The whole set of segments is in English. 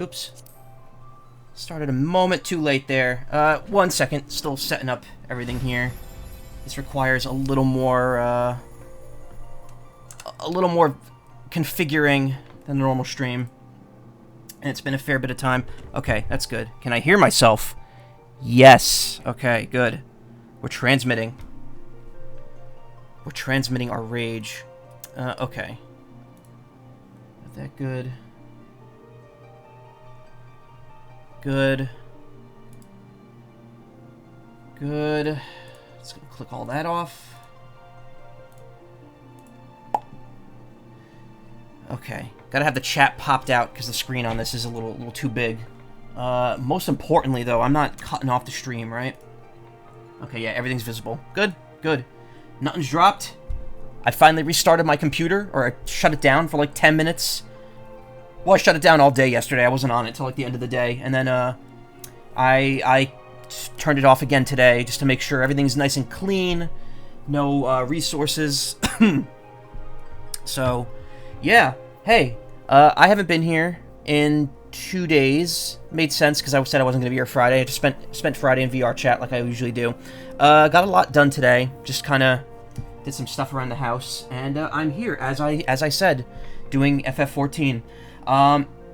Oops. Started a moment too late there. 1 second. Still setting up everything here. This requires a little more configuring than the normal stream. And it's been a fair bit of time. Okay, that's good. Can I hear myself? Yes. Okay, good. We're transmitting. We're transmitting our rage. Okay. Not that good. Good. Good. Just gonna click all that off. Okay. Gotta have the chat popped out because the screen on this is a little too big. Most importantly, though, I'm not cutting off the stream, right? Okay, yeah, everything's visible. Good, good. Nothing's dropped. I finally restarted my computer, or I shut it down for like 10 minutes. Well, I shut it down all day yesterday. I wasn't on it till like the end of the day. And then I turned it off again today just to make sure everything's nice and clean. No resources. So, yeah. Hey, I haven't been here in 2 days. Made sense because I said I wasn't going to be here Friday. I just spent Friday in VR chat like I usually do. Got a lot done today. Just kind of did some stuff around the house. And I'm here, as I said, doing FF14.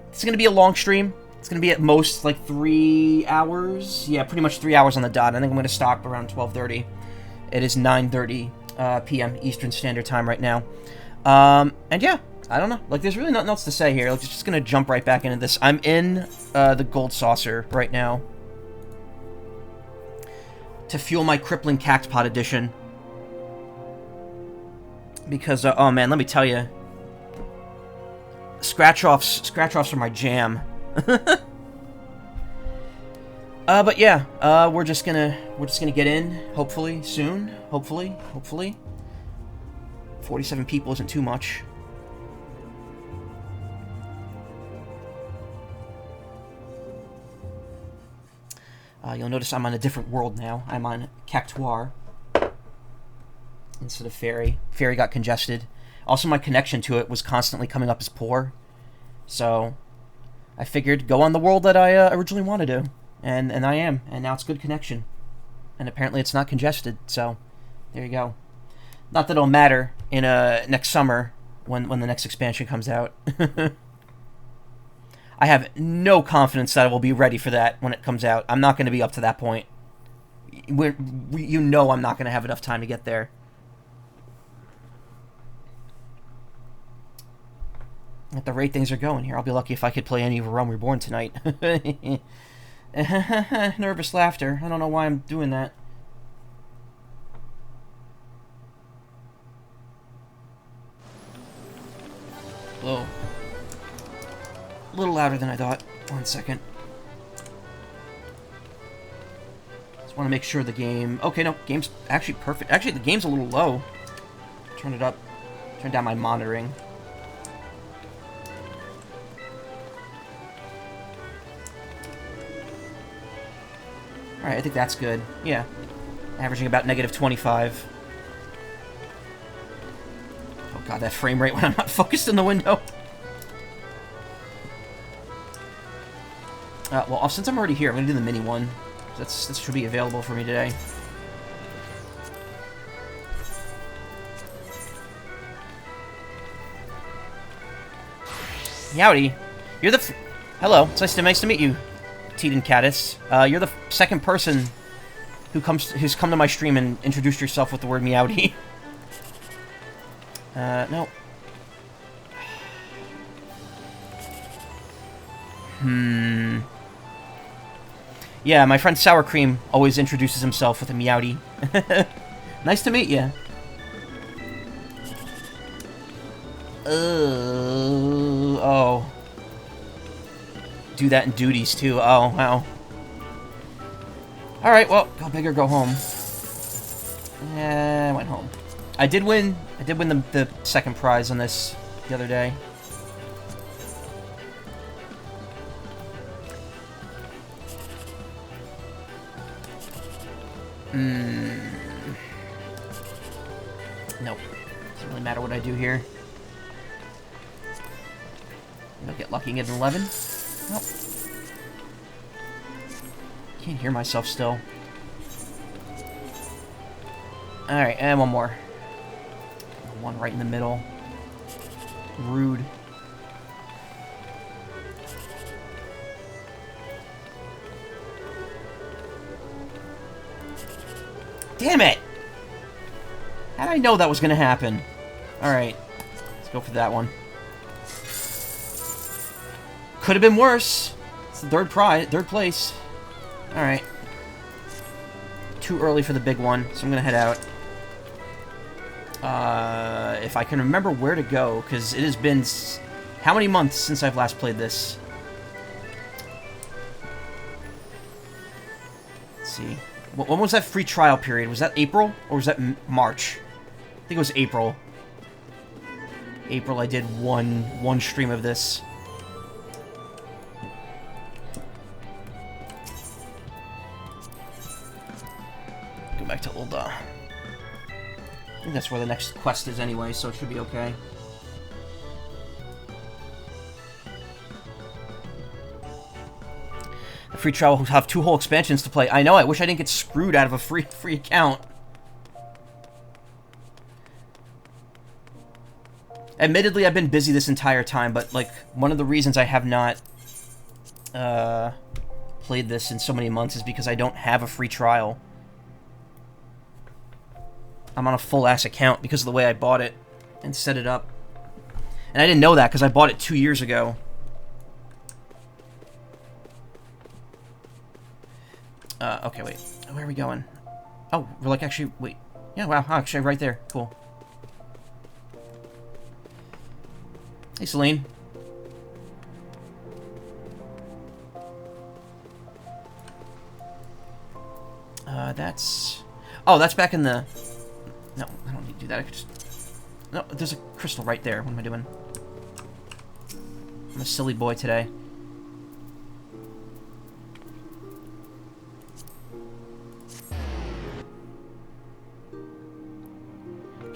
It's going to be a long stream. It's going to be at most like 3 hours. Yeah, pretty much 3 hours on the dot. I think I'm going to stop around 12:30. It is 9:30 p.m. Eastern Standard Time right now. And yeah, I don't know. Like, there's really nothing else to say here. Like, just going to jump right back into this. I'm in the Gold Saucer right now to fuel my Crippling Cactpot edition. Because, oh man, let me tell you, Scratch-offs are my jam. But yeah, we're just gonna get in, hopefully, soon. Hopefully. 47 people isn't too much. You'll notice I'm on a different world now. I'm on Cactuar instead of Fairy. Fairy got congested. Also, my connection to it was constantly coming up as poor. So, I figured go on the world that I originally wanted to. And I am. And now it's good connection. And apparently it's not congested. So, there you go. Not that it'll matter in next summer when the next expansion comes out. I have no confidence that I will be ready for that when it comes out. I'm not going to be up to that point. You know I'm not going to have enough time to get there. At the rate things are going here, I'll be lucky if I could play any Realm Reborn tonight. Nervous laughter. I don't know why I'm doing that. Whoa. A little louder than I thought. 1 second. Just want to make sure the game... Okay, no, game's actually perfect. Actually, the game's a little low. Turn it up. Turn down my monitoring. Alright, I think that's good. Yeah. Averaging about -25. Oh god, that frame rate when I'm not focused in the window. Well, since I'm already here, I'm going to do the mini one. This should be available for me today. Howdy. You're the... Hello. It's nice to meet you, Teeden Caddis. You're the second person who's come to my stream and introduced yourself with the word meowdy. No. Yeah, my friend Sour Cream always introduces himself with a meowdy. Nice to meet you. Oh. Do that in duties, too. Oh, wow. Alright, well, go big or go home. I went home. I did win the second prize on this the other day. Nope. Doesn't really matter what I do here. I'll get lucky and get an 11. Oh. Can't hear myself still. Alright, and one more. One right in the middle. Rude. Damn it! How did I know that was going to happen? Alright. Let's go for that one. Could have been worse. It's the third place. Alright. Too early for the big one, so I'm going to head out. If I can remember where to go, because it has been... How many months since I've last played this? Let's see. When was that free trial period? Was that April? Or was that March? I think it was April. April, I did one stream of this. Go back to old, I think that's where the next quest is anyway, so it should be okay. The free trial will have 2 whole expansions to play. I know, I wish I didn't get screwed out of a free account. Admittedly, I've been busy this entire time, but, like, one of the reasons I have not played this in so many months is because I don't have a free trial. I'm on a full-ass account because of the way I bought it and set it up. And I didn't know that because I bought it 2 years ago. Okay, wait. Where are we going? Oh, we're like actually... Wait. Yeah, wow. Actually, right there. Cool. Hey, Celine. That's... Oh, that's back in the... No, I don't need to do that. I could just... No, there's a crystal right there. What am I doing? I'm a silly boy today.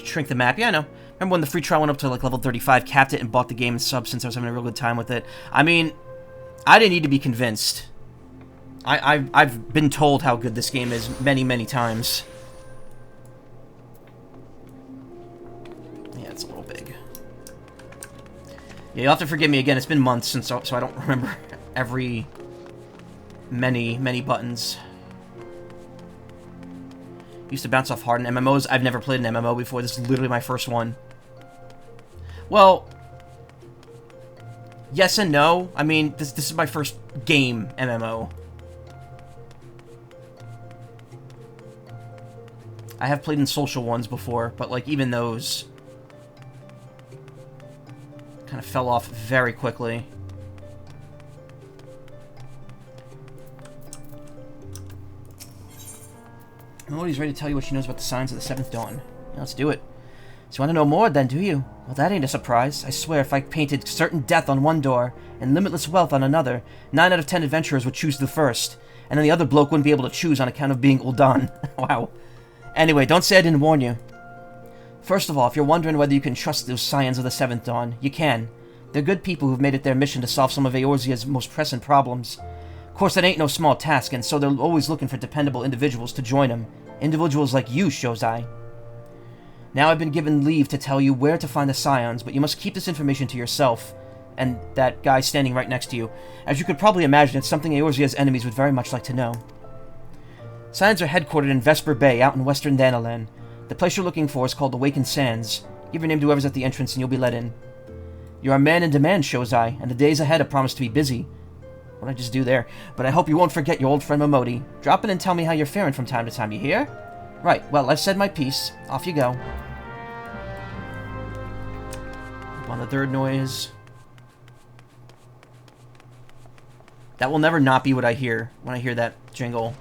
Shrink the map. Yeah, I know. Remember when the free trial went up to like level 35, capped it, and bought the game in sub since I was having a real good time with it. I mean, I didn't need to be convinced. I've been told how good this game is many, many times. Yeah, it's a little big. Yeah, you'll have to forgive me again. It's been months since, so I don't remember every many buttons. Used to bounce off hard in MMOs. I've never played an MMO before. This is literally my first one. Well, yes and no. I mean, this is my first game MMO. I have played in social ones before, but like even those kind of fell off very quickly. Melody's ready to tell you what she knows about the signs of the 7th dawn. Yeah, let's do it. So you want to know more then, do you? Well, that ain't a surprise. I swear if I painted certain death on one door and limitless wealth on another, 9 out of 10 adventurers would choose the first, and then the other bloke wouldn't be able to choose on account of being Ul'dan. Wow. Anyway, don't say I didn't warn you. First of all, if you're wondering whether you can trust those scions of the 7th dawn, you can. They're good people who've made it their mission to solve some of Eorzea's most pressing problems. Of course, that ain't no small task, and so they're always looking for dependable individuals to join them. Individuals like you, Shozai. Now I've been given leave to tell you where to find the scions, but you must keep this information to yourself, and that guy standing right next to you. As you could probably imagine, it's something Eorzea's enemies would very much like to know. Scions are headquartered in Vesper Bay, out in western Danalan. The place you're looking for is called Awakened Sands. Give your name to whoever's at the entrance and you'll be let in. You're a man in demand, Shozai, and the days ahead have promised to be busy. What'd I just do there? But I hope you won't forget your old friend Momodi. Drop in and tell me how you're faring from time to time, you hear? Right, well, I've said my piece. Off you go. On the third noise. That will never not be what I hear when I hear that jingle.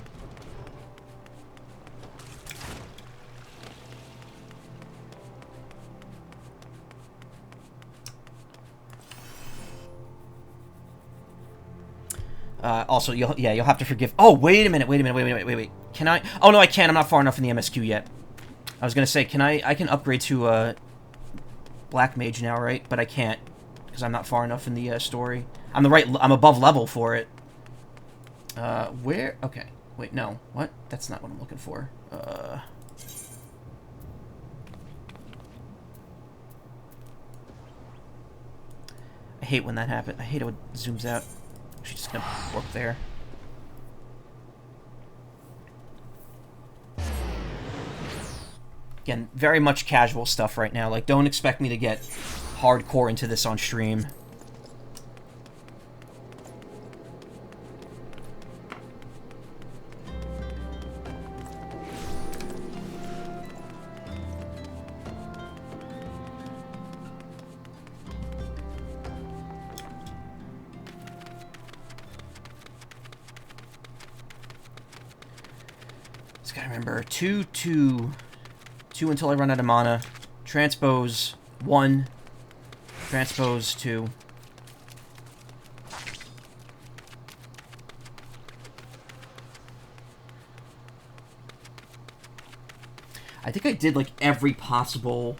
Also, you'll have to forgive... Oh, wait a minute. Can I... Oh, no, I can't. I'm not far enough in the MSQ yet. I was gonna say, I can upgrade to, Black Mage now, right? But I can't, because because I'm not far enough in the story. I'm above level for it. Where? Okay. Wait, no. What? That's not what I'm looking for. I hate when that happens. I hate it when it zooms out. She's just gonna work there. Again, very much casual stuff right now. Like, don't expect me to get hardcore into this on stream. Just gotta remember, 2 until I run out of mana. Transpose 1. Transpose 2. I think I did like every possible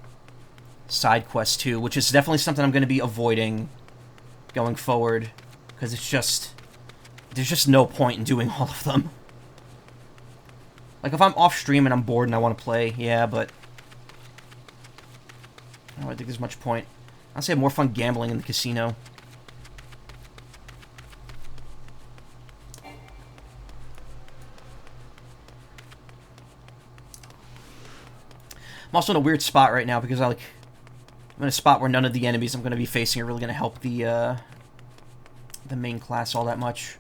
side quest too, which is definitely something I'm going to be avoiding going forward, because it's just, there's just no point in doing all of them. Like, if I'm off stream and I'm bored and I want to play, yeah, but I don't think there's much point. Honestly, I have more fun gambling in the casino. I'm also in a weird spot right now because I'm in a spot where none of the enemies I'm going to be facing are really going to help the main class all that much.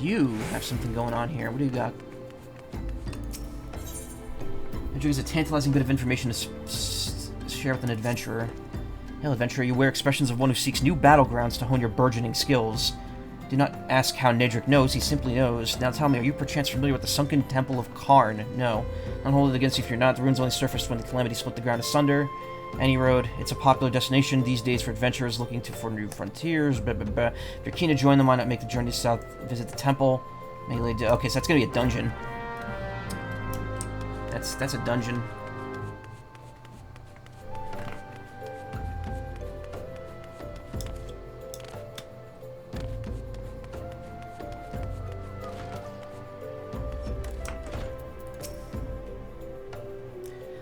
You have something going on here. What do you got? Adric is a tantalizing bit of information to share with an adventurer. Hail, adventurer, you wear expressions of one who seeks new battlegrounds to hone your burgeoning skills. Do not ask how Nedric knows, he simply knows. Now tell me, are you perchance familiar with the sunken temple of Karn? No. Don't hold it against you if you're not. The ruins only surfaced when the calamity split the ground asunder. Any road. It's a popular destination these days for adventurers looking for new frontiers. Blah, blah, blah. If you're keen to join them, why not make the journey south, visit the temple? Okay, so that's gonna be a dungeon. That's a dungeon.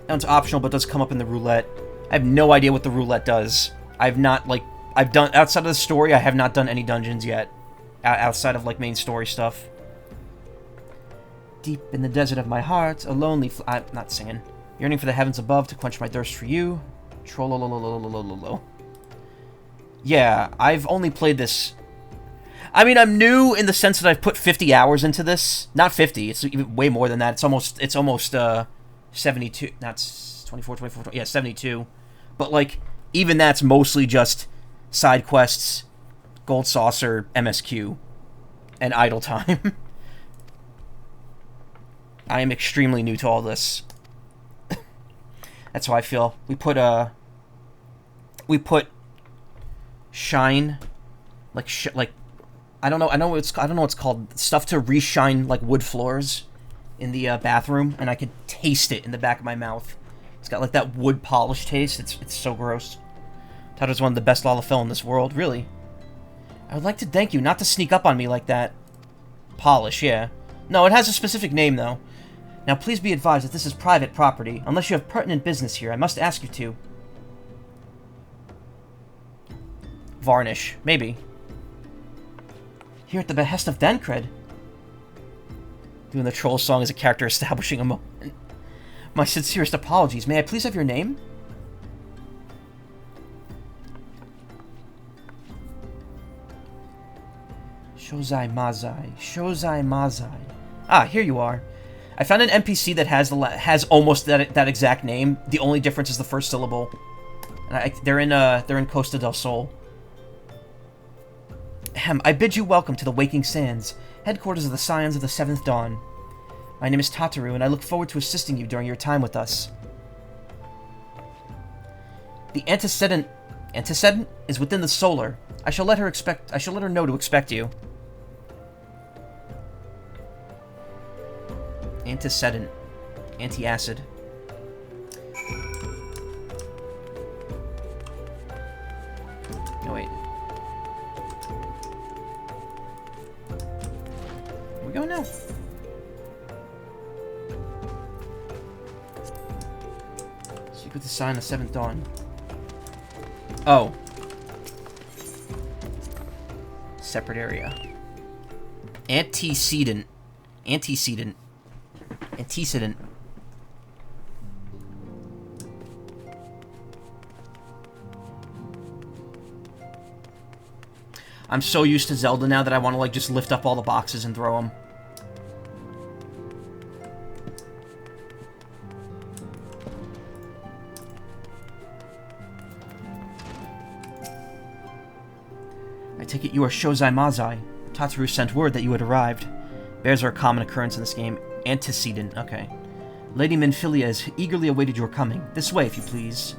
That one's optional, but does come up in the roulette. I have no idea what the roulette does. I've not, like, I've done, outside of the story, I have not done any dungeons yet. Outside of, like, main story stuff. Deep in the desert of my heart, a lonely I'm not singing. Yearning for the heavens above to quench my thirst for you. Trollolololololololo. Yeah, I've only played this. I mean, I'm new in the sense that I've put 50 hours into this. Not 50, it's even way more than that. It's almost 72, that's 24, 24, yeah, 72. But, like, even that's mostly just side quests, Gold Saucer, MSQ, and idle time. I am extremely new to all this. That's how I feel. We put shine, like I don't know what's called, stuff to reshine like wood floors in the bathroom, and I could taste it in the back of my mouth. It's got like that wood polish taste. It's so gross. Tatter's one of the best Lalafell in this world, really. I would like to thank you not to sneak up on me like that. Polish, yeah. No, it has a specific name though. Now please be advised that this is private property. Unless you have pertinent business here, I must ask you to. Varnish, maybe. Here at the behest of Dancred. Doing the troll song as a character establishing a moment. My sincerest apologies. May I please have your name? Shozai Mazai. Shozai Mazai. Ah, here you are. I found an NPC that has almost that exact name. The only difference is the first syllable. And they're in Costa del Sol. Ahem, I bid you welcome to the Waking Sands, headquarters of the Scions of the Seventh Dawn. My name is Tataru, and I look forward to assisting you during your time with us. The antecedent is within the solar. I shall let her know to expect you. Antecedent. Anti-acid. No, wait. Where we going now? Seek with the sign of 7th dawn. Oh. Separate area. Antecedent. Antecedent. Antecedent. I'm so used to Zelda now that I want to, like, just lift up all the boxes and throw them. I take it you are Shozai Mazai. Tataru sent word that you had arrived. Bears are a common occurrence in this game. Antecedent, okay. Lady Minfilia has eagerly awaited your coming. This way, if you please.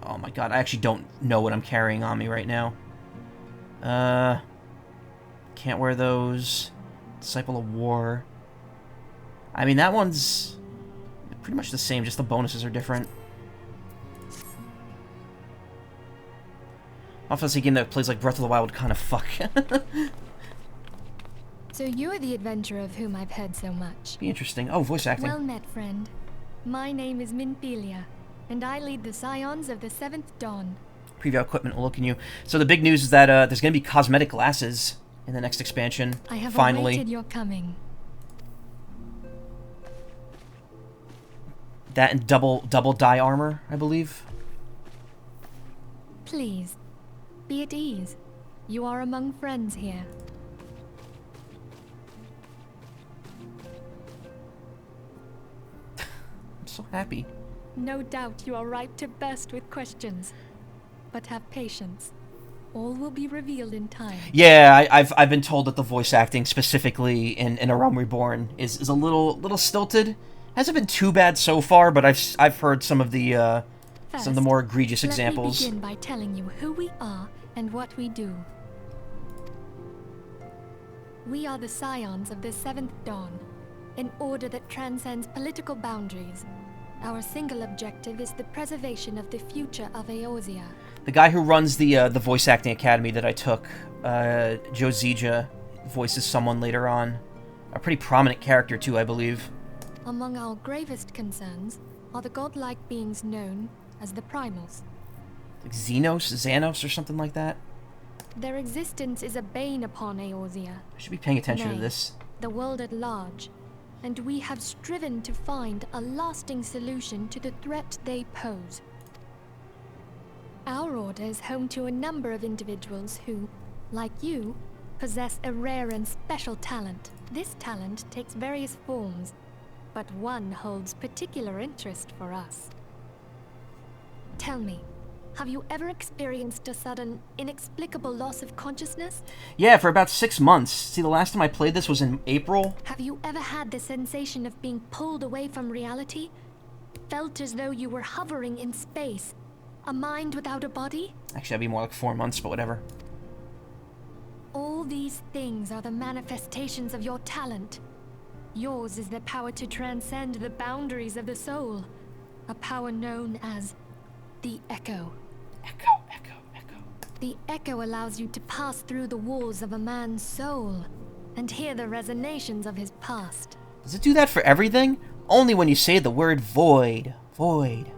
Oh my god, I actually don't know what I'm carrying on me right now. Can't wear those. Disciple of War. I mean, that one's pretty much the same, just the bonuses are different. Obviously, a game that plays like Breath of the Wild kind of fuck. So you're the adventurer of whom I've heard so much. Be interesting. Oh, voice acting. Well met, friend. My name is Minfilia, and I lead the Scions of the 7th Dawn. Preview equipment will look in you. So the big news is that there's going to be cosmetic glasses in the next expansion. I have finally awaited your coming. That and double dye armor, I believe. Please, be at ease. You are among friends here. I'm so happy. No doubt you are ripe to burst with questions. But have patience. All will be revealed in time. Yeah, I've been told that the voice acting, specifically in A Realm Reborn, is a little stilted. Hasn't been too bad so far, but I've heard some of the more egregious examples. Let me begin by telling you who we are and what we do. We are the Scions of the 7th Dawn, an order that transcends political boundaries. Our single objective is the preservation of the future of Eorzea. The guy who runs the voice acting academy that I took, Joe Zija, voices someone later on. A pretty prominent character, too, I believe. Among our gravest concerns are the godlike beings known as the Primals. Like Xanos, or something like that? Their existence is a bane upon Eorzea. I should be paying attention to this. The world at large. And we have striven to find a lasting solution to the threat they pose. Our order is home to a number of individuals who, like you, possess a rare and special talent. This talent takes various forms, but one holds particular interest for us. Tell me, have you ever experienced a sudden, inexplicable loss of consciousness? Yeah, for about 6 months. See, the last time I played this was in April. Have you ever had the sensation of being pulled away from reality? Felt as though you were hovering in space? A mind without a body? Actually, that'd be more like 4 months, but whatever. All these things are the manifestations of your talent. Yours is the power to transcend the boundaries of the soul. A power known as the Echo. Echo. The Echo allows you to pass through the walls of a man's soul and hear the resonations of his past. Does it do that for everything? Only when you say the word void. Void.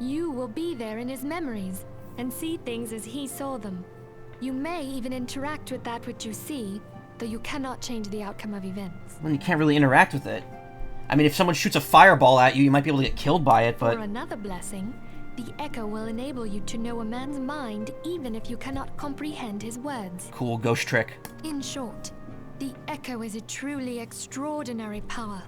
You will be there in his memories and see things as he saw them. You may even interact with that which you see, though you cannot change the outcome of events. Well, you can't really interact with it. I mean, if someone shoots a fireball at you, you might be able to get killed by it, but... For another blessing, the Echo will enable you to know a man's mind even if you cannot comprehend his words. Cool ghost trick. In short, the Echo is a truly extraordinary power.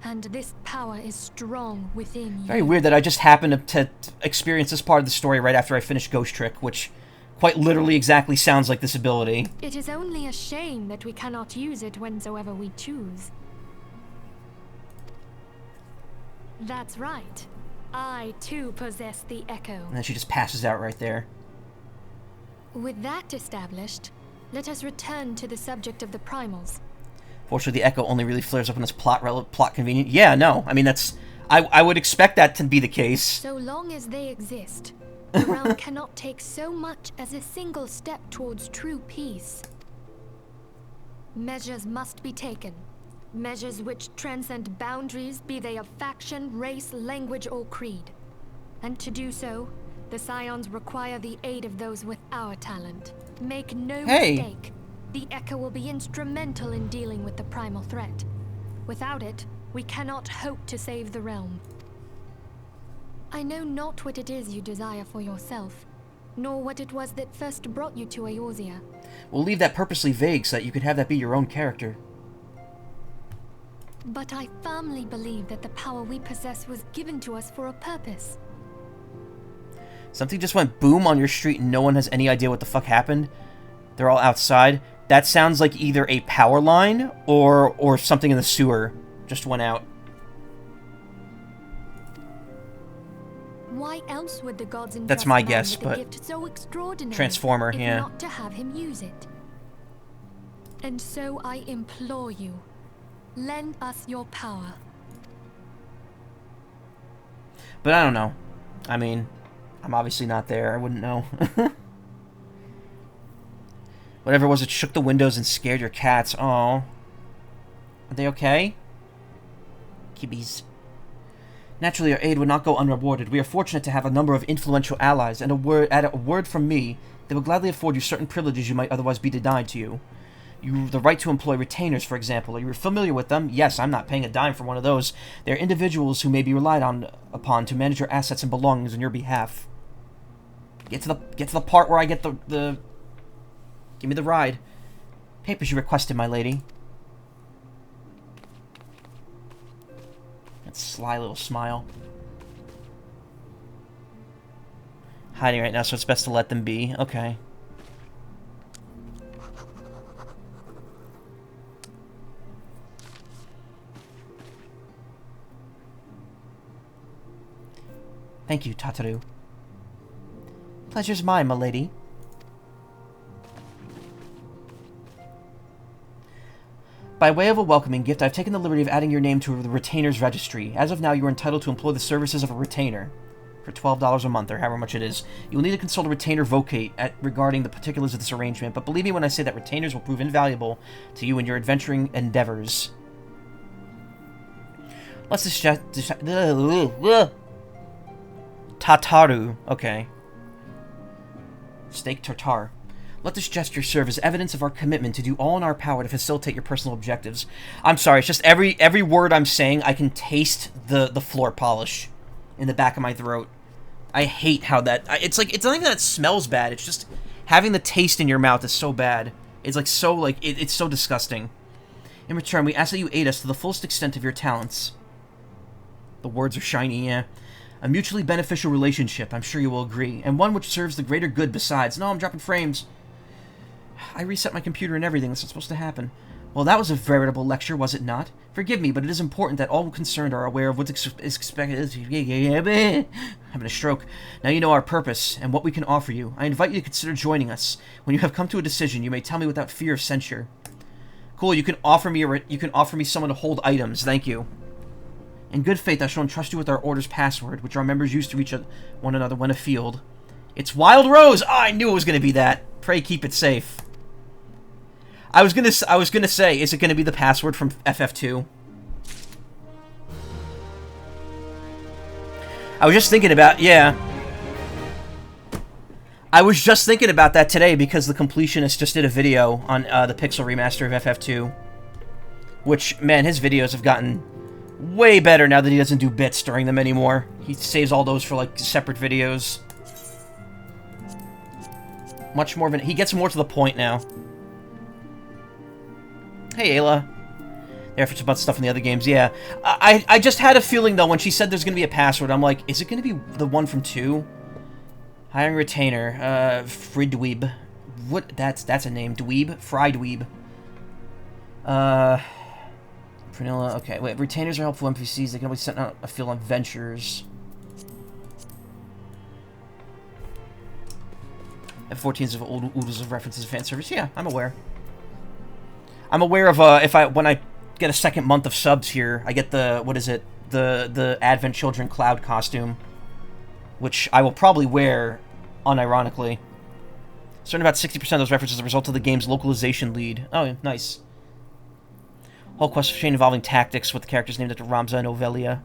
And this power is strong within you. Very weird that I just happened to experience this part of the story right after I finished Ghost Trick, which quite literally exactly sounds like this ability. It is only a shame that we cannot use it whensoever we choose. That's right. I, too, possess the Echo. And then she just passes out right there. With that established, let us return to the subject of the Primals. Fortunately, the echo only really flares up when it's plot convenient. Yeah, no. I mean, that's... I would expect that to be the case. So long as they exist, the realm cannot take so much as a single step towards true peace. Measures must be taken. Measures which transcend boundaries, be they of faction, race, language, or creed. And to do so, the Scions require the aid of those with our talent. Make no mistake, the Echo will be instrumental in dealing with the primal threat. Without it, we cannot hope to save the realm. I know not what it is you desire for yourself, nor what it was that first brought you to Eorzea. We'll leave that purposely vague so that you could have that be your own character. But I firmly believe that the power we possess was given to us for a purpose. Something just went boom on your street and no one has any idea what the fuck happened. They're all outside. That sounds like either a power line or something in the sewer just went out. Why else would the gods entrust That's my man guess, with but a gift so extraordinary, Transformer, if yeah. not to have him use it? And so I implore you, lend us your power. But I don't know. I mean, I'm obviously not there. I wouldn't know. Whatever it was, it shook the windows and scared your cats. Oh, are they okay? Kibbies. Naturally, our aid would not go unrewarded. We are fortunate to have a number of influential allies, and a word from me, they will gladly afford you certain privileges you might otherwise be denied to you. The right to employ retainers, for example. Are you familiar with them? Yes, I'm not paying a dime for one of those. They are individuals who may be relied upon to manage your assets and belongings on your behalf. Get to the part where I get the give me the ride. Papers you requested, my lady. That sly little smile. Hiding right now, so it's best to let them be. Okay. Thank you, Tataru. Pleasure's mine, my lady. By way of a welcoming gift, I've taken the liberty of adding your name to the Retainer's Registry. As of now, you are entitled to employ the services of a retainer for $12 a month, or however much it is. You will need to consult a retainer vocate regarding the particulars of this arrangement, but believe me when I say that retainers will prove invaluable to you in your adventuring endeavors. Let's Tataru. Okay. Steak tartare. Let this gesture serve as evidence of our commitment to do all in our power to facilitate your personal objectives. I'm sorry, it's just every word I'm saying, I can taste the floor polish in the back of my throat. I hate how that... It's like, it's not even that it smells bad, it's just having the taste in your mouth is so bad. It's like so, like, it's so disgusting. In return, we ask that you aid us to the fullest extent of your talents. The words are shiny, yeah. A mutually beneficial relationship, I'm sure you will agree, and one which serves the greater good besides. No, I'm dropping frames. I reset my computer and everything. That's not supposed to happen. Well, that was a veritable lecture, was it not? Forgive me, but it is important that all concerned are aware of what is expected. Having a stroke. Now you know our purpose and what we can offer you. I invite you to consider joining us. When you have come to a decision, you may tell me without fear of censure. Cool. You can offer me someone to hold items. Thank you. In good faith, I shall entrust you with our order's password, which our members use to reach one another when afield. It's Wild Rose. Oh, I knew it was going to be that. Pray keep it safe. I was gonna say, is it gonna be the password from FF2? I was just thinking about, yeah. I was just thinking about that today because the completionist just did a video on the Pixel remaster of FF2. Which, man, his videos have gotten way better now that he doesn't do bits during them anymore. He saves all those for, like, separate videos. Much more of he gets more to the point now. Hey, Ayla. The efforts about stuff in the other games, yeah. I just had a feeling, though, when she said there's going to be a password, I'm like, is it going to be the one from 2? Hiring retainer. Fridweeb. What? That's a name. Dweeb? Frydweeb. Vanilla. Okay, wait. Retainers are helpful NPCs. They can always send out a field on ventures. F14s of old oodles of references to fan service. Yeah, I'm aware. I'm aware of when I get a second month of subs here, I get the the Advent Children Cloud costume, which I will probably wear unironically. Certain about 60% of those references as a result of the game's localization lead. Oh, nice. Whole quest chain involving tactics with the characters named after Ramza and Ovelia.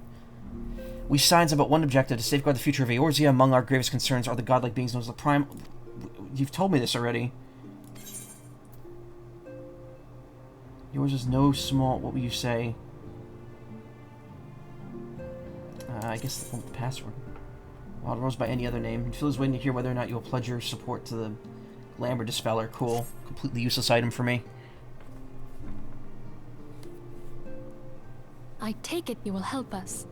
We signs about one objective, to safeguard the future of Eorzea. Among our gravest concerns are the godlike beings known as the Prime... You've told me this already. Yours is no small... What would you say? I guess the password. Wild Rose by any other name. And Phil is waiting to hear whether or not you'll pledge your support to the Glamour Dispeller. Cool. Completely useless item for me. I take it you will help us.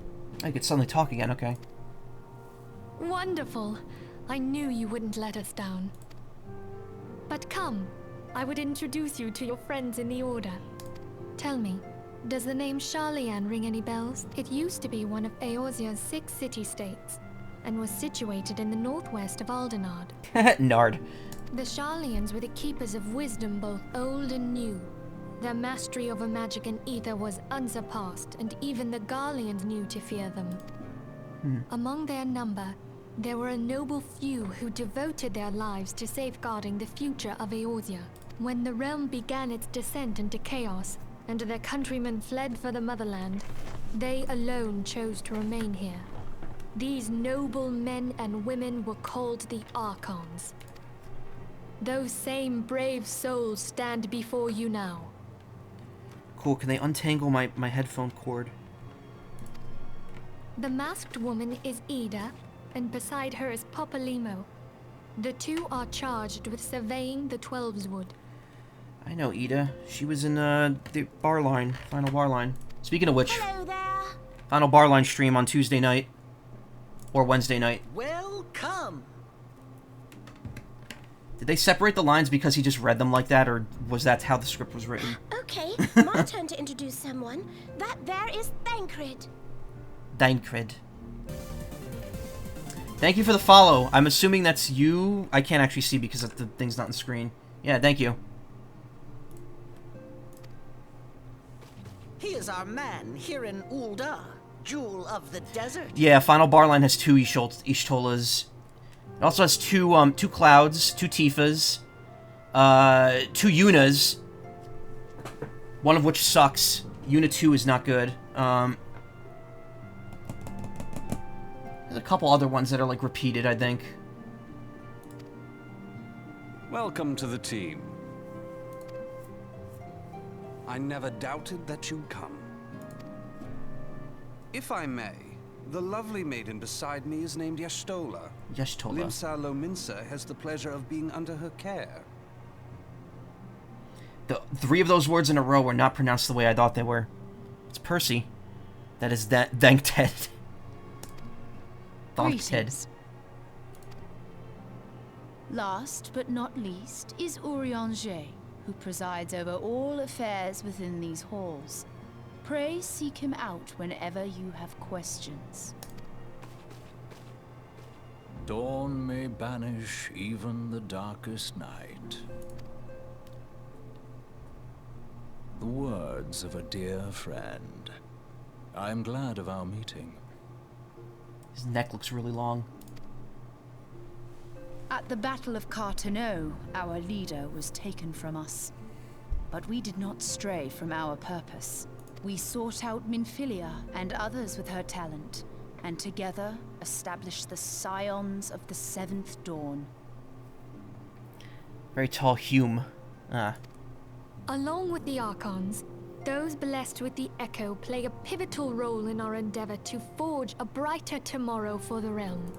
I could suddenly talk again, okay. Wonderful. I knew you wouldn't let us down. But come, I would introduce you to your friends in the Order. Tell me, does the name Sharlayan ring any bells? It used to be one of Eorzea's 6 city-states, and was situated in the northwest of Aldenard. Nard. The Sharlayans were the keepers of wisdom both old and new. Their mastery over magic and ether was unsurpassed, and even the Garleans knew to fear them. Among their number, there were a noble few who devoted their lives to safeguarding the future of Eorzea. When the realm began its descent into chaos, and their countrymen fled for the motherland, they alone chose to remain here. These noble men and women were called the Archons. Those same brave souls stand before you now. Cool, can they untangle my headphone cord? The masked woman is Ida, and beside her is Popalimo. The two are charged with surveying the Twelveswood. I know Ida. She was in the bar line, final bar line. Speaking of which, hello there. final bar line stream on Tuesday night. Or Wednesday night. Welcome. Did they separate the lines because he just read them like that, or was that how the script was written? Okay, my turn to introduce someone. That there is Thancred. Thancred. Thank you for the follow. I'm assuming that's you. I can't actually see because the thing's not on screen. Yeah, thank you. He is our man here in Ul'dah, Jewel of the Desert. Yeah, final bar line has 2 Ishtolas. It also has two Clouds, 2 Tifas, 2 Yunas, one of which sucks. Yuna 2 is not good. There's a couple other ones that are, like, repeated, I think. Welcome to the team. I never doubted that you'd come. If I may, the lovely maiden beside me is named Y'shtola. Y'shtola. Limsa Lominsa has the pleasure of being under her care. The 3 of those words in a row were not pronounced the way I thought they were. It's Percy. That is Thancred. Thancred. Last but not least is Urianger, who presides over all affairs within these halls. Pray seek him out whenever you have questions. Dawn may banish even the darkest night. The words of a dear friend. I am glad of our meeting. His neck looks really long. At the Battle of Carteneau, our leader was taken from us. But we did not stray from our purpose. We sought out Minfilia and others with her talent, and together established the Scions of the 7th Dawn. Very tall Hume. Along with the Archons, those blessed with the Echo play a pivotal role in our endeavor to forge a brighter tomorrow for the realm.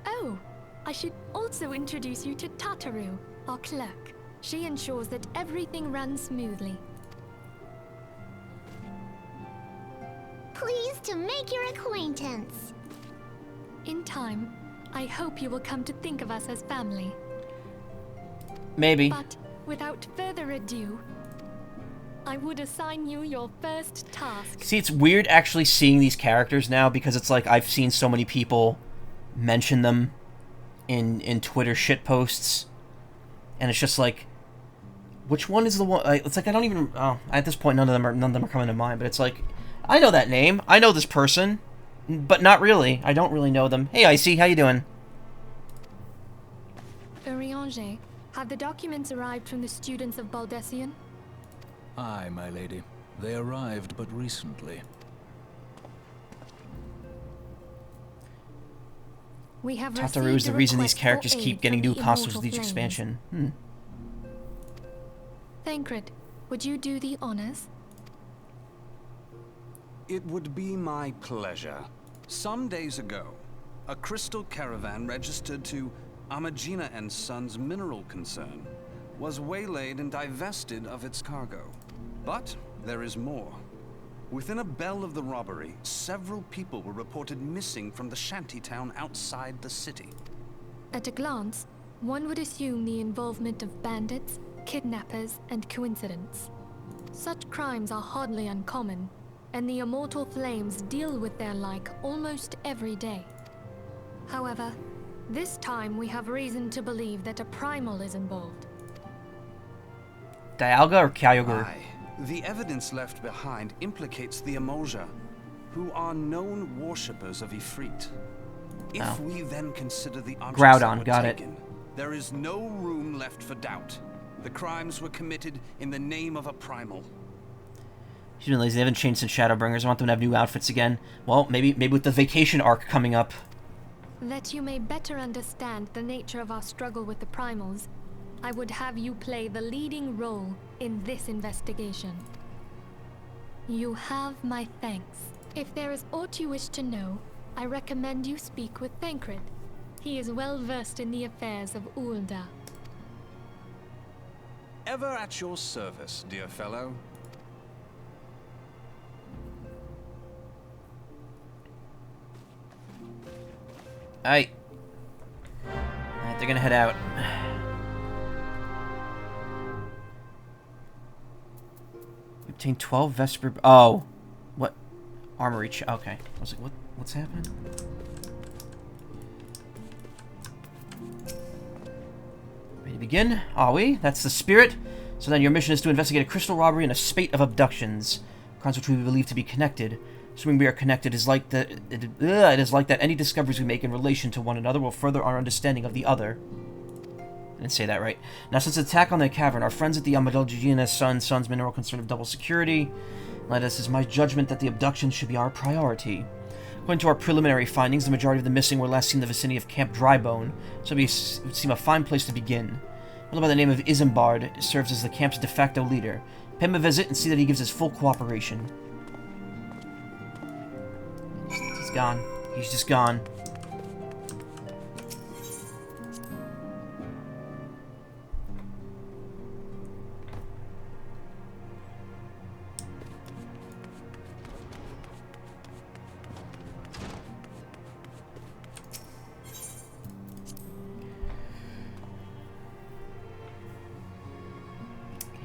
Oh, I should also introduce you to Tataru, our clerk. She ensures that everything runs smoothly. Pleased to make your acquaintance. In time, I hope you will come to think of us as family. Maybe. But without further ado, I would assign you your first task. See, it's weird actually seeing these characters now because it's like I've seen so many people mention them in Twitter shitposts, and it's just like Which one is the one? It's like I don't even. Oh, at this point, none of them are coming to mind. But it's like, I know that name. I know this person, but not really. I don't really know them. Hey, Icy, how you doing? Urianger, have the documents arrived from the students of Baldessian? Aye, my lady. They arrived but recently. We have Tataru is the reason these characters keep getting new costumes with each expansion. Thancred, would you do the honors? It would be my pleasure. Some days ago, a crystal caravan registered to Amagina and Sons mineral concern was waylaid and divested of its cargo. But there is more. Within a bell of the robbery, several people were reported missing from the shantytown outside the city. At a glance, one would assume the involvement of bandits, kidnappers, and coincidence. Such crimes are hardly uncommon, and the Immortal Flames deal with their like almost every day. However, this time we have reason to believe that a primal is involved. Dialga or Kyogre? Aye. The evidence left behind implicates the Emoja, who are known worshippers of Ifrit. If we then consider the objects that were taken, there is no room left for doubt. The crimes were committed in the name of a primal. She's been lazy. They haven't changed since Shadowbringers. I want them to have new outfits again. Well, maybe with the vacation arc coming up. That you may better understand the nature of our struggle with the primals, I would have you play the leading role in this investigation. You have my thanks. If there is aught you wish to know, I recommend you speak with Thancred. He is well versed in the affairs of Ul'dah. Ever at your service, dear fellow. Alright, they're gonna head out. Obtain 12 Vesper... Oh. What? Armory... Okay. I was like, what's happening? Ready to begin? Are we? That's the spirit. So then your mission is to investigate a crystal robbery and a spate of abductions. Crimes which we believe to be connected. Assuming we are connected, it is like that any discoveries we make in relation to one another will further our understanding of the other. I didn't say that right. Now, since the attack on the cavern, our friends at the Amadalgina Sons Mineral concern of double security, it is my judgment that the abductions should be our priority. According to our preliminary findings, the majority of the missing were last seen in the vicinity of Camp Drybone, so it would seem a fine place to begin. A fellow by the name of Isambard serves as the camp's de facto leader. Pay him a visit and see that he gives his full cooperation. He's gone. He's just gone.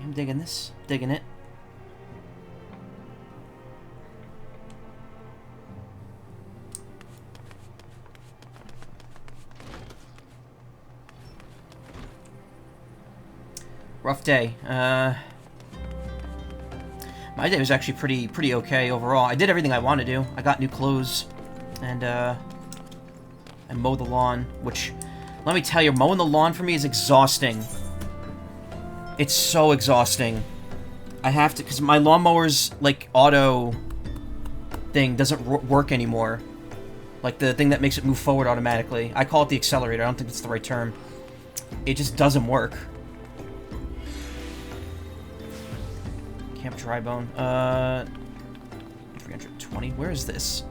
I'm digging this. Digging it. Rough day. My day was actually pretty okay overall. I did everything I wanted to do. I got new clothes, and I mowed the lawn, which, let me tell you, mowing the lawn for me is exhausting. It's so exhausting. I have to, because my lawnmower's, like, auto thing doesn't work anymore. Like, the thing that makes it move forward automatically. I call it the accelerator. I don't think that's the right term. It just doesn't work. Camp Drybone. 320. Where is this?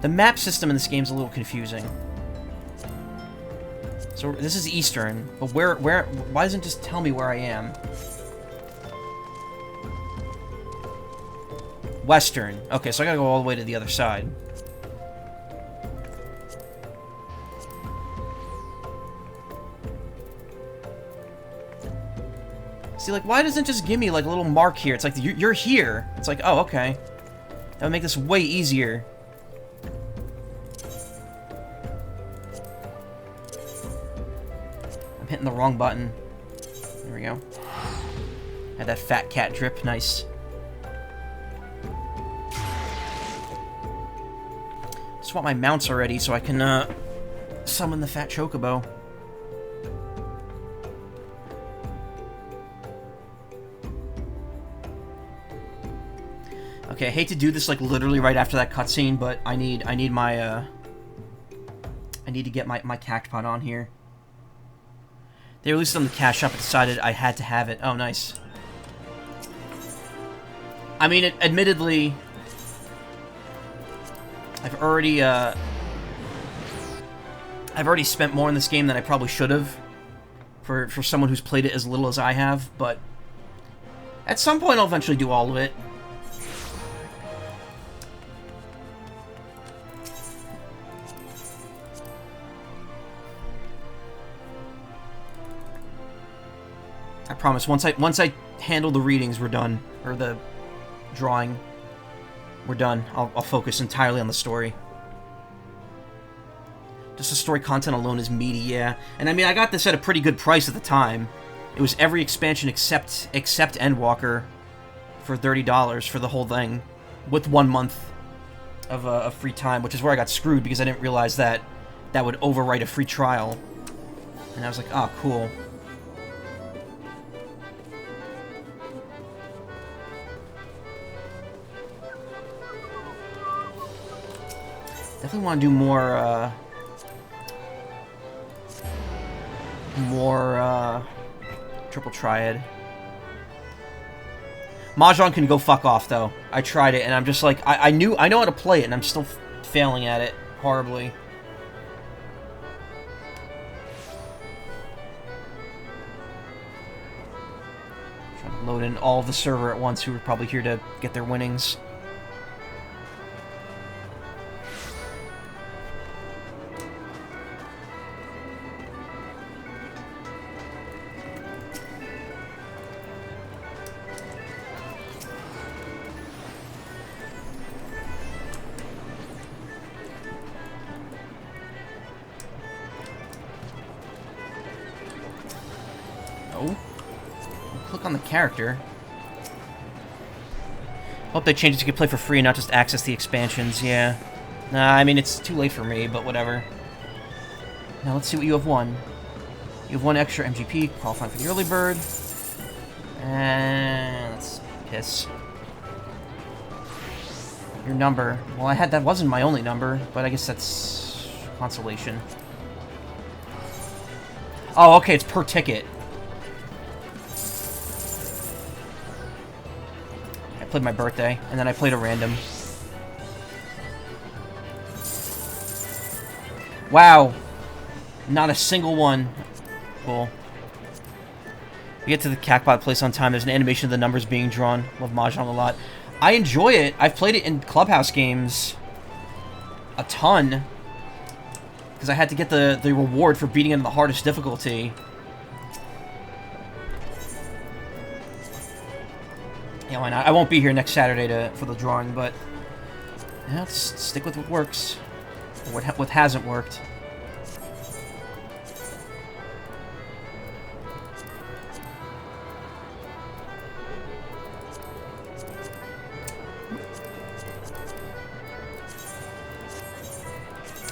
The map system in this game is a little confusing. So this is Eastern, but why doesn't it just tell me where I am? Western. Okay, so I gotta go all the way to the other side. See, like, why doesn't it just give me, like, a little mark here? It's like, you're here. It's like, oh, okay. That would make this way easier. I'm hitting the wrong button. There we go. Had that fat cat drip, nice. Swap my mounts already so I can summon the fat chocobo. Okay, I hate to do this like literally right after that cutscene, but I need my I need to get my cactpot on here. They released it on the cash shop. I decided I had to have it. Oh, nice. I mean, admittedly, I've already spent more in this game than I probably should have for someone who's played it as little as I have, but at some point I'll eventually do all of it. I promise, once I handle the readings, we're done. Or the drawing, we're done. I'll focus entirely on the story. Just the story content alone is meaty, yeah. And I mean, I got this at a pretty good price at the time. It was every expansion except Endwalker for $30 for the whole thing, with 1 month of free time, which is where I got screwed because I didn't realize that that would overwrite a free trial. And I was like, oh, cool. Definitely want to do more triple triad. Mahjong can go fuck off, though. I tried it, and I'm just like, I know how to play it, and I'm still failing at it horribly. Trying to load in all of the server at once, who are probably here to get their winnings. Click on the character. Hope they change it so you can play for free and not just access the expansions, yeah. Nah, I mean, it's too late for me, but whatever. Now let's see what you have won. You have 1 extra MGP, qualifying for the early bird. And let's piss. Your number. Well, that wasn't my only number, but I guess that's consolation. Oh, okay, it's per ticket. Played my birthday, and then I played a random. Wow. Not a single one. Cool. We get to the cactpot place on time. There's an animation of the numbers being drawn. Love Mahjong a lot. I enjoy it. I've played it in Clubhouse games a ton. Because I had to get the reward for beating it in the hardest difficulty. Yeah, why not? I won't be here next Saturday for the drawing, but yeah, let's stick with what works, or what hasn't worked.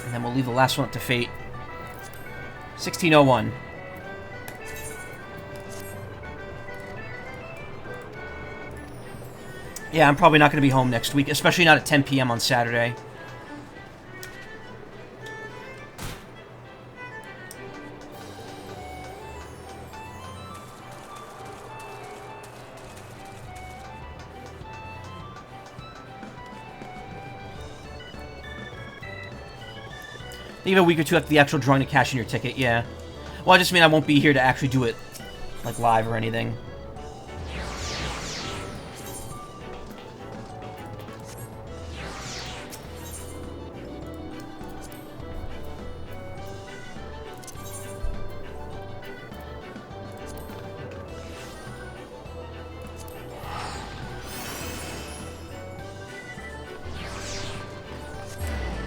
And then we'll leave the last one up to fate. 1601. Yeah, I'm probably not going to be home next week, especially not at 10 p.m. on Saturday. You have a week or two after the actual drawing to cash in your ticket, yeah. Well, I just mean I won't be here to actually do it, like, live or anything.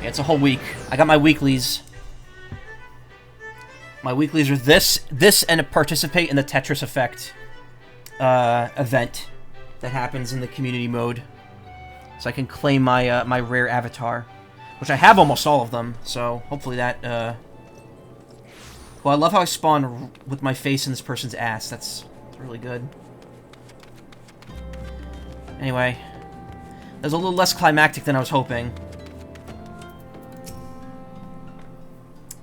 Yeah, it's a whole week. I got my weeklies. My weeklies are this and to participate in the Tetris Effect event that happens in the community mode. So I can claim my my rare avatar. Which I have almost all of them, so hopefully that, Well, I love how I spawn with my face in this person's ass. That's really good. Anyway. That was a little less climactic than I was hoping.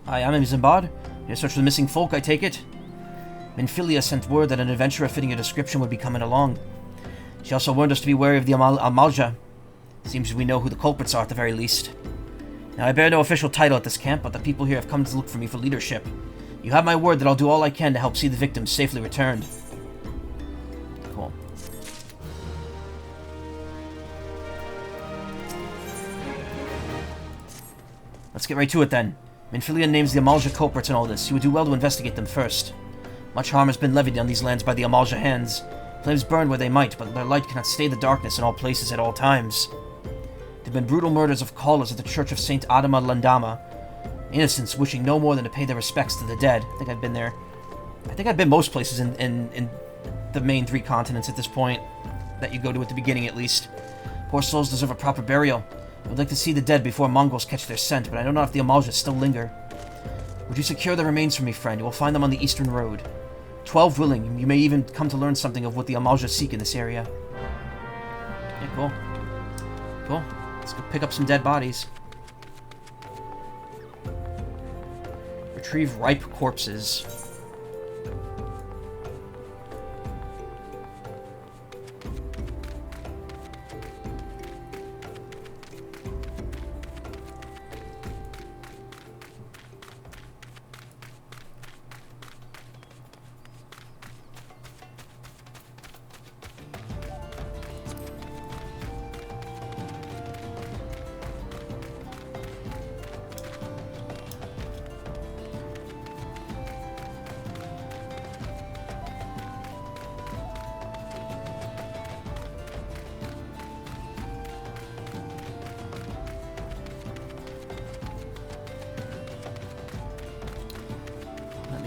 Hi, I'm Zimbad. You're in search for the missing folk, I take it? Minfilia sent word that an adventurer fitting your description would be coming along. She also warned us to be wary of the Amalja. Seems we know who the culprits are at the very least. Now, I bear no official title at this camp, but the people here have come to look for me for leadership. You have my word that I'll do all I can to help see the victims safely returned. Cool. Let's get right to it then. Minfilia names the Amalja culprits in all this. You would do well to investigate them first. Much harm has been levied on these lands by the Amalja hands. Flames burn where they might, but their light cannot stay the darkness in all places at all times. There have been brutal murders of callers at the Church of Saint Adama Landama. Innocents wishing no more than to pay their respects to the dead. I think I've been there. I think I've been most places in the main 3 continents at this point. That you go to at the beginning, at least. Poor souls deserve a proper burial. I would like to see the dead before Mongols catch their scent, but I don't know if the Amalja still linger. Would you secure the remains for me, friend? You will find them on the eastern road. 12 willing. You may even come to learn something of what the Amalja seek in this area. Yeah, cool. Cool. Let's go pick up some dead bodies. Retrieve ripe corpses.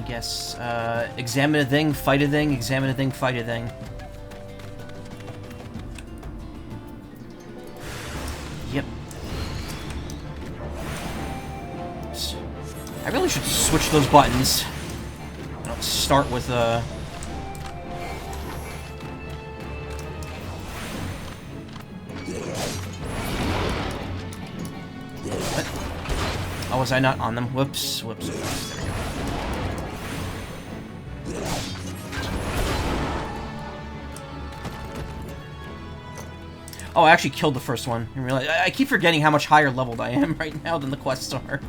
Yes, examine a thing, fight a thing, examine a thing, fight a thing. Yep. I really should switch those buttons. I'll start with, What? Oh, was I not on them? Whoops, whoops, whoops. There we go. Oh, I actually killed the first one. I keep forgetting how much higher leveled I am right now than the quests are.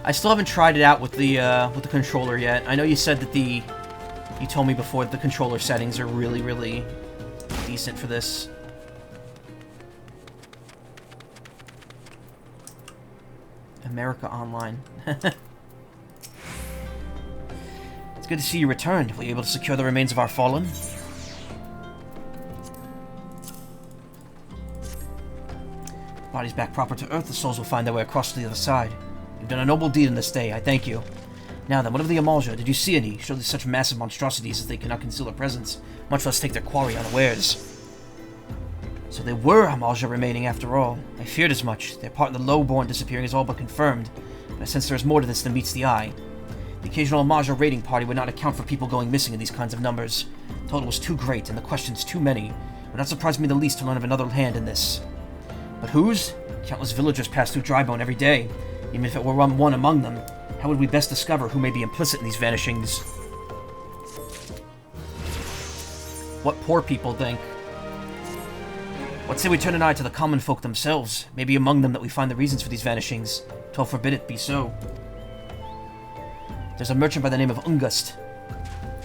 I still haven't tried it out with the controller yet. I know you said that you told me before that the controller settings are really, really decent for this. America Online. It's good to see you returned. Were you able to secure the remains of our fallen? Bodies back proper to Earth, the souls will find their way across to the other side. You've done a noble deed in this day, I thank you. Now then, what of the Amalja? Did you see any? Surely such massive monstrosities that they cannot conceal their presence, much less take their quarry unawares. So there were Amalja remaining after all. I feared as much. Their part in the Lowborn disappearing is all but confirmed, but I sense there is more to this than meets the eye. The occasional Amalja raiding party would not account for people going missing in these kinds of numbers. The total was too great, and the questions too many. It would not surprise me the least to learn of another hand in this. But whose? Countless villagers pass through Drybone every day. Even if it were one among them, how would we best discover who may be implicit in these vanishings? What poor people think. What say we turn an eye to the common folk themselves? Maybe among them that we find the reasons for these vanishings. 'Twill forbid it be so. There's a merchant by the name of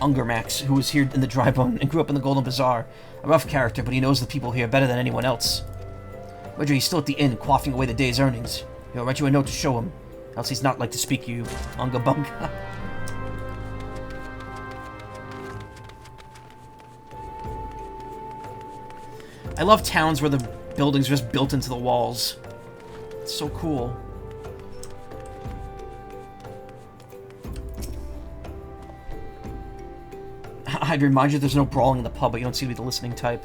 Ungermax, who was here in the Drybone and grew up in the Golden Bazaar. A rough character, but he knows the people here better than anyone else. Wager he's still at the inn, quaffing away the day's earnings. He'll write you a note to show him. Else he's not like to speak you, Unga Bunga. I love towns where the buildings are just built into the walls. It's so cool. I'd remind you there's no brawling in the pub, but you don't seem to be the listening type.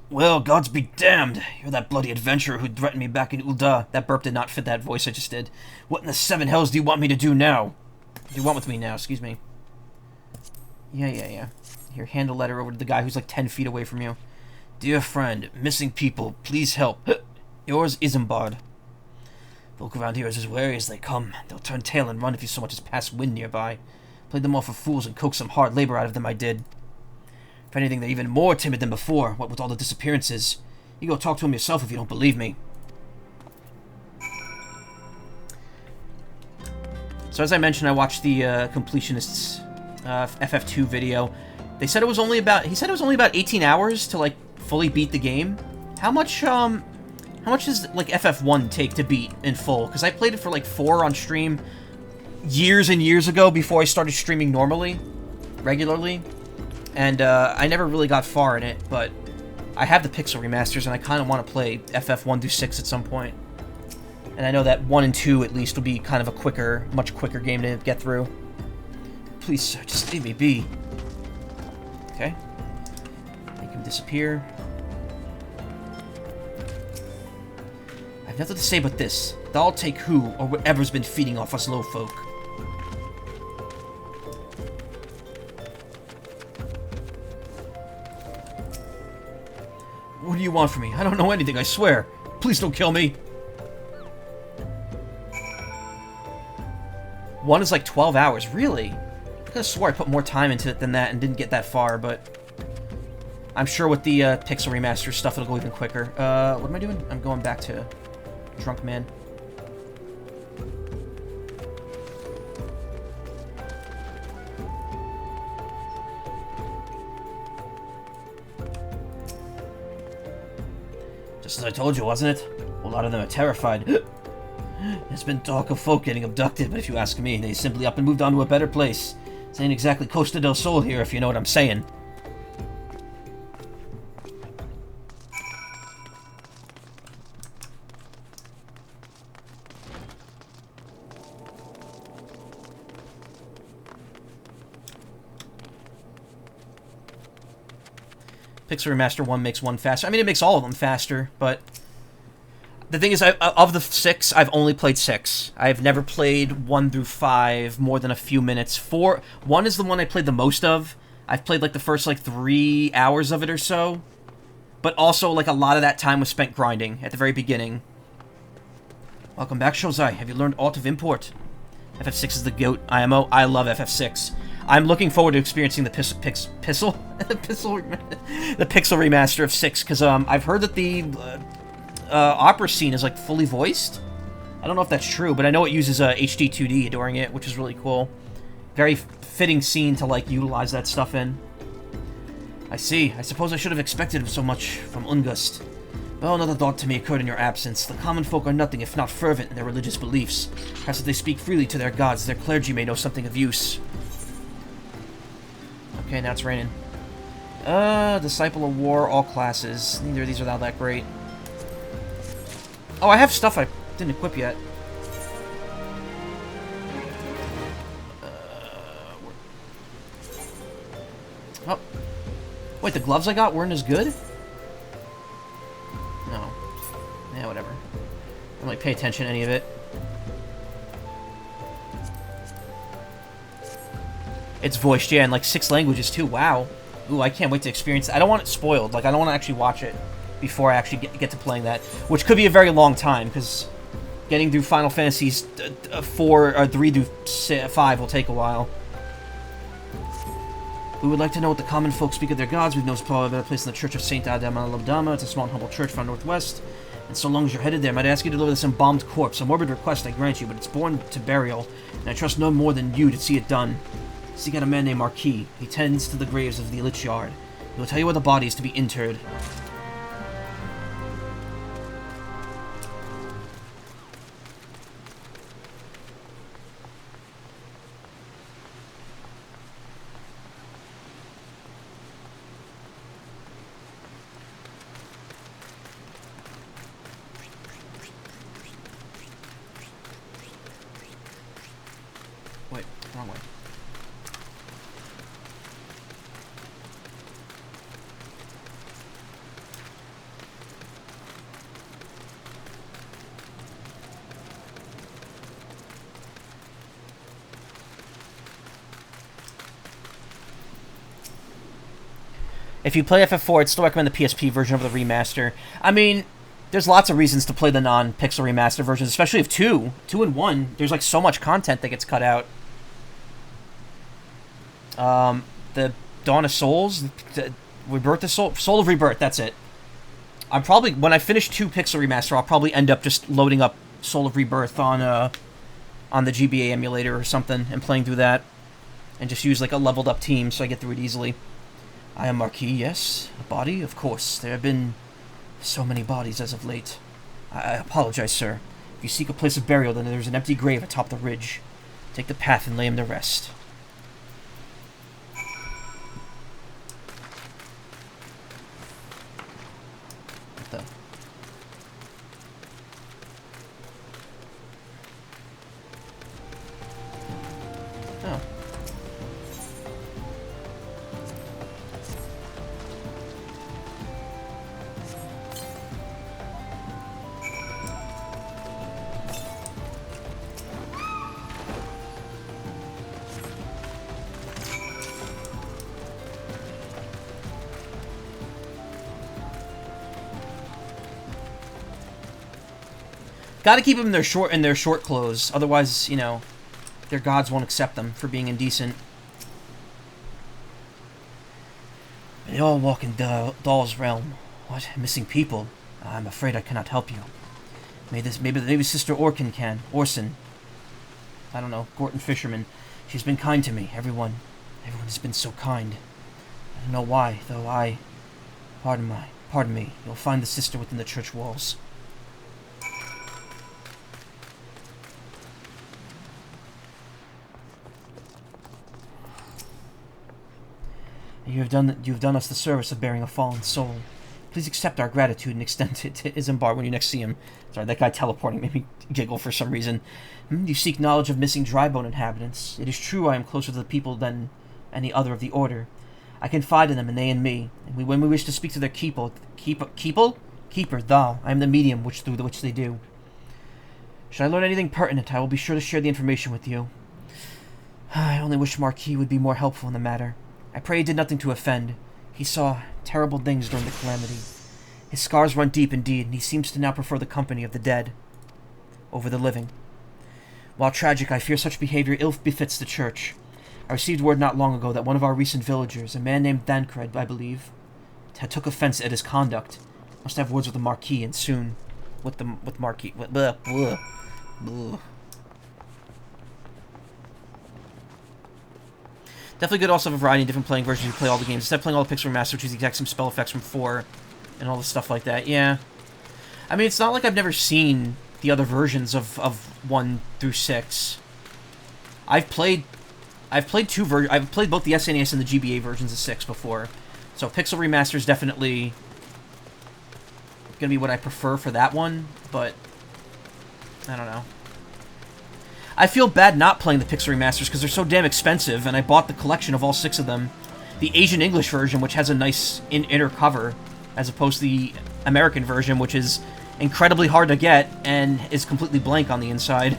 Well, gods be damned. You're that bloody adventurer who threatened me back in Ul'dah. That burp did not fit that voice I just did. What in the seven hells do you want me to do now? What do you want with me now? Excuse me. Yeah. Here, hand a letter over to the guy who's like 10 feet away from you. Dear friend, missing people, please help. Yours, Isambard. Folk around here is as wary as they come. They'll turn tail and run if you so much as pass wind nearby. Played them off for fools and coaxed some hard labor out of them, I did. If anything, they're even more timid than before, what with all the disappearances. You go talk to him yourself if you don't believe me. So as I mentioned, I watched the Completionists FF2 video. They said it was only about, he said it was only about 18 hours to, like, fully beat the game. How much does, like, FF1 take to beat in full? Because I played it for, like, 4 on stream years and years ago before I started streaming regularly. And I never really got far in it, but I have the pixel remasters, and I kind of want to play FF1 through 6 at some point. And I know that 1 and 2, at least, will be kind of a much quicker game to get through. Please, sir, just leave me be. Okay. Make him disappear. I have nothing to say but this. Thou'll take who, or whatever's been feeding off us low folk. What do you want from me? I don't know anything, I swear. Please don't kill me. One is like 12 hours. Really? I could have swore I put more time into it than that and didn't get that far, but I'm sure with the pixel remaster stuff it'll go even quicker. What am I doing? I'm going back to Drunk Man. Just as I told you, wasn't it? A lot of them are terrified. There's been talk of folk getting abducted, but if you ask me, they simply up and moved on to a better place. This ain't exactly Costa del Sol here, if you know what I'm saying. Pixel Remaster 1 makes 1 faster. I mean, it makes all of them faster, but the thing is, of the 6, I've only played 6. I've never played 1 through 5 more than a few minutes. 1 is the one I played the most of. I've played, like, the first, like, 3 hours of it or so. But also, like, a lot of that time was spent grinding at the very beginning. Welcome back, Shozai. Have you learned aught of import? FF6 is the GOAT IMO. I love FF6. I'm looking forward to experiencing the pixel remaster of 6, because I've heard that the opera scene is like fully voiced. I don't know if that's true, but I know it uses HD 2D during it, which is really cool. Very fitting scene to like utilize that stuff in. I see. I suppose I should have expected so much from Ungust. Well, another thought to me occurred in your absence. The common folk are nothing if not fervent in their religious beliefs. Perhaps if they speak freely to their gods, their clergy may know something of use. Okay, now it's raining. Disciple of War, all classes. Neither of these are all that great. Oh, I have stuff I didn't equip yet. Oh. Wait, the gloves I got weren't as good? No. Yeah, whatever. I don't like pay attention to any of it. It's voiced, yeah, in like 6 languages too. Wow. Ooh, I can't wait to experience that. I don't want it spoiled. Like, I don't want to actually watch it before I actually get to playing that, which could be a very long time, because getting through Final Fantasies 4 or 3 through 5 will take a while. We would like to know what the common folk speak of their gods. We've no better place in the Church of Saint Adama Labdama. It's a small and humble church from northwest. And so long as you're headed there, I might ask you to deliver this embalmed corpse. A morbid request I grant you, but it's born to burial, and I trust no more than you to see it done. Seek out a man named Marquis. He tends to the graves of the Lich Yard. He will tell you where the body is to be interred. Wrong way. If you play FF4, I'd still recommend the PSP version over the remaster. I mean, there's lots of reasons to play the non-pixel remaster versions, especially if 2 and 1, there's like so much content that gets cut out. The Dawn of Souls, the Rebirth of Soul of Rebirth, that's it. I'm probably, when I finish 2 pixel remaster, I'll probably end up just loading up Soul of Rebirth on the GBA emulator or something and playing through that. And just use like a leveled up team so I get through it easily. I am Marquis, yes. A body? Of course. There have been so many bodies as of late. I apologize, sir. If you seek a place of burial, then there's an empty grave atop the ridge. Take the path and lay him to rest. What the? Oh. Gotta keep them in their short clothes, otherwise, you know, their gods won't accept them for being indecent. They all walk in Dahl's realm. What? Missing people? I'm afraid I cannot help you. Maybe Sister Orson can. Orson. I don't know. Gorton Fisherman. She's been kind to me. Everyone has been so kind. I don't know why, though. Pardon me. You'll find the sister within the church walls. You have done us the service of bearing a fallen soul. Please accept our gratitude and extend it to Isambard when you next see him. Sorry, that guy teleporting made me giggle for some reason. You seek knowledge of missing Drybone inhabitants. It is true I am closer to the people than any other of the Order. I confide in them, and they in me. And when we wish to speak to their keeper, I am the medium through which they do. Should I learn anything pertinent, I will be sure to share the information with you. I only wish Marquis would be more helpful in the matter. I pray he did nothing to offend. He saw terrible things during the calamity. His scars run deep indeed, and he seems to now prefer the company of the dead over the living. While tragic, I fear such behavior ill befits the church. I received word not long ago that one of our recent villagers, a man named Thancred, I believe, had took offense at his conduct. Must have words with the Marquis, and soon. With Marquis. Blah, blah, blah. Definitely good also have a variety of different playing versions. You play all the games. Instead of playing all the Pixel Remaster, which is the exact same spell effects from 4 and all the stuff like that. Yeah. I mean, it's not like I've never seen the other versions of 1 through 6. I've played both the SNES and the GBA versions of 6 before. So Pixel Remaster is definitely going to be what I prefer for that one, but I don't know. I feel bad not playing the Pixel Remasters because they're so damn expensive, and I bought the collection of all 6 of them. The Asian English version, which has a nice inner cover, as opposed to the American version, which is incredibly hard to get and is completely blank on the inside.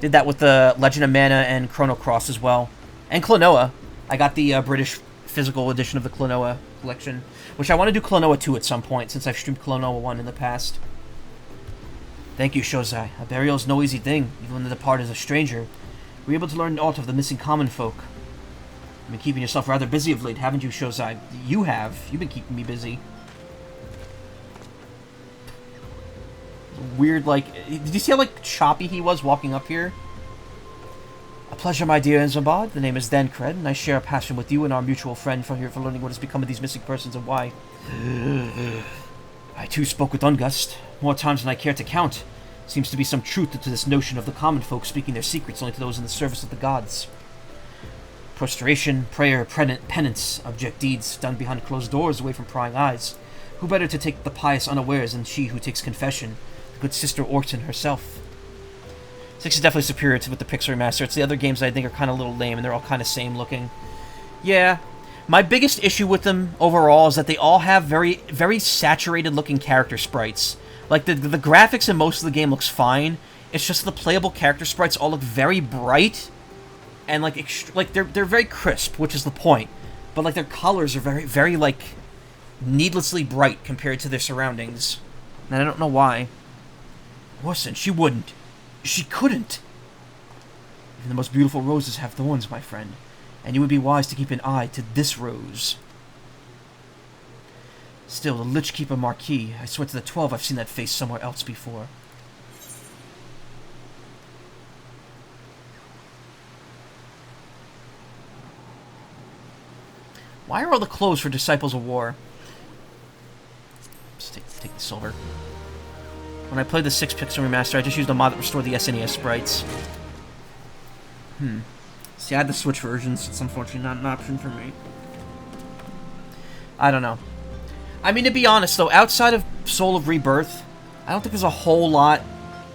Did that with the Legend of Mana and Chrono Cross as well. And Klonoa. I got the British physical edition of the Klonoa collection, which I want to do Klonoa 2 at some point, since I've streamed Klonoa 1 in the past. Thank you, Shozai. A burial is no easy thing, even when the departed is a stranger. Were you able to learn aught of the missing common folk? You've been keeping yourself rather busy of late, haven't you, Shozai? You have. You've been keeping me busy. Weird, like... Did you see how, like, choppy he was walking up here? A pleasure, my dear Isambard. The name is Thancred, and I share a passion with you and our mutual friend for learning what has become of these missing persons and why. I, too, spoke with Ungust. More times than I care to count. Seems to be some truth to this notion of the common folk speaking their secrets only to those in the service of the gods. Prostration, prayer, penance, abject deeds done behind closed doors away from prying eyes. Who better to take the pious unawares than she who takes confession, the good Sister Orson herself? 6 is definitely superior to with the Pixel Remaster. It's the other games that I think are kind of a little lame, and they're all kind of same looking. Yeah. My biggest issue with them overall is that they all have very, very saturated looking character sprites. Like, the graphics in most of the game looks fine. It's just the playable character sprites all look very bright. And, like they're very crisp, which is the point. But, like, their colors are very, very, like, needlessly bright compared to their surroundings. And I don't know why. Orson, she wouldn't. She couldn't. Even the most beautiful roses have thorns, my friend. And you would be wise to keep an eye to this rose. Still, the Lich Keeper Marquis. I swear to the 12 I've seen that face somewhere else before. Why are all the clothes for Disciples of War? Let's take the silver. When I played the 6 Pixel Remaster, I just used a mod that restored the SNES sprites. See, I had the Switch versions. It's unfortunately not an option for me. I don't know. I mean, to be honest, though, outside of Soul of Rebirth, I don't think there's a whole lot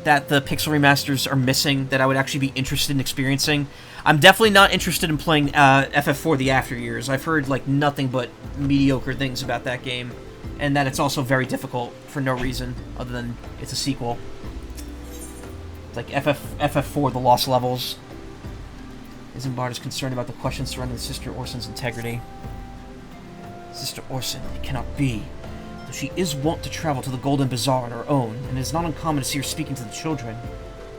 that the Pixel Remasters are missing that I would actually be interested in experiencing. I'm definitely not interested in playing FF4 The After Years. I've heard, like, nothing but mediocre things about that game. And that it's also very difficult for no reason other than it's a sequel. It's like FF4 The Lost Levels. Isambard is concerned about the questions surrounding Sister Orson's integrity. Sister Orson, it cannot be. Though she is wont to travel to the Golden Bazaar on her own, and it is not uncommon to see her speaking to the children.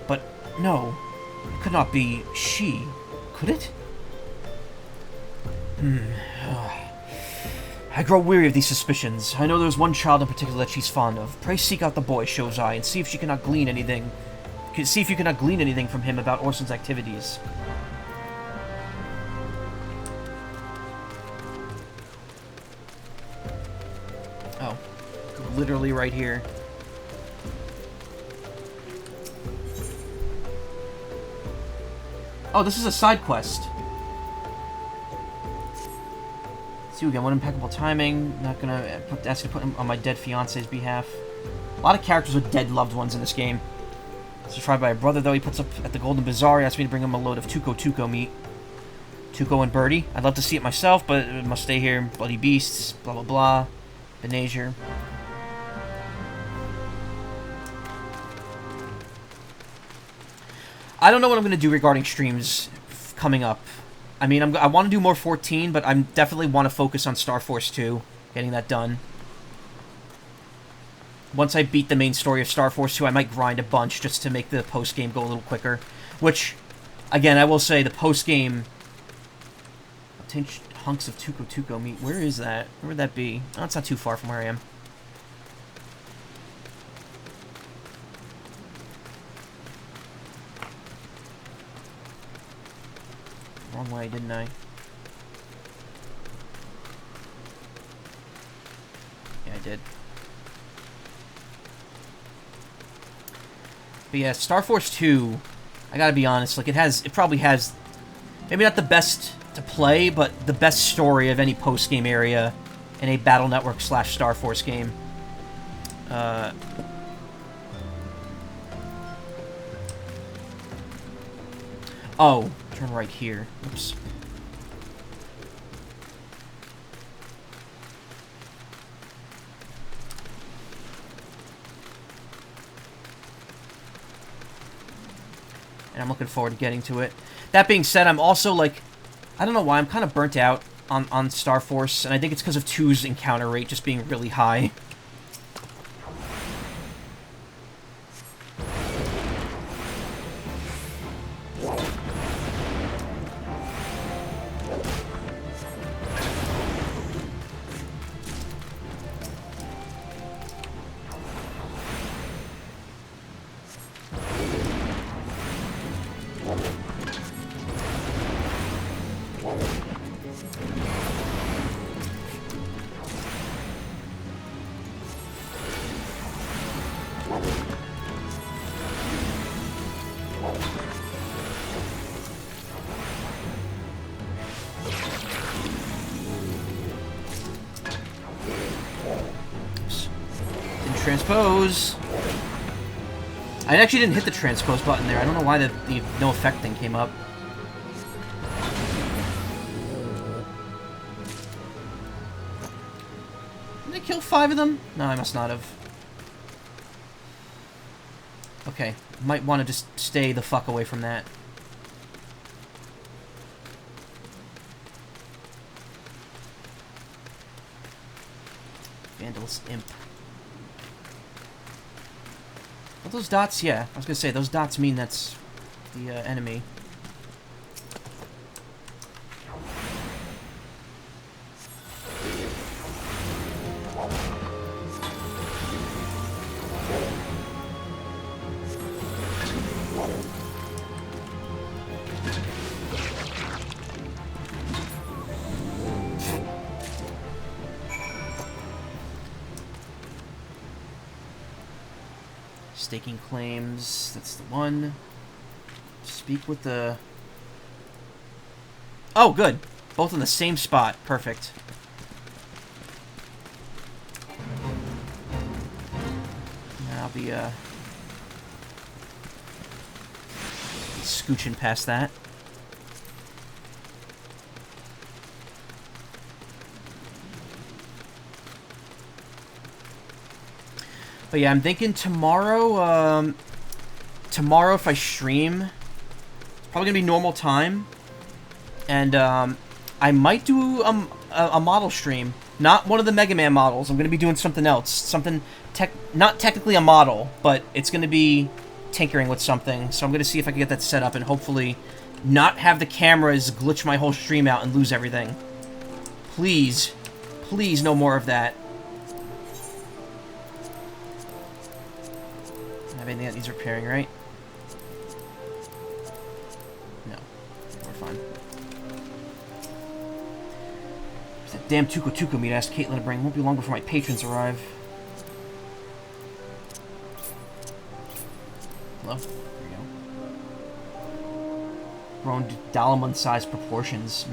But no, it could not be she, could it? I grow weary of these suspicions. I know there's one child in particular that she's fond of. Pray seek out the boy, Shozai, and see if you cannot glean anything from him about Orson's activities. Oh, literally right here. Oh, this is a side quest. See, again, what impeccable timing. Not gonna ask you to put him on my dead fiance's behalf. A lot of characters with dead loved ones in this game. This is tried by a brother, though. He puts up at the Golden Bazaar. He asked me to bring him a load of Tuco meat. Tuco and Birdie. I'd love to see it myself, but it must stay here. Bloody beasts, blah blah blah. Benazer. I don't know what I'm gonna do regarding streams coming up. I mean, I want to do more 14, but I definitely want to focus on Star Force 2, getting that done. Once I beat the main story of Star Force 2, I might grind a bunch just to make the post-game go a little quicker. Which, again, I will say, the post-game... Obtain hunks of Tuco meat. Where is that? Where would that be? Oh, it's not too far from where I am. Wrong way, didn't I? Yeah, I did. But yeah, Star Force 2, I gotta be honest, like, it probably has, maybe not the best to play, but the best story of any post-game area in a Battle Network / Star Force game. Oh, turn right here. Oops. And I'm looking forward to getting to it. That being said, I'm also, like, I don't know why, I'm kind of burnt out on Star Force, and I think it's because of 2's encounter rate just being really high. Transpose. I actually didn't hit the transpose button there. I don't know why the no effect thing came up. Did I kill 5 of them? No, I must not have. Okay, might want to just stay the fuck away from that. Vandal's Imp. Are those dots? Yeah, I was gonna say, those dots mean that's the enemy. Staking claims, that's the one. Speak with the... Oh, good. Both in the same spot. Perfect. And I'll be, scooching past that. But yeah, I'm thinking tomorrow, tomorrow if I stream, it's probably gonna be normal time, and I might do a model stream, not one of the Mega Man models. I'm gonna be doing something else, something not technically a model, but it's gonna be tinkering with something. So I'm gonna see if I can get that set up and hopefully not have the cameras glitch my whole stream out and lose everything. Please, please, no more of that. Have anything that needs repairing, right? No. We're fine. There's that damn Tuco meat I asked Caitlin to bring. Won't be long before my patrons arrive. Hello? There you go. Grown to Dalamon-sized proportions.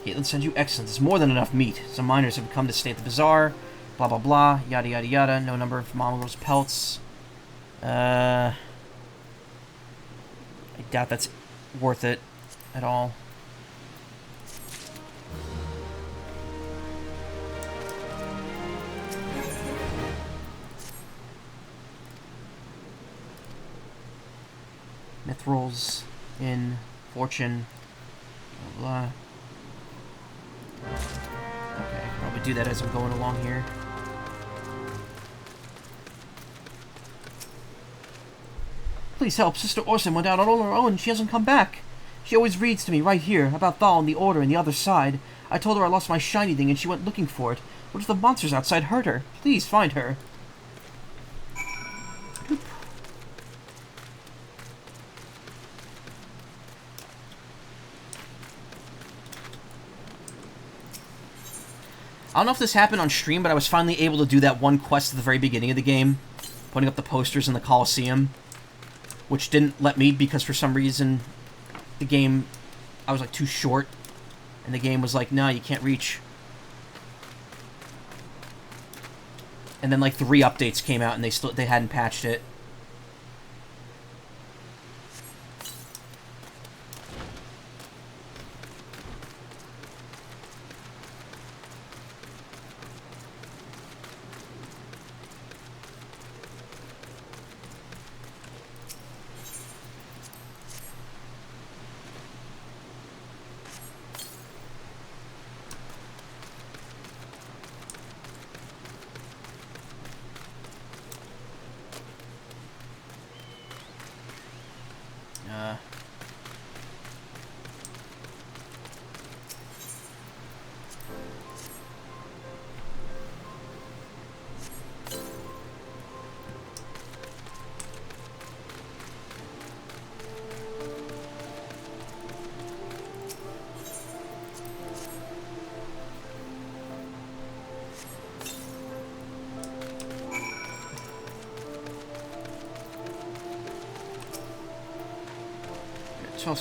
Caitlin sends you excellence. It's more than enough meat. Some miners have come to stay at the bazaar. Blah, blah, blah, yada, yada, yada. No number of mongrels pelts. I doubt that's worth it at all. Mithrils in fortune. Blah, blah. Okay, I can probably do that as I'm going along here. Please help. Sister Orson went out on her own. She hasn't come back. She always reads to me right here about Thal and the Order and the other side. I told her I lost my shiny thing and she went looking for it. What if the monsters outside hurt her? Please find her. Boop. I don't know if this happened on stream, but I was finally able to do that one quest at the very beginning of the game. Putting up the posters in the Coliseum. Which didn't let me because for some reason the game, I was like too short. And the game was like, no, you can't reach. And then like 3 updates came out and they hadn't patched it.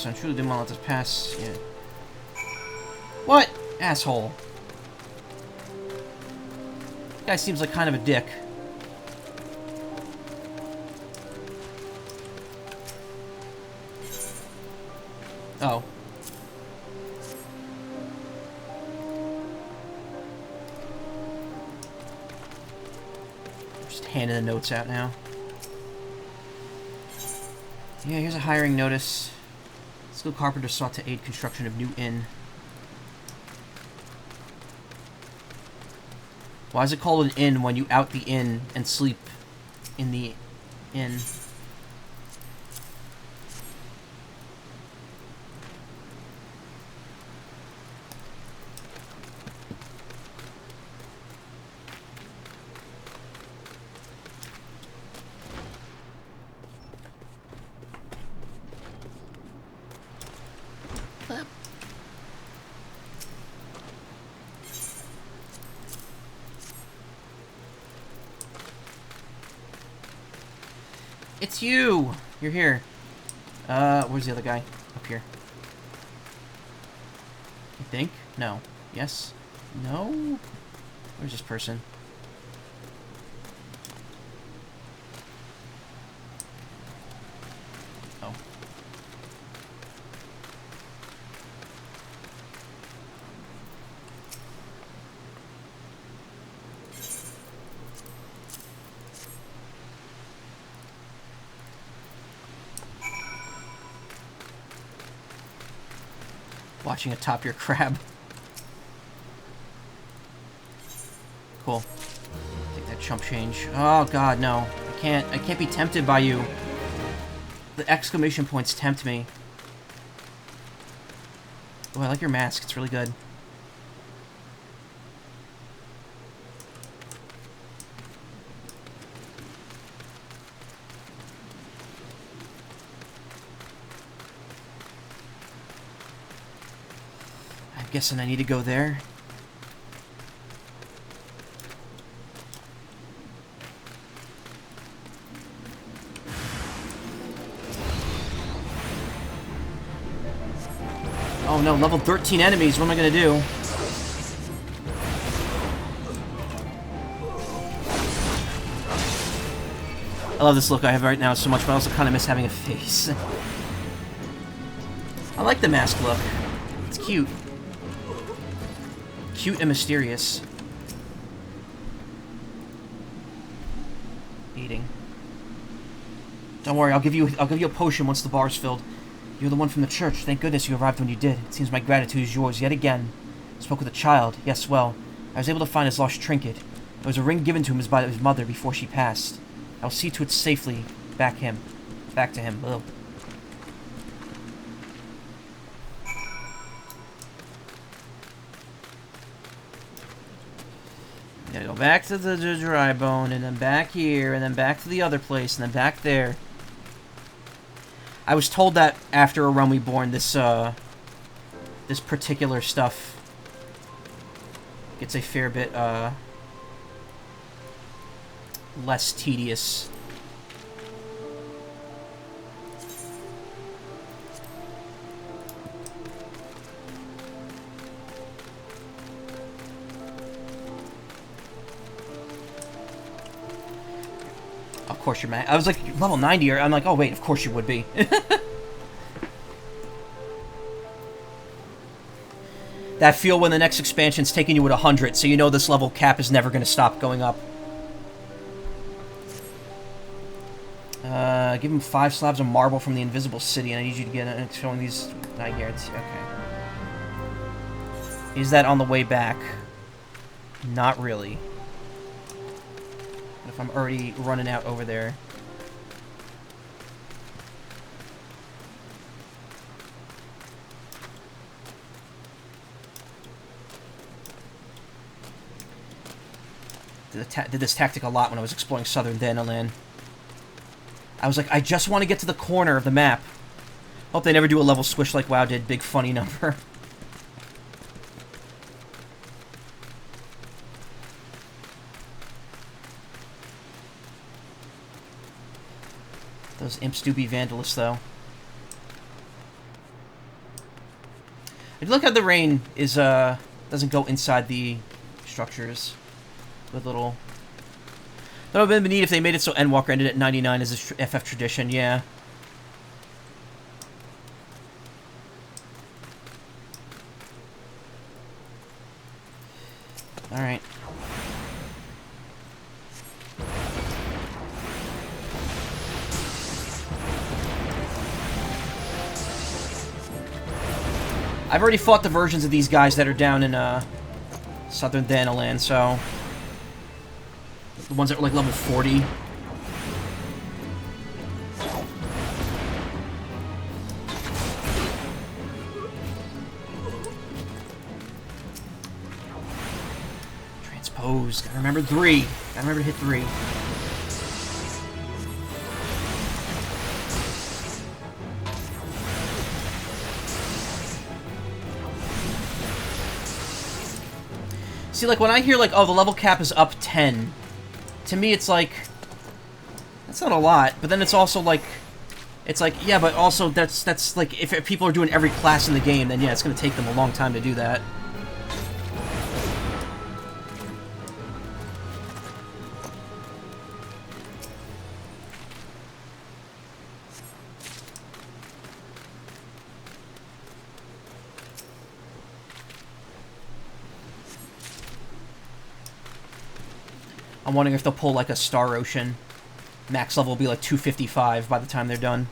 I truly didn't want to let this pass. Yeah. What? Asshole. Guy seems like kind of a dick. Oh. Just handing the notes out now. Yeah, here's a hiring notice. Skilled carpenter sought to aid construction of new inn. Why is it called an inn when you out the inn and sleep in the inn? It's you! You're here. Where's the other guy? Up here. I think? No. Yes? No? Where's this person? Oh. Watching atop your crab. Cool. Take that chump change. Oh god, no. I can't be tempted by you. The exclamation points tempt me. Oh, I like your mask. It's really good. I'm guessing I need to go there. Oh no, level 13 enemies. What am I gonna do? I love this look I have right now so much, but I also kind of miss having a face. I like the mask look. It's cute. Cute and mysterious. Eating. Don't worry, I'll give you a potion once the bar's filled. You're the one from the church. Thank goodness you arrived when you did. It seems my gratitude is yours yet again. I spoke with a child. Yes, well, I was able to find his lost trinket. It was a ring given to him by his mother before she passed. I will see to it safely back to him. Ugh. Gotta go back to the dry bone, and then back here, and then back to the other place, and then back there. I was told that after a run Reborn, this particular stuff gets a fair bit, less tedious. Of course you're mad. I was like, level 90, or I'm like, oh wait, of course you would be. That feel when the next expansion's taking you at 100, so you know this level cap is never going to stop going up. Give him 5 slabs of marble from the invisible city, and I need you to get showing these. I guarantee. Okay. Is that on the way back? Not really. If I'm already running out over there. Did this tactic a lot when I was exploring southern Danaland. I was like, I just want to get to the corner of the map. Hope they never do a level squish like WoW did. Big funny number. Those imps do be vandalists, though. If you look how the rain is, doesn't go inside the structures with little... That would have been neat if they made it so Endwalker ended at 99 as a FF tradition, yeah. I've already fought the versions of these guys that are down in southern Danaland, so the ones that were like level 40. Transpose. Gotta remember 3. Gotta remember to hit 3. See, like, when I hear, like, oh, the level cap is up 10, to me it's like, that's not a lot, but then it's also like, it's like, yeah, but also that's like, if people are doing every class in the game, then yeah, it's gonna take them a long time to do that. I'm wondering if they'll pull like a Star Ocean. Max level will be like 255 by the time they're done.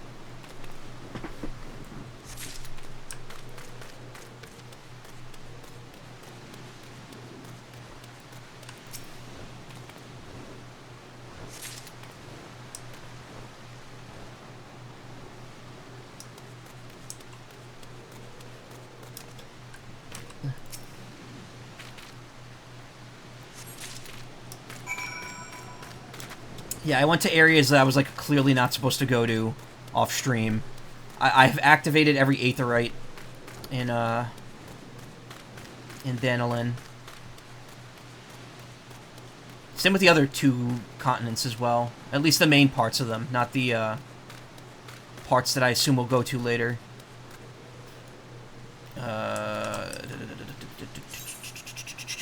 Yeah, I went to areas that I was, like, clearly not supposed to go to off-stream. I've activated every Aetherite in Danaland. Same with the other 2 continents as well. At least the main parts of them, not the, parts that I assume we'll go to later.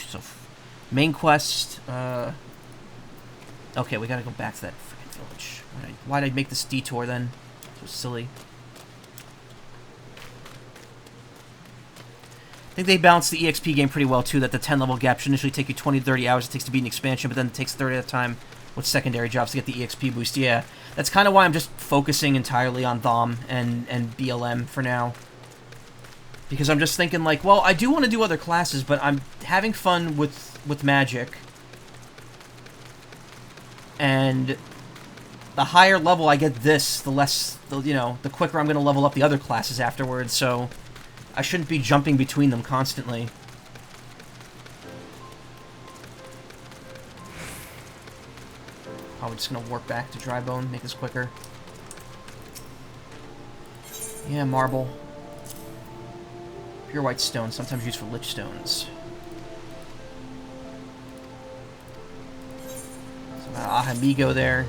So, main quest, okay, we gotta go back to that freaking village. Why'd I make this detour then? So silly. I think they balanced the EXP game pretty well too, that the 10 level gap should initially take you 20 to 30 hours it takes to beat an expansion, but then it takes 30 at a time with secondary jobs to get the EXP boost. Yeah, that's kind of why I'm just focusing entirely on Thom and BLM for now. Because I'm just thinking like, well, I do want to do other classes, but I'm having fun with magic. And the higher level I get this, the less, you know, the quicker I'm going to level up the other classes afterwards, so I shouldn't be jumping between them constantly. Probably just going to warp back to Drybone, make this quicker. Yeah, marble. Pure white stone, sometimes used for lich stones. Ahamigo there.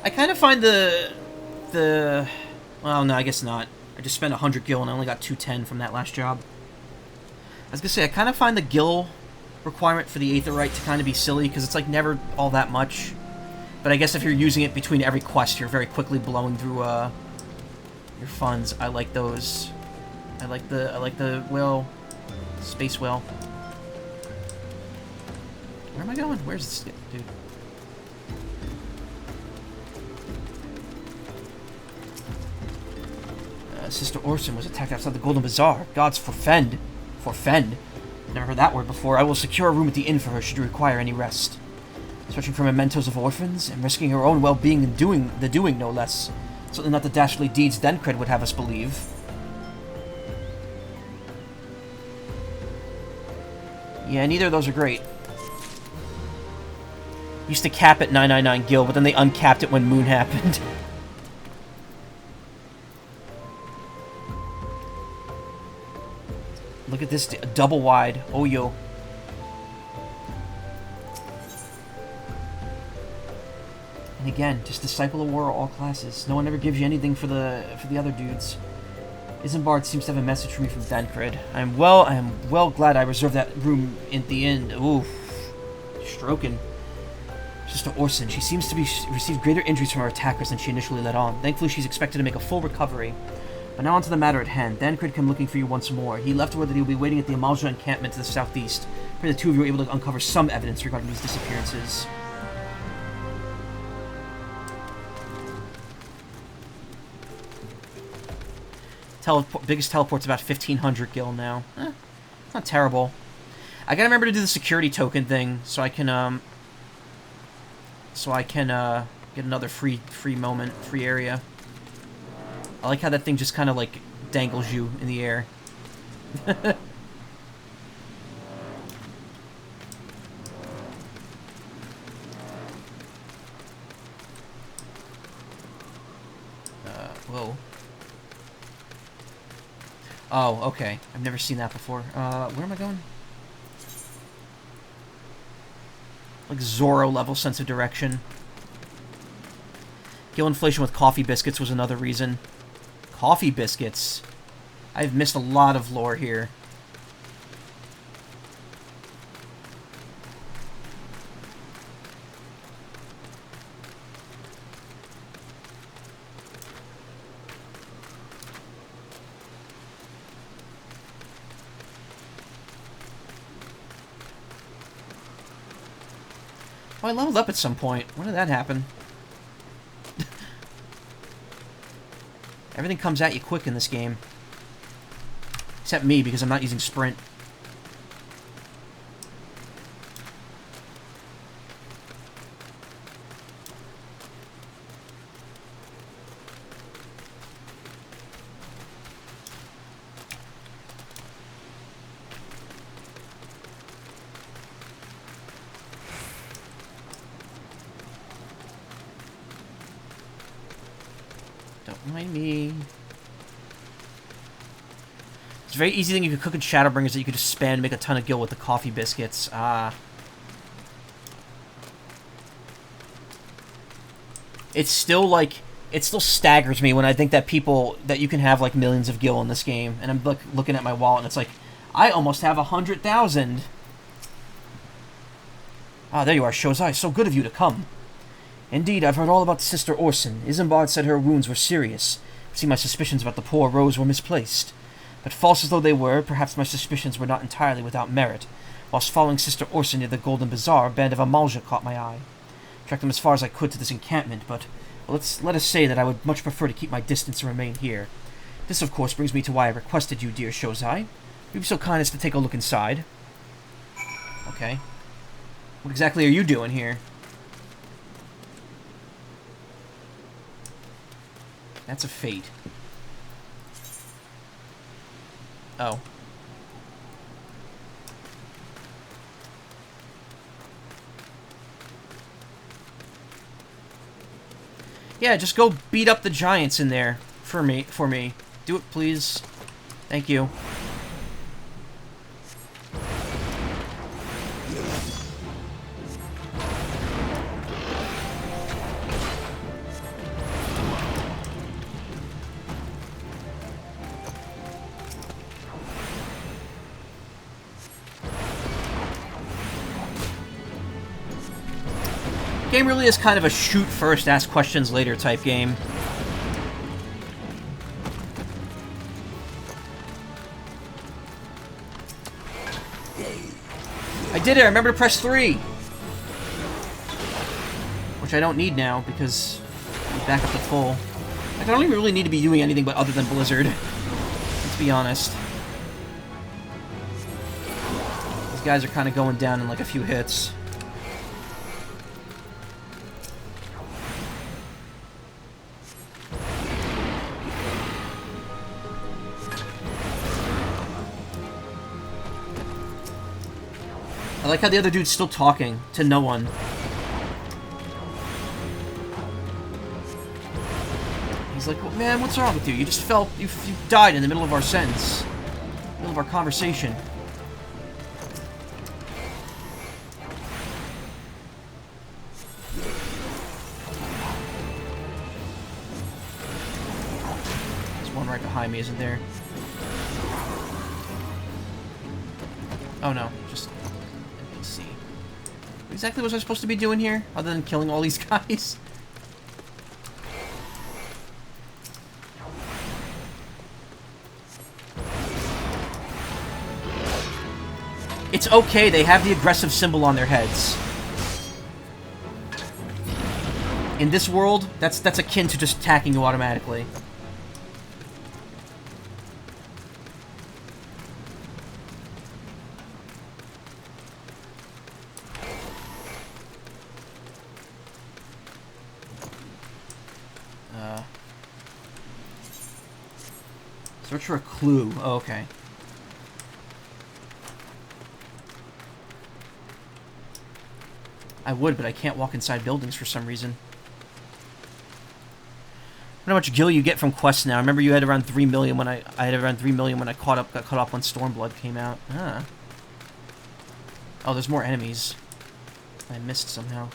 I kind of find well, no, I guess not. I just spent 100 gil and I only got 210 from that last job. I was gonna say, I kind of find the gil requirement for the Aetherite to kind of be silly, because it's like never all that much. But I guess if you're using it between every quest, you're very quickly blowing through your funds. I like those. I like the whale, space whale. Where am I going? Where's this dude? Sister Orson was attacked outside the Golden Bazaar. Gods forfend. Forfend. Never heard that word before. I will secure a room at the inn for her should you require any rest. Searching for mementos of orphans and risking her own well-being and doing no less. Certainly not the dastardly deeds Dencred would have us believe. Yeah, neither of those are great. Used to cap at 999 gil, but then they uncapped it when Moon happened. Look at this, double wide. Oh, yo. And again, just Disciple of War, all classes. No one ever gives you anything for the other dudes. Isambard seems to have a message for me from Dancred. I am well glad I reserved that room in the inn. Oof. Stroking. Sister Orson, she seems to be received greater injuries from her attackers than she initially let on. Thankfully, she's expected to make a full recovery. But now on to the matter at hand. Thancred came looking for you once more. He left word that he will be waiting at the Amalja encampment to the southeast. Pray the two of you are able to uncover some evidence regarding these disappearances. Biggest teleport's about 1,500 gil now. It's not terrible. I gotta remember to do the security token thing so I can get another free area. I like how that thing just kind of like dangles you in the air. Whoa. Oh, okay. I've never seen that before. Where am I going? Like Zorro level sense of direction. Gil inflation with coffee biscuits was another reason. Coffee biscuits. I've missed a lot of lore here. Oh, I leveled up at some point. When did that happen? Everything comes at you quick in this game. Except me, because I'm not using sprint. Don't mind me. It's a very easy thing you could cook in Shadowbringers that you could just spam and make a ton of gil with the coffee biscuits. It's still like, it still staggers me when I think that that you can have like millions of gil in this game. And I'm looking at my wallet and it's like, I almost have 100,000. Ah, there you are, Shozai. So good of you to come. Indeed, I've heard all about Sister Orson. Isambard said her wounds were serious. See, my suspicions about the poor Rose were misplaced. But false as though they were, perhaps my suspicions were not entirely without merit. Whilst following Sister Orson near the Golden Bazaar, a band of Amalja caught my eye. Tracked them as far as I could to this encampment, but let us say that I would much prefer to keep my distance and remain here. This, of course, brings me to why I requested you, dear Shozai. You'd be so kind as to take a look inside. Okay. What exactly are you doing here? That's a fate. Oh. Yeah, just go beat up the giants in there for me. Do it, please. Thank you. Game really is kind of a shoot first, ask questions later type game. I did it! I remember to press 3! Which I don't need now, because I'm back up to full. I don't even really need to be doing anything but other than Blizzard. Let's be honest. These guys are kind of going down in like a few hits. I like how the other dude's still talking to no one. He's like, well, man, what's wrong with you? You just fell, you died in the middle of our sentence. Middle of our conversation. There's one right behind me, isn't there? Oh no, just... What exactly was I supposed to be doing here, other than killing all these guys? It's okay, they have the aggressive symbol on their heads. In this world, that's akin to just attacking you automatically. Search for a clue. Oh, okay. I would, but I can't walk inside buildings for some reason. I wonder how much gil you get from quests now. I remember you had around 3 million when I had around 3 million when I got caught up when Stormblood came out. Ah. Oh, there's more enemies. I missed somehow.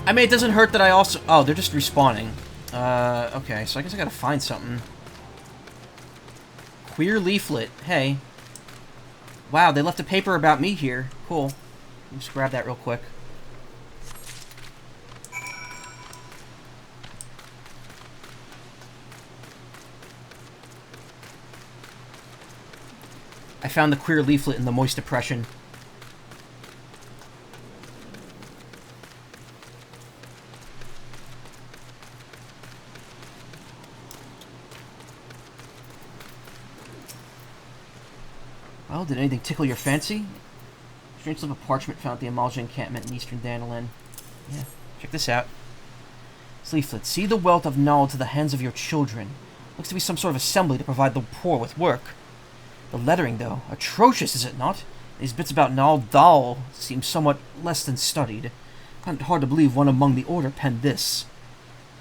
I mean, it doesn't hurt that I also... Oh, they're just respawning. Okay, so I guess I gotta find something. Queer leaflet. Hey. Wow, they left a paper about me here. Cool. Let me just grab that real quick. I found the queer leaflet in the moist depression. Well, did anything tickle your fancy? Strange slip of parchment found at the Amalja encampment in eastern Dandelin. Yeah, check this out. This leaflet. See the wealth of knowledge to the hands of your children. Looks to be some sort of assembly to provide the poor with work. The lettering, though, atrocious, is it not? These bits about Nal Dal seem somewhat less than studied. Find it hard to believe one among the order penned this.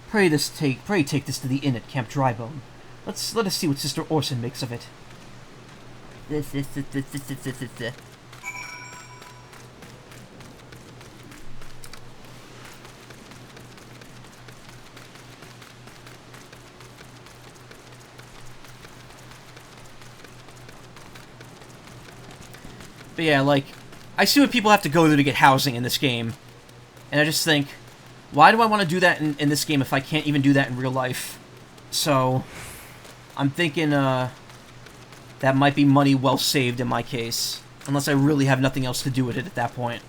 Pray take this to the inn at Camp Drybone. Let us see what Sister Orson makes of it. But yeah, like, I see what people have to go through to get housing in this game. And I just think, why do I want to do that in this game if I can't even do that in real life? So, I'm thinking, that might be money well saved in my case. Unless I really have nothing else to do with it at that point.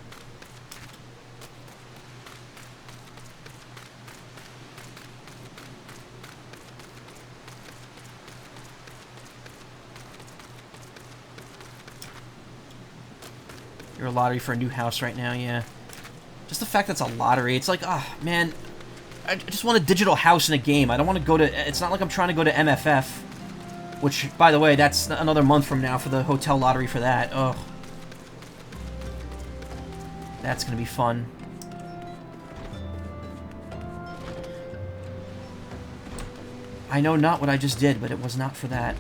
You're a lottery for a new house right now, yeah. Just the fact that it's a lottery, it's like, ah, oh, man. I just want a digital house in a game. I don't want to go to... It's not like I'm trying to go to MFF. Which, by the way, that's another month from now for the hotel lottery for that. Ugh. That's gonna be fun. I know not what I just did, but it was not for that.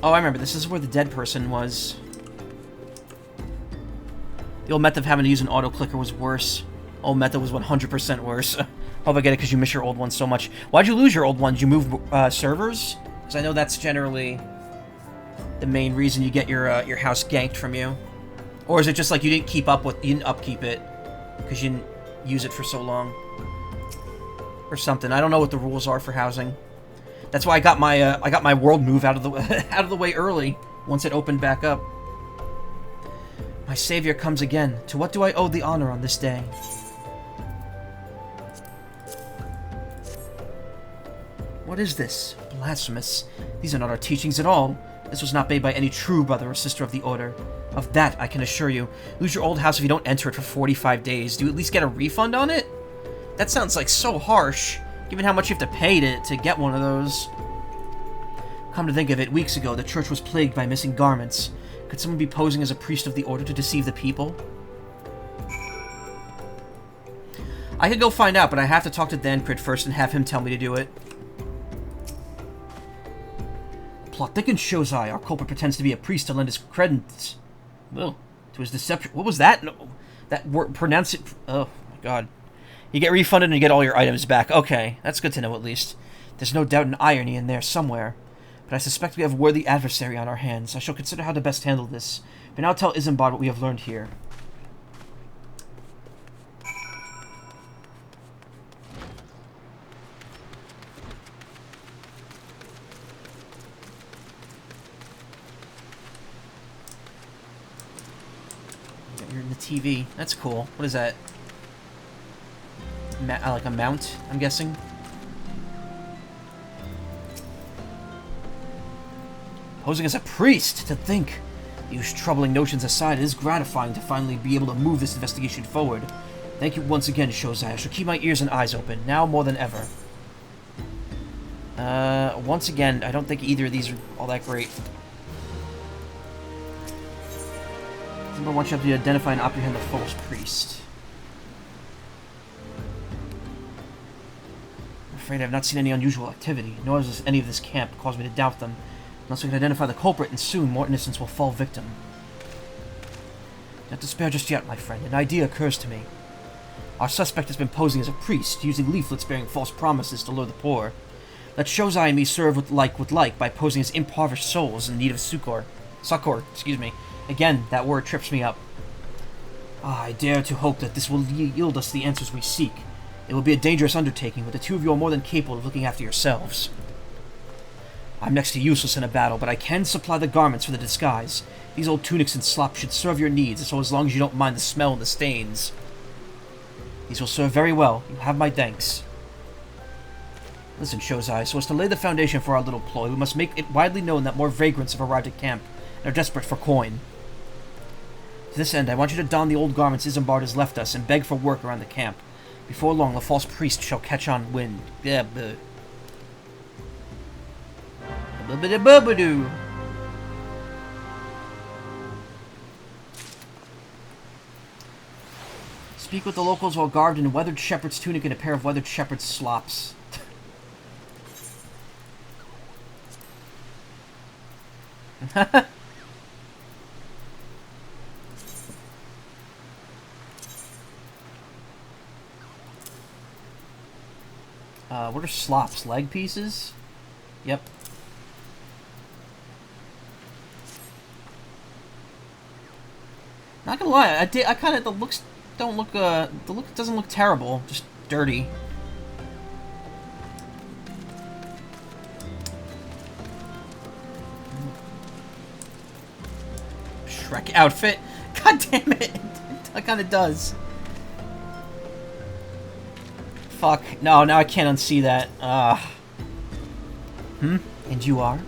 Oh, I remember. This is where the dead person was. The old method of having to use an auto-clicker was worse. Old method was 100% worse. Hope I get it because you miss your old one so much. Why'd you lose your old one? Did you move servers? Because I know that's generally the main reason you get your house ganked from you. Or is it just like you didn't keep up with... You didn't upkeep it because you didn't use it for so long? Or something. I don't know what the rules are for housing. That's why I got my world move out of the way early once it opened back up. My savior comes again. To what do I owe the honor on this day? What is this? Blasphemous. These are not our teachings at all. This was not made by any true brother or sister of the Order. Of that, I can assure you. Lose your old house if you don't enter it for 45 days. Do you at least get a refund on it? That sounds like so harsh, given how much you have to pay to get one of those. Come to think of it, weeks ago, the church was plagued by missing garments. Could someone be posing as a priest of the Order to deceive the people? I could go find out, but I have to talk to Dancrid first and have him tell me to do it. plot thickens, Shozai. Our culprit pretends to be a priest to lend his credence. Well, to his deception. What was that? No, that word, pronounce it. Oh, my God. You get refunded and you get all your items back. Okay, that's good to know at least. There's no doubt an irony in there somewhere. But I suspect we have a worthy adversary on our hands. I shall consider how to best handle this. But now tell Isambard what we have learned here. You're in the TV. That's cool. What is that? Like a mount, I'm guessing? Posing as a priest, to think. These troubling notions aside, it is gratifying to finally be able to move this investigation forward. Thank you once again, Shozai. I shall keep my ears and eyes open, now more than ever. Once again, I don't think either of these are all that great. Number 1 shall be to identify and apprehend the false priest. I'm afraid I have not seen any unusual activity, nor has any of this camp caused me to doubt them. Unless we can identify the culprit, and soon more innocents will fall victim. Don't despair just yet, my friend. An idea occurs to me. Our suspect has been posing as a priest, using leaflets bearing false promises to lure the poor. Let Shozai and me serve with like by posing as impoverished souls in need of succor. Excuse me. Again, that word trips me up. I dare to hope that this will yield us the answers we seek. It will be a dangerous undertaking, but the two of you are more than capable of looking after yourselves. I'm next to useless in a battle, but I can supply the garments for the disguise. These old tunics and slops should serve your needs, so as long as you don't mind the smell and the stains. These will serve very well. You have my thanks. Listen, Shozai, so as to lay the foundation for our little ploy, we must make it widely known that more vagrants have arrived at camp and are desperate for coin. To this end, I want you to don the old garments Isambard has left us and beg for work around the camp. Before long, the false priest shall catch on wind. Speak with the locals while garbed in a weathered shepherd's tunic and a pair of weathered shepherd's slops. What are slops? Leg pieces? Yep. Not gonna lie, I kind of, the looks don't look, the look doesn't look terrible, just dirty. Shrek outfit? God damn it! That kind of does. Fuck. No, now I can't unsee that. And you are?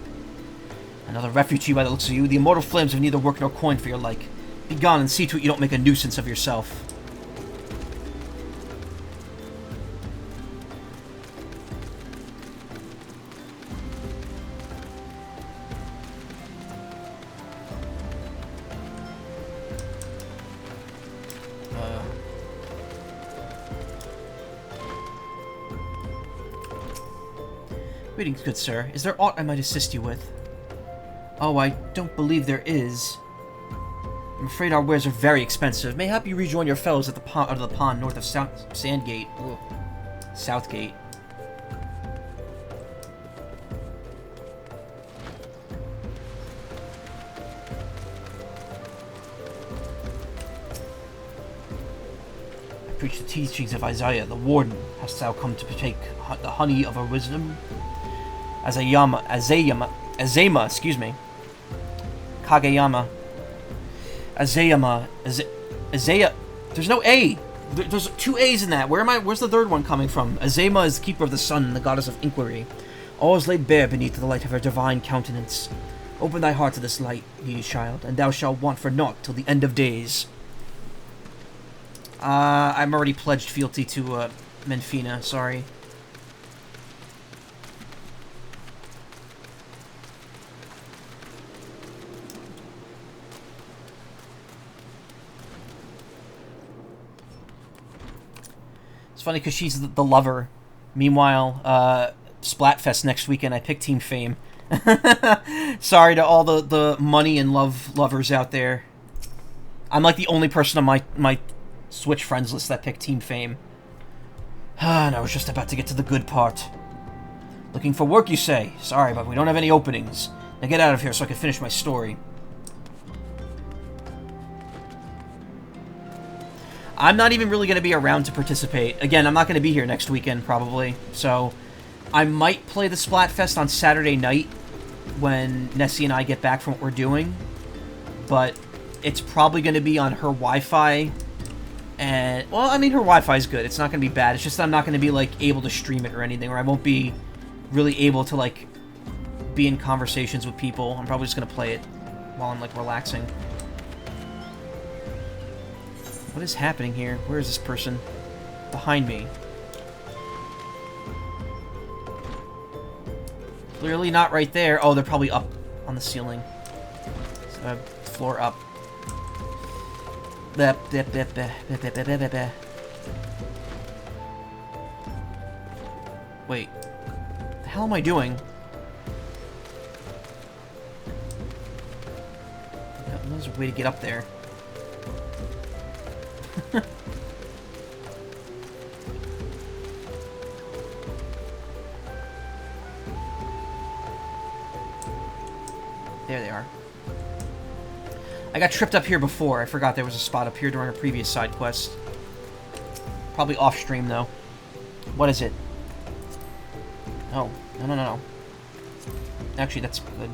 Another refugee by the looks of you. The immortal flames have neither work nor coin for your like. Be gone and see to it you don't make a nuisance of yourself. Greetings, good sir. Is there aught I might assist you with? Oh, I don't believe there is. I'm afraid our wares are very expensive. Mayhap you rejoin your fellows at the pond, out of the pond north of Sandgate. Ugh. Southgate. I preach the teachings of Isaiah, the warden. Hast thou come to partake the honey of our wisdom? Azayama, excuse me. Kageyama. Azayama, Azaya. There's no A. There's two A's in that. Where's the third one coming from? Azayama is keeper of the sun, the goddess of inquiry. All is laid bare beneath the light of her divine countenance. Open thy heart to this light, ye child, and thou shalt want for naught till the end of days. I'm already pledged fealty to, Menfina, sorry. It's funny because she's the lover. Meanwhile, Splatfest next weekend, I picked Team Fame. Sorry to all the money and love lovers out there. I'm like the only person on my Switch friends list that picked Team Fame. And I was just about to get to the good part. Looking for work, you say? Sorry, but we don't have any openings. Now get out of here so I can finish my story. I'm not even really going to be around to participate. Again, I'm not going to be here next weekend, probably. So, I might play the Splatfest on Saturday night when Nessie and I get back from what we're doing. But it's probably going to be on her Wi-Fi. And, well, I mean, her Wi-Fi is good. It's not going to be bad. It's just that I'm not going to be, like, able to stream it or anything. Or I won't be really able to, like, be in conversations with people. I'm probably just going to play it while I'm, like, relaxing. What is happening here? Where is this person? Behind me. Clearly not right there. Oh, they're probably up on the ceiling. Floor up. Wait. What the hell am I doing? There's a way to get up there. There they are. I got tripped up here before. I forgot there was a spot up here during a previous side quest. Probably off stream though. What is it? Oh, no. Actually, that's good.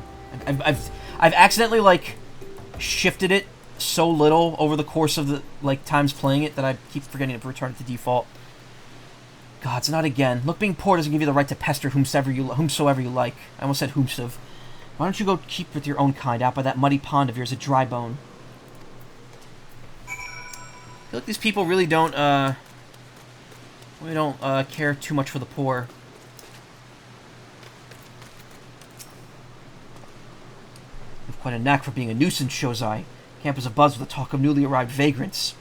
I've accidentally like shifted it so little over the course of the times playing it that I keep forgetting to return it to default. God, it's not again. Look, being poor doesn't give you the right to pester whomsoever you like. I almost said whomsoever. Why don't you go keep with your own kind out by that muddy pond of yours at Dry Bone? I feel like these people really don't care too much for the poor. You've quite a knack for being a nuisance, Shozai. Camp is abuzz with the talk of newly arrived vagrants.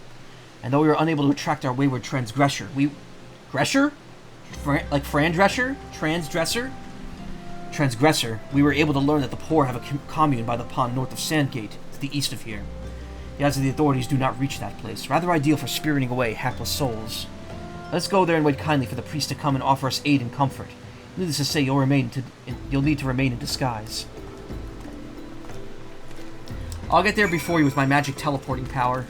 And though we were unable to attract our wayward transgressor, we were able to learn that the poor have a commune by the pond north of Sandgate, to the east of here. The eyes of the authorities do not reach that place, rather ideal for spiriting away hapless souls. Let us go there and wait kindly for the priest to come and offer us aid and comfort. Needless to say, you'll need to remain in disguise. I'll get there before you with my magic teleporting power.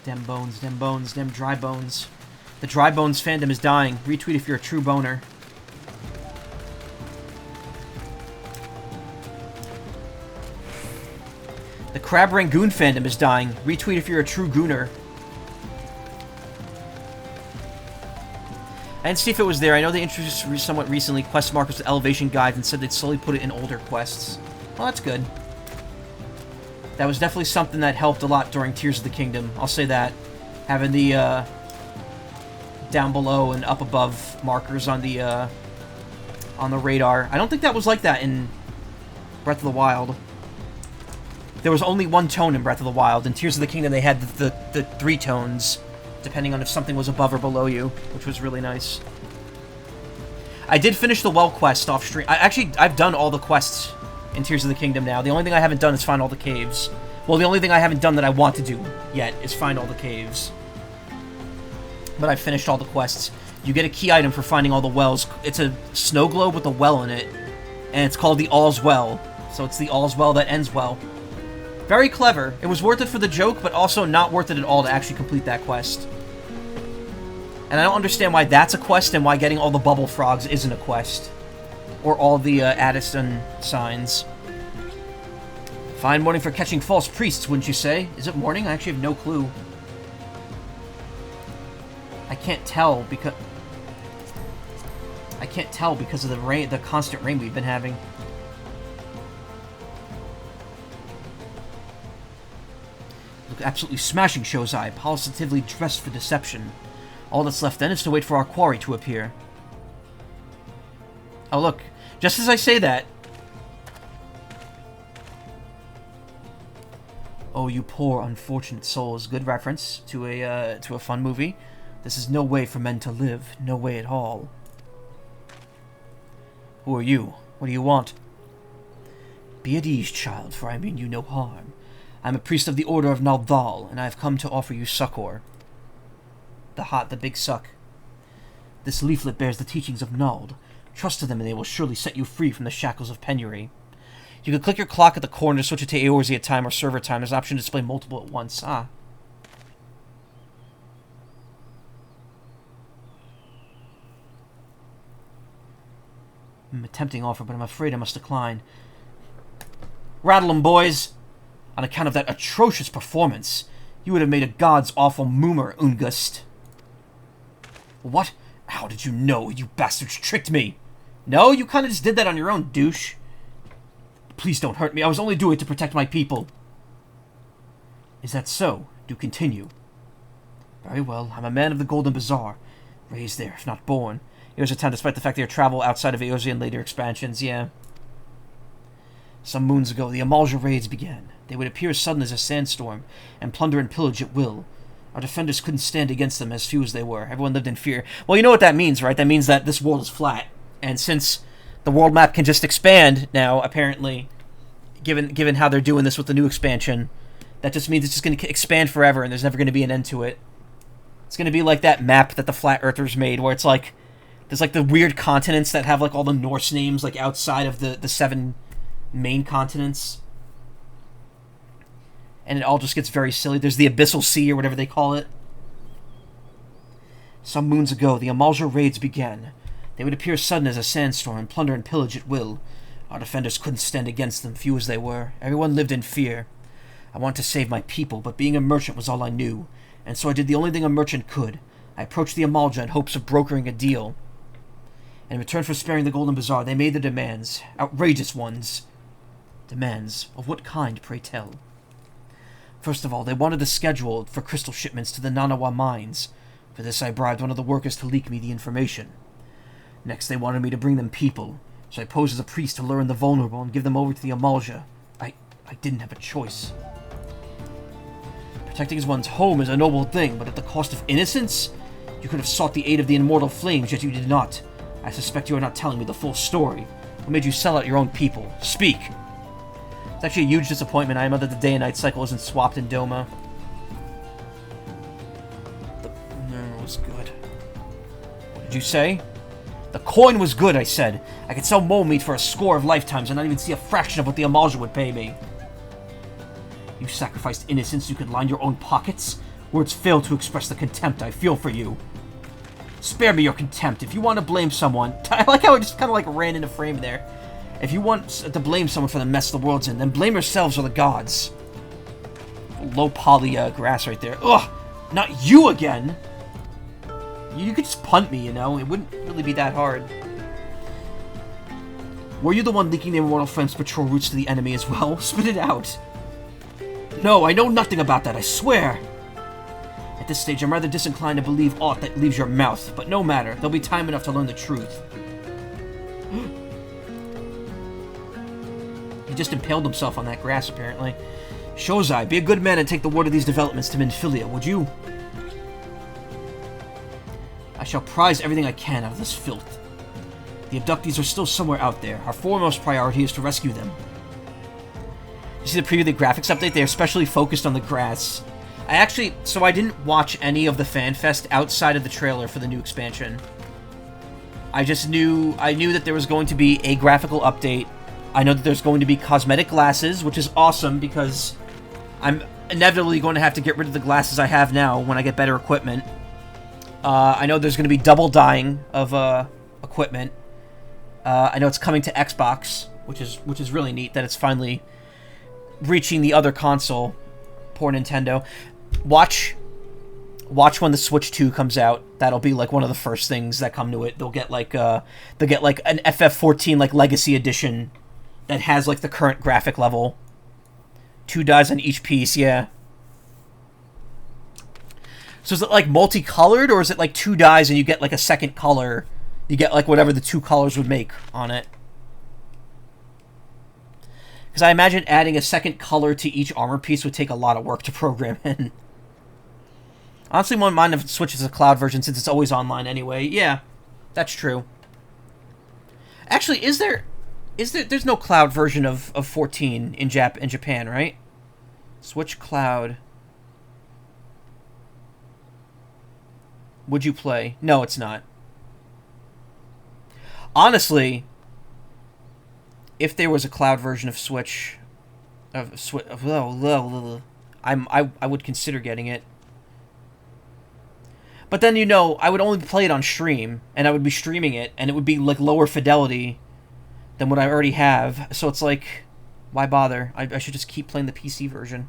Dem bones, dem dry bones. The dry bones fandom is dying. Retweet if you're a true boner. The Crab Rangoon fandom is dying. Retweet if you're a true gooner. I didn't see if it was there. I know they introduced somewhat recently quest markers with elevation guides and said they'd slowly put it in older quests. Well, that's good. That was definitely something that helped a lot during Tears of the Kingdom. I'll say that. Having the down below and up above markers on the radar. I don't think that was like that in Breath of the Wild. There was only one tone in Breath of the Wild. In Tears of the Kingdom, they had the 3 tones, depending on if something was above or below you, which was really nice. I did finish the well quest off stream. I've done all the quests in Tears of the Kingdom now. The only thing I haven't done is find all the caves. Well, the only thing I haven't done that I want to do yet is find all the caves. But I've finished all the quests. You get a key item for finding all the wells. It's a snow globe with a well in it, and it's called the All's Well. So it's the All's Well that ends well. Very clever. It was worth it for the joke, but also not worth it at all to actually complete that quest. And I don't understand why that's a quest and why getting all the bubble frogs isn't a quest. Or all the Addison signs. Fine morning for catching false priests, wouldn't you say? Is it morning? I actually have no clue. I can't tell because of the rain, the constant rain we've been having. Look absolutely smashing, Shozai, positively dressed for deception. All that's left then is to wait for our quarry to appear. Oh look, just as I say that, Oh, you poor unfortunate souls. Good reference to a fun movie. This is no way for men to live. No way at all. Who are you? What do you want? Be at ease, child, for I mean you no harm. I am a priest of the Order of Naldal, and I have come to offer you succor. The big suck. This leaflet bears the teachings of Nald. Trust to them and they will surely set you free from the shackles of penury. You can click your clock at the corner to switch it to Eorzea time or server time. There's an option to display multiple at once. Ah. A tempting offer, but I'm afraid I must decline. Rattle 'em, boys! On account of that atrocious performance, you would have made a god's awful moomer, Ungust. What? How did you know? You bastards tricked me! No, you kind of just did that on your own, douche. Please don't hurt me. I was only doing it to protect my people. Is that so? Do continue. Very well. I'm a man of the Golden Bazaar. Raised there, if not born. Eorzea town, despite the fact they travel outside of Eorzea in later expansions, yeah. Some moons ago, the Amalja raids began. They would appear as sudden as a sandstorm, and plunder and pillage at will. Our defenders couldn't stand against them, as few as they were. Everyone lived in fear. Well, you know what that means, right? That means that this world is flat. And since the world map can just expand now, apparently, given how they're doing this with the new expansion, that just means it's just going to expand forever, and there's never going to be an end to it. It's going to be like that map that the Flat Earthers made, where it's like, there's like the weird continents that have like all the Norse names like outside of the 7 main continents. And it all just gets very silly. There's the Abyssal Sea, or whatever they call it. Some moons ago, the Amalja raids began. They would appear sudden as a sandstorm, and plunder and pillage at will. Our defenders couldn't stand against them, few as they were. Everyone lived in fear. I wanted to save my people, but being a merchant was all I knew, and so I did the only thing a merchant could. I approached the Amalja in hopes of brokering a deal. In return for sparing the Golden Bazaar, they made their demands. Outrageous ones. Demands? Of what kind, pray tell? First of all, they wanted a schedule for crystal shipments to the Nanawa mines. For this I bribed one of the workers to leak me the information. Next, they wanted me to bring them people, so I posed as a priest to lure in the vulnerable and give them over to the Amalja. I didn't have a choice. Protecting one's home is a noble thing, but at the cost of innocence? You could have sought the aid of the immortal flames, yet you did not. I suspect you are not telling me the full story. What made you sell out your own people? Speak! It's actually a huge disappointment. I am that the day and night cycle isn't swapped in Doma. No, was good. What did you say? The coin was good, I said. I could sell mole meat for a score of lifetimes and not even see a fraction of what the Amalja would pay me. You sacrificed innocence so you could line your own pockets? Words fail to express the contempt I feel for you. Spare me your contempt. If you want to blame someone... I like how it just kind of like ran into frame there. If you want to blame someone for the mess the world's in, then blame yourselves or the gods. Low poly grass right there. Ugh! Not you again! You could just punt me, you know? It wouldn't really be that hard. Were you the one leaking the Immortal Flames patrol routes to the enemy as well? Spit it out. No, I know nothing about that, I swear! At this stage, I'm rather disinclined to believe aught that leaves your mouth, but no matter, there'll be time enough to learn the truth. He just impaled himself on that grass, apparently. Shozai, be a good man and take the word of these developments to Minfilia, would you? I shall prize everything I can out of this filth. The abductees are still somewhere out there. Our foremost priority is to rescue them. You see the preview of the graphics update? They're especially focused on the grass. I didn't watch any of the FanFest outside of the trailer for the new expansion. I knew that there was going to be a graphical update. I know that there's going to be cosmetic glasses, which is awesome because I'm inevitably going to have to get rid of the glasses I have now when I get better equipment. I know there's going to be double dyeing of equipment. I know it's coming to Xbox, which is really neat that it's finally reaching the other console. Poor Nintendo. Watch when the Switch 2 comes out. That'll be like one of the first things that come to it. They'll get like an FF14 like Legacy Edition that has like the current graphic level. 2 dyes on each piece, yeah. So is it like multicolored, or is it like 2 dyes and you get like a second color? You get like whatever the 2 colors would make on it. Because I imagine adding a second color to each armor piece would take a lot of work to program in. Honestly, wouldn't mind if it switches to the cloud version since it's always online anyway. Yeah, that's true. Actually, there's no cloud version of 14 in Japan, right? Switch cloud. Would you play? No, it's not. Honestly, if there was a cloud version of Switch, I would consider getting it. But then, you know, I would only play it on stream, and I would be streaming it, and it would be, like, lower fidelity than what I already have. So it's like, why bother? I should just keep playing the PC version.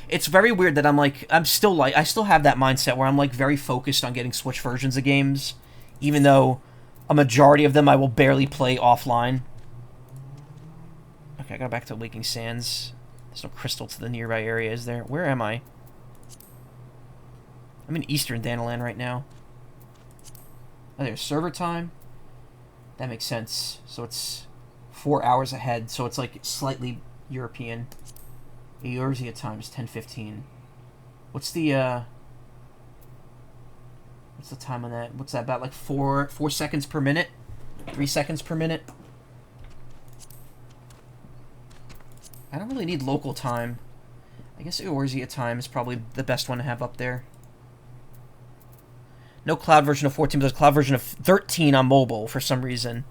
It's very weird that I still have that mindset where I'm, like, very focused on getting Switch versions of games, even though a majority of them I will barely play offline. Okay, I gotta go back to Waking Sands. There's no crystal to the nearby area, is there? Where am I? I'm in Eastern Danaland right now. Oh, there's server time? That makes sense. So it's 4 hours ahead, so it's like slightly European. Eorzea time is 10:15. What's the time on that? What's that, about like 4 seconds per minute? 3 seconds per minute? I don't really need local time. I guess Eorzea time is probably the best one to have up there. No cloud version of 14, but there's a cloud version of 13 on mobile for some reason.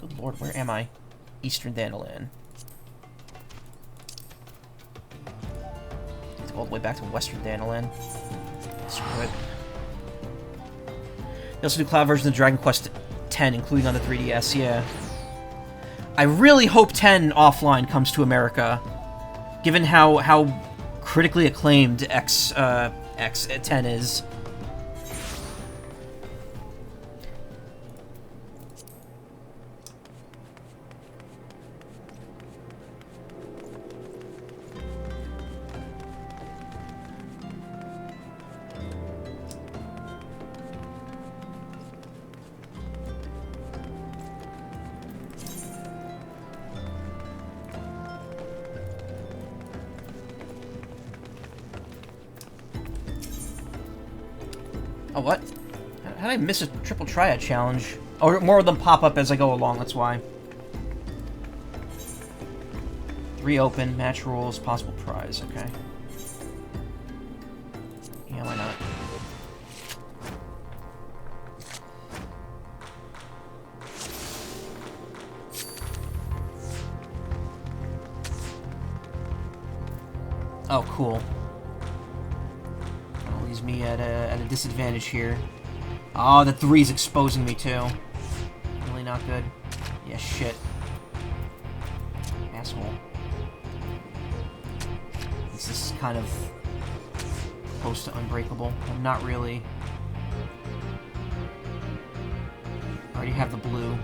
Good lord, where am I? Eastern Danaland. Need to go all the way back to Western Danaland. Screw it. They also do cloud versions of Dragon Quest X, including on the 3DS, yeah. I really hope 10 offline comes to America, given how critically acclaimed X10 is. Oh, what? How did I miss a triple triad challenge? Oh, more of them pop up as I go along, that's why. Reopen, match rules, possible prize, okay. Yeah, why not? Oh, cool. Leaves me at a disadvantage here. Oh, the 3's exposing me too. Really not good. Yeah, shit. Asshole. This is kind of close to unbreakable. I'm not really. I already have the blue.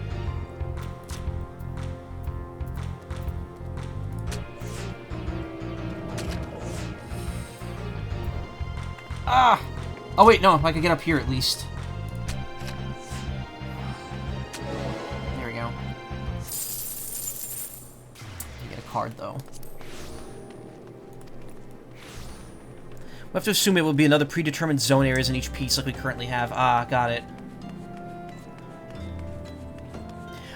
Ah! Oh wait, no, I could get up here at least. There we go. You get a card, though. We have to assume it will be another predetermined zone areas in each piece like we currently have. Ah, got it.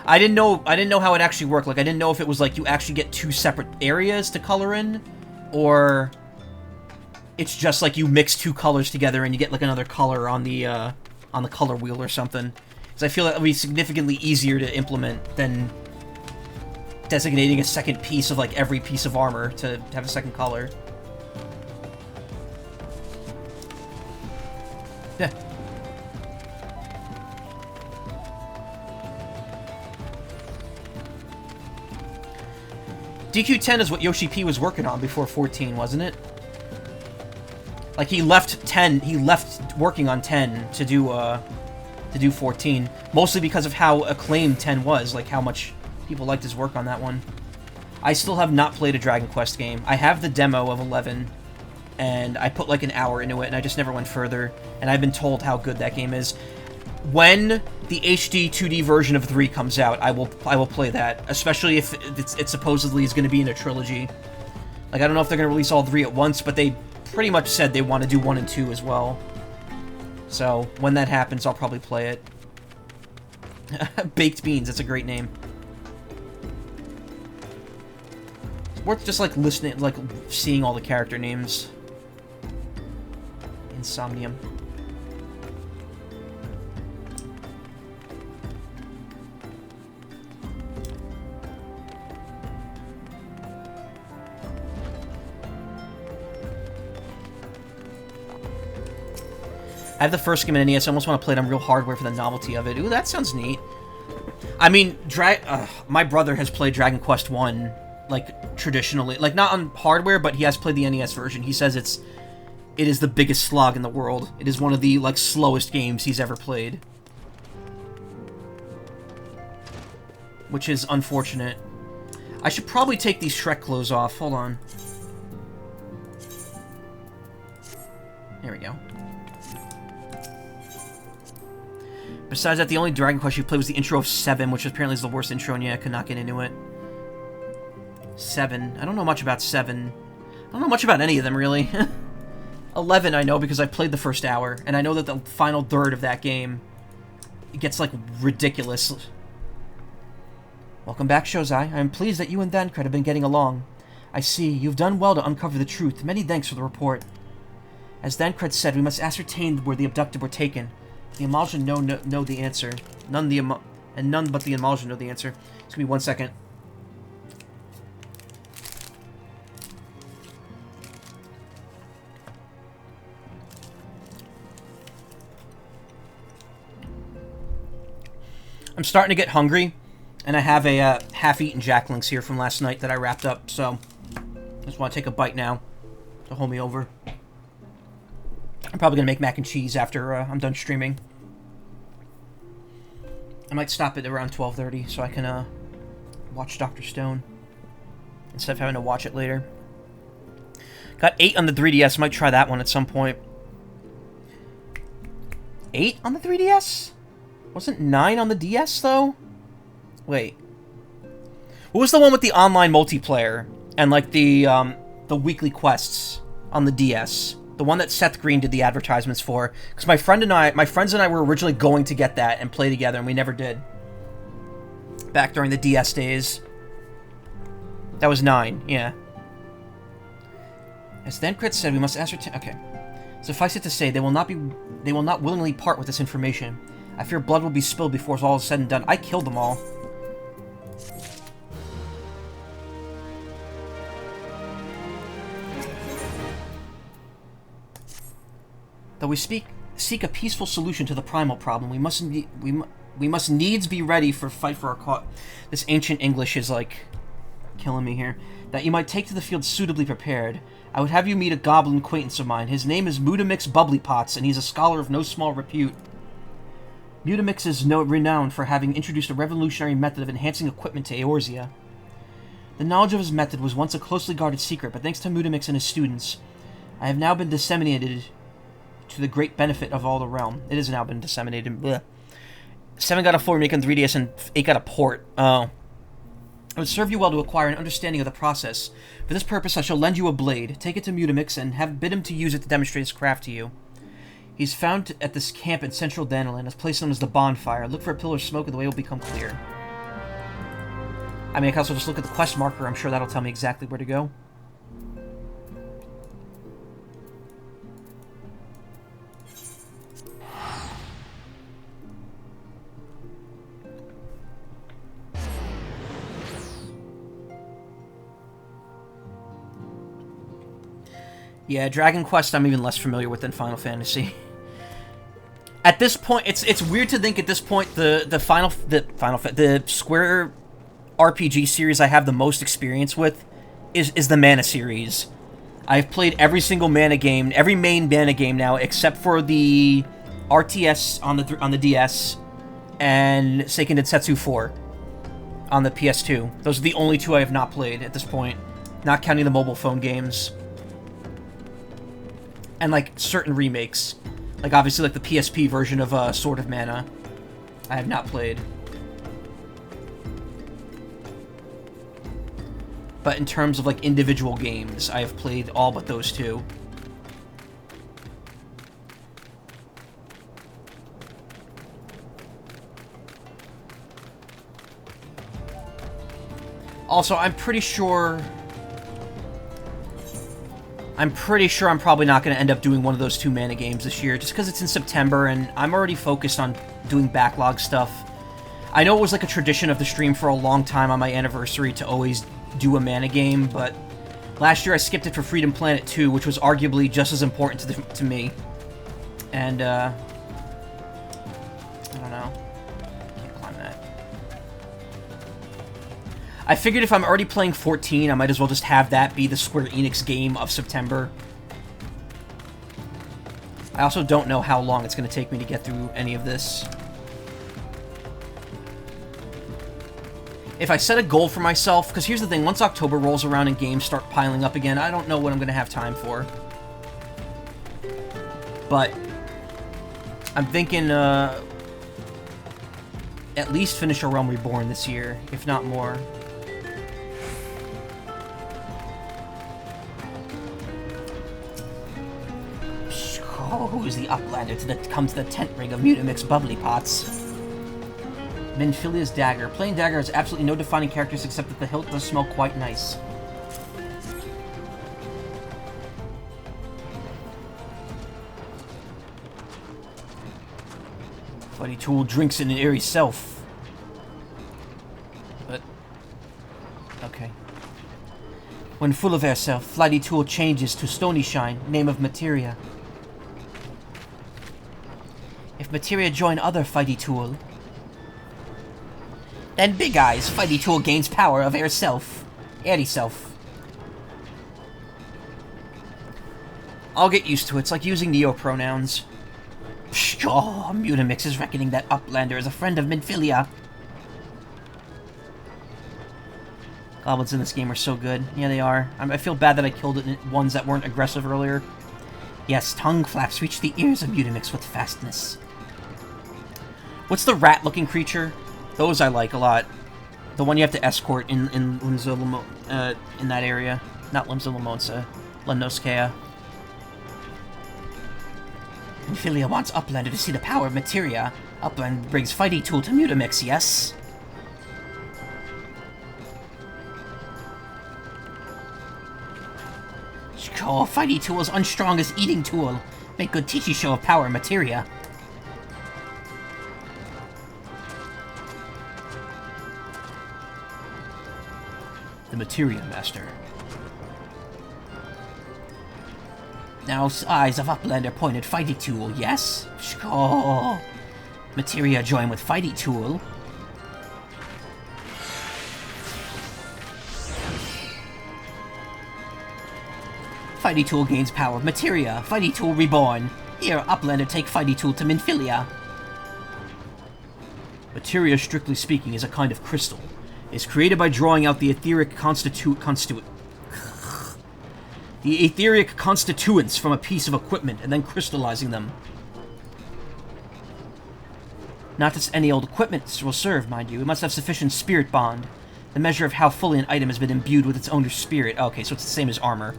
I didn't know how it actually worked. Like, I didn't know if it was like you actually get 2 separate areas to color in, or it's just like you mix 2 colors together and you get like another color on the color wheel or something. Because I feel that would be significantly easier to implement than designating a second piece of like every piece of armor to have a second color. Yeah. DQ10 is what Yoshi P was working on before 14, wasn't it? Like, he left working on 10 to do 14, mostly because of how acclaimed 10 was, like how much people liked his work on that one. I still have not played a Dragon Quest game. I have the demo of 11, and I put like an hour into it, and I just never went further, and I've been told how good that game is. when the HD 2D version of 3 comes out, I will play that, especially if it supposedly is going to be in a trilogy. Like, I don't know if they're going to release all 3 at once, but they pretty much said they want to do 1 and 2 as well. So, when that happens, I'll probably play it. Baked Beans, that's a great name. It's worth just, like, listening, like, seeing all the character names. Insomnium. I have the first game in NES. I almost want to play it on real hardware for the novelty of it. Ooh, that sounds neat. I mean, my brother has played Dragon Quest 1, like, traditionally. Like, not on hardware, but he has played the NES version. He says it is the biggest slog in the world. It is one of the, like, slowest games he's ever played. Which is unfortunate. I should probably take these Shrek clothes off. Hold on. There we go. Besides that, the only Dragon Quest you played was the intro of 7, which apparently is the worst intro, and yeah, I could not get into it. 7. I don't know much about 7. I don't know much about any of them, really. 11 I know because I played the first hour, and I know that the final third of that game, it gets, like, ridiculous. Welcome back, Shozai. I am pleased that you and Thancred have been getting along. I see. You've done well to uncover the truth. Many thanks for the report. As Thancred said, we must ascertain where the abducted were taken. The Amaljan know the answer. None but the Amaljan know the answer. Just give me 1 second. I'm starting to get hungry, and I have a half-eaten Jack Links here from last night that I wrapped up, so I just want to take a bite now to hold me over. I'm probably going to make mac and cheese after I'm done streaming. I might stop at around 12:30 so I can watch Dr. Stone instead of having to watch it later. Got 8 on the 3DS. Might try that one at some point. 8 on the 3DS? Wasn't 9 on the DS, though? Wait. What was the one with the online multiplayer and, like, the weekly quests on the DS? The one that Seth Green did the advertisements for. Because my friends and I were originally going to get that and play together, and we never did. Back during the DS days. That was 9, yeah. As Thancred said, we must ascertain... Okay. Suffice it to say, they will not willingly part with this information. I fear blood will be spilled before all is said and done. I killed them all. Though we seek a peaceful solution to the primal problem, we must needs be ready for fight for our cause. This ancient English is, like, killing me here. That you might take to the field suitably prepared. I would have you meet a goblin acquaintance of mine. His name is Mudamix Bubblypots, and he's a scholar of no small repute. Mudamix is renowned for having introduced a revolutionary method of enhancing equipment to Eorzea. The knowledge of his method was once a closely guarded secret, but thanks to Mudamix and his students, I have now been disseminated to the great benefit of all the realm. It has now been disseminated. Blech. 7 got a 4 remake on 3DS and 8 got a port. Oh. It would serve you well to acquire an understanding of the process. For this purpose, I shall lend you a blade. Take it to Mudamix and bid him to use it to demonstrate his craft to you. He's found at this camp in central Danaland. His place known as the Bonfire. Look for a pillar of smoke and the way will become clear. I mean, I can also just look at the quest marker. I'm sure that'll tell me exactly where to go. Yeah, Dragon Quest I'm even less familiar with than Final Fantasy. At this point, it's weird to think at this point the Square RPG series I have the most experience with is the Mana series. I've played every single Mana game, every main Mana game now, except for the RTS on the DS and Seiken Densetsu 4 on the PS2. Those are the only 2 I have not played at this point, not counting the mobile phone games. And, like, certain remakes. Like, obviously, like the PSP version of Sword of Mana. I have not played. But in terms of, like, individual games, I have played all but those two. Also, I'm pretty sure I'm probably not going to end up doing one of those 2 mana games this year, just because it's in September, and I'm already focused on doing backlog stuff. I know it was like a tradition of the stream for a long time on my anniversary to always do a mana game, but last year I skipped it for Freedom Planet 2, which was arguably just as important to me. And, I don't know. Can't climb that. I figured if I'm already playing 14, I might as well just have that be the Square Enix game of September. I also don't know how long it's going to take me to get through any of this. If I set a goal for myself, because here's the thing, once October rolls around and games start piling up again, I don't know what I'm going to have time for. But I'm thinking at least finish A Realm Reborn this year, if not more. Oh, who is the uplander to come to the tent ring of Mutamix bubbly pots? Minfilia's dagger. Plain dagger has absolutely no defining characters except that the hilt does smell quite nice. Fuddy Tool drinks in an airy self. But... okay. When full of herself, Flighty Tool changes to Stony Shine, name of Materia. If Materia join other Fighty Tool, then Big Eyes, Fighty Tool gains power of herself. Airy self. I'll get used to it. It's like using neo-pronouns. Oh, Mutamix is reckoning that Uplander is a friend of Minfilia. Goblins in this game are so good. Yeah, they are. I feel bad that I killed ones that weren't aggressive earlier. Yes, tongue flaps reach the ears of Mutamix with fastness. What's the rat-looking creature? Those I like a lot. The one you have to escort in that area. Not Limsa Lemnoskea. Minfilia wants Uplander to see the power of Materia. Uplander brings Fighty Tool to Mutamix, yes? Oh, Fighty Tool is unstrong as Eating Tool. Make good Teachy show of power Materia. The Materia Master. Now, eyes of Uplander pointed Fighty Tool, yes? Oh, Materia join with Fighty Tool. Fighty Tool gains power of Materia. Fighty Tool reborn. Here, Uplander take Fighty Tool to Minfilia. Materia, strictly speaking, is a kind of crystal. It is created by drawing out the etheric constituents from a piece of equipment and then crystallizing them. Not just any old equipment will serve, mind you. It must have sufficient spirit bond. The measure of how fully an item has been imbued with its owner's spirit. Okay, so it's the same as armor.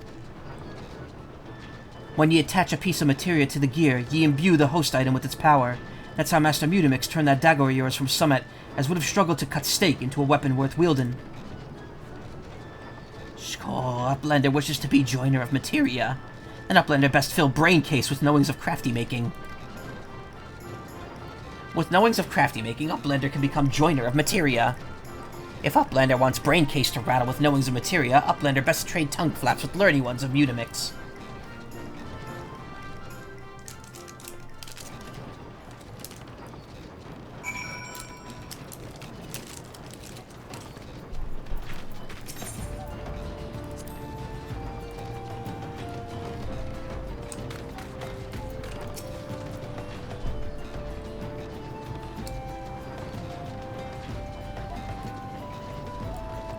When ye attach a piece of materia to the gear, ye imbue the host item with its power. That's how Master Mutamix turned that dagger of yours from Summit, as would have struggled to cut steak into a weapon worth wielding. Oh, Uplander wishes to be joiner of materia. An Uplander best fill brain case with knowings of crafty making. With knowings of crafty making, Uplander can become joiner of materia. If Uplander wants brain case to rattle with knowings of materia, Uplander best trade tongue flaps with learny ones of Mutamix.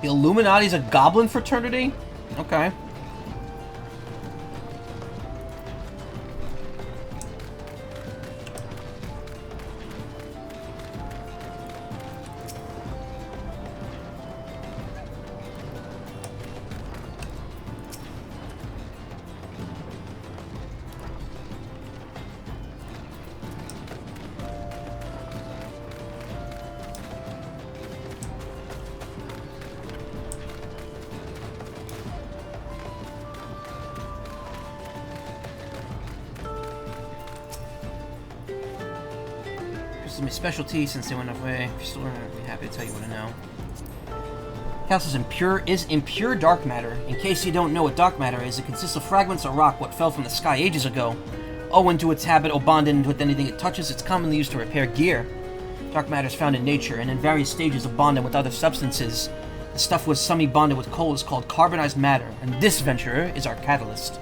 The Illuminati's a goblin fraternity? Okay. This is my specialty since they went away. If you're still around, I'd be happy to tell you what I know. Castle's impure dark matter. In case you don't know what dark matter is, it consists of fragments of rock what fell from the sky ages ago. Owing to its habit of bonding with anything it touches, it's commonly used to repair gear. Dark matter is found in nature and in various stages of bonding with other substances. The stuff was semi-bonded with coal is called carbonized matter, and this, venturer, is our catalyst.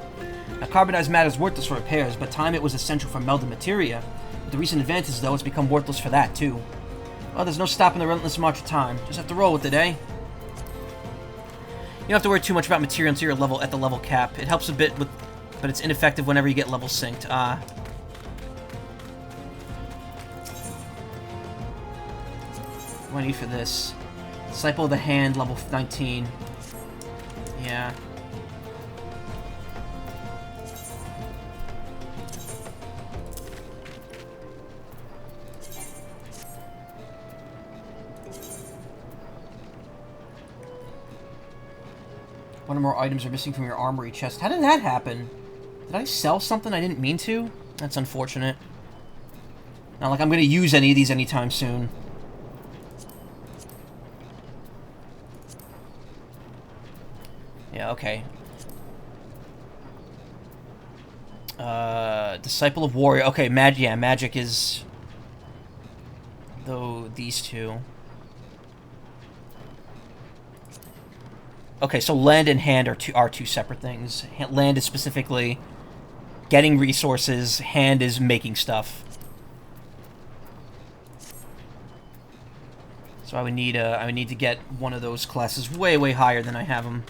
Now, carbonized matter is worthless for repairs, but time it was essential for melded materia. With the recent advances, though, it's become worthless for that, too. Well, there's no stopping the relentless march of time. Just have to roll with it, eh? You don't have to worry too much about materia until you're at the level cap. It helps a bit, but it's ineffective whenever you get level synced. What do I need for this? Disciple of the Hand, level 19. Yeah. One or more items are missing from your armory chest. How did that happen? Did I sell something I didn't mean to? That's unfortunate. Not like I'm going to use any of these anytime soon. Yeah, okay. Disciple of Warrior. Okay, magic is... Though, these two. Okay, so land and hand are two separate things. Land is specifically getting resources, hand is making stuff. So I would need to get one of those classes way higher than I have them.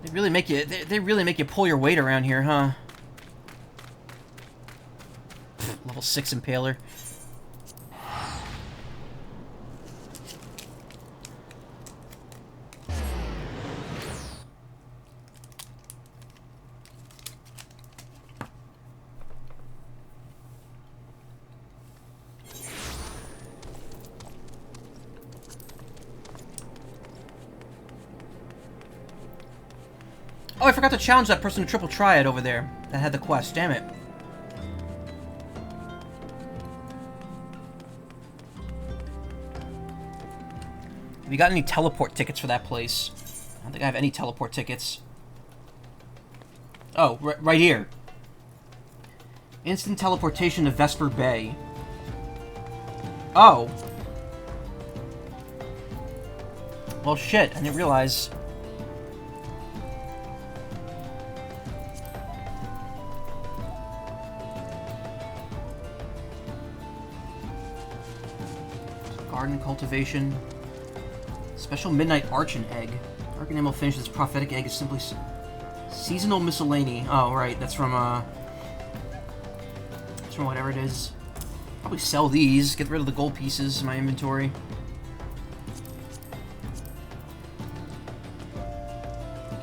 They really make you pull your weight around here, huh? Level 6 Impaler. Oh, I forgot to challenge that person to triple triad over there that had the quest. Damn it. Have you got any teleport tickets for that place? I don't think I have any teleport tickets. Oh, right here. Instant teleportation to Vesper Bay. Oh. Well, shit. I didn't realize. Garden cultivation. Special Midnight Archon Egg. Dark Enamel finishes this prophetic egg is simply seasonal miscellany. Oh, right. That's from whatever it is. Probably sell these. Get rid of the gold pieces in my inventory.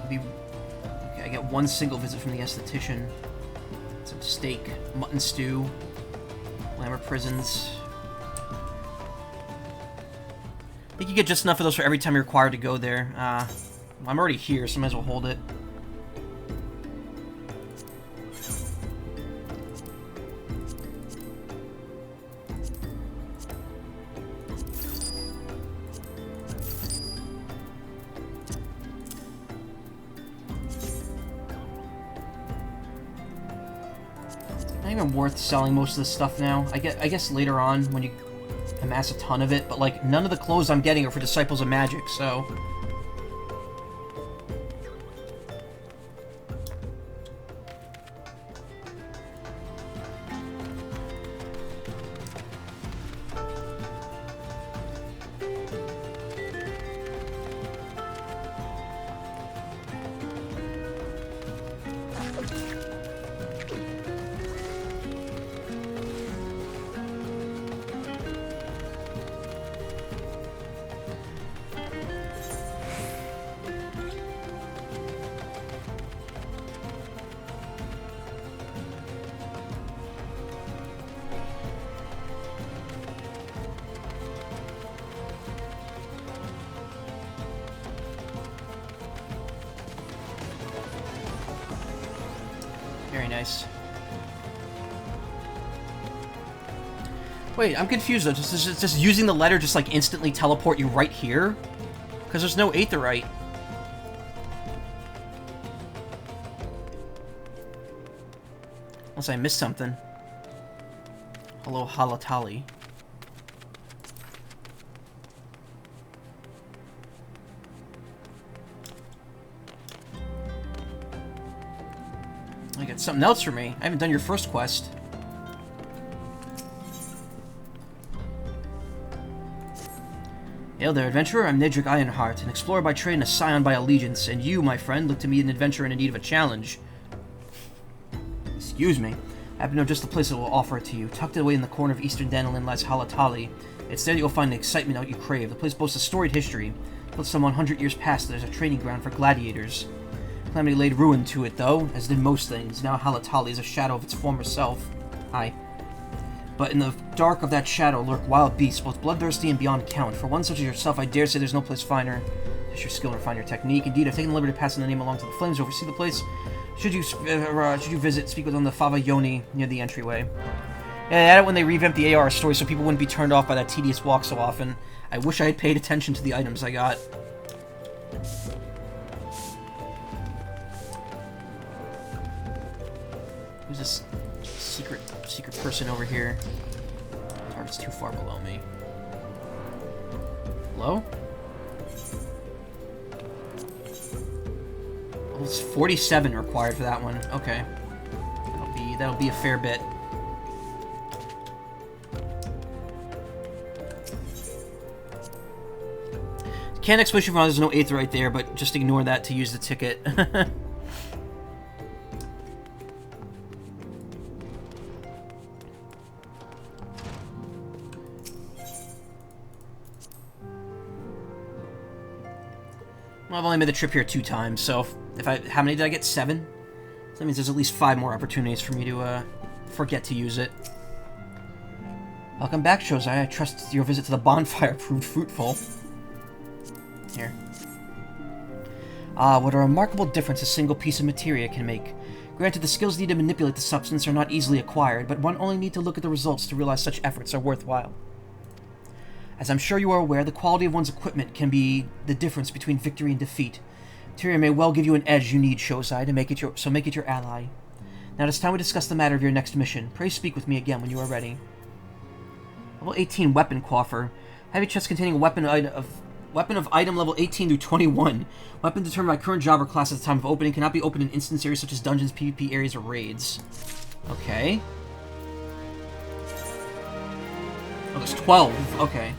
Okay, I get one single visit from the esthetician. Some steak, mutton stew, Glamour prisons. I think you get just enough of those for every time you're required to go there. I'm already here, so I might as well hold it. Not even worth selling most of this stuff now. I guess later on when you amass a ton of it, but like none of the clothes I'm getting are for Disciples of Magic, so Very nice. Wait, I'm confused though. Just using the letter just like instantly teleport you right here? Because there's no aetheryte. Unless I missed something. Hello, Halatali. I got something else for me. I haven't done your first quest. Hail there, adventurer. I'm Nedrick Ironheart, an explorer by trade and a scion by allegiance, and you, my friend, look to me an adventurer in need of a challenge. Excuse me. I happen to know just the place that will offer it to you. Tucked away in the corner of eastern Danelin lies Halatali. It's there that you'll find the excitement out you crave. The place boasts a storied history. Built some 100 years past, there's a training ground for gladiators. Calamity laid ruin to it, though, as did most things. Now Halatali is a shadow of its former self. Aye. But in the dark of that shadow lurk wild beasts, both bloodthirsty and beyond count. For one such as yourself, I dare say there's no place finer. Test your skill and refine your technique. Indeed, I've taken the liberty of passing the name along to the flames to oversee the place. Should you visit, speak with on the Fava Yoni near the entryway. Yeah, they added when they revamped the AR story so people wouldn't be turned off by that tedious walk so often. I wish I had paid attention to the items I got. Who's this secret person over here? Target's too far below me. Hello? Oh, it's 47 required for that one. Okay. That'll be a fair bit. Can't explicitly run, there's no aether right there, but just ignore that to use the ticket. Well, I've only made the trip here 2 times, so how many did I get? 7? So that means there's at least 5 more opportunities for me to forget to use it. Welcome back, Shozai. I trust your visit to the bonfire proved fruitful. Here. Ah, what a remarkable difference a single piece of materia can make. Granted, the skills needed to manipulate the substance are not easily acquired, but one only needs to look at the results to realize such efforts are worthwhile. As I'm sure you are aware, the quality of one's equipment can be the difference between victory and defeat. Materia may well give you an edge you need, Shozai, to make it your ally. Now it's time we discuss the matter of your next mission. Pray speak with me again when you are ready. Level 18 Weapon Quaffer. Heavy chest containing a weapon of item level 18 through 21. Weapon determined by current job or class at the time of opening. Cannot be opened in instance areas such as dungeons, PvP areas, or raids. Okay. Oh, there's 12. Okay.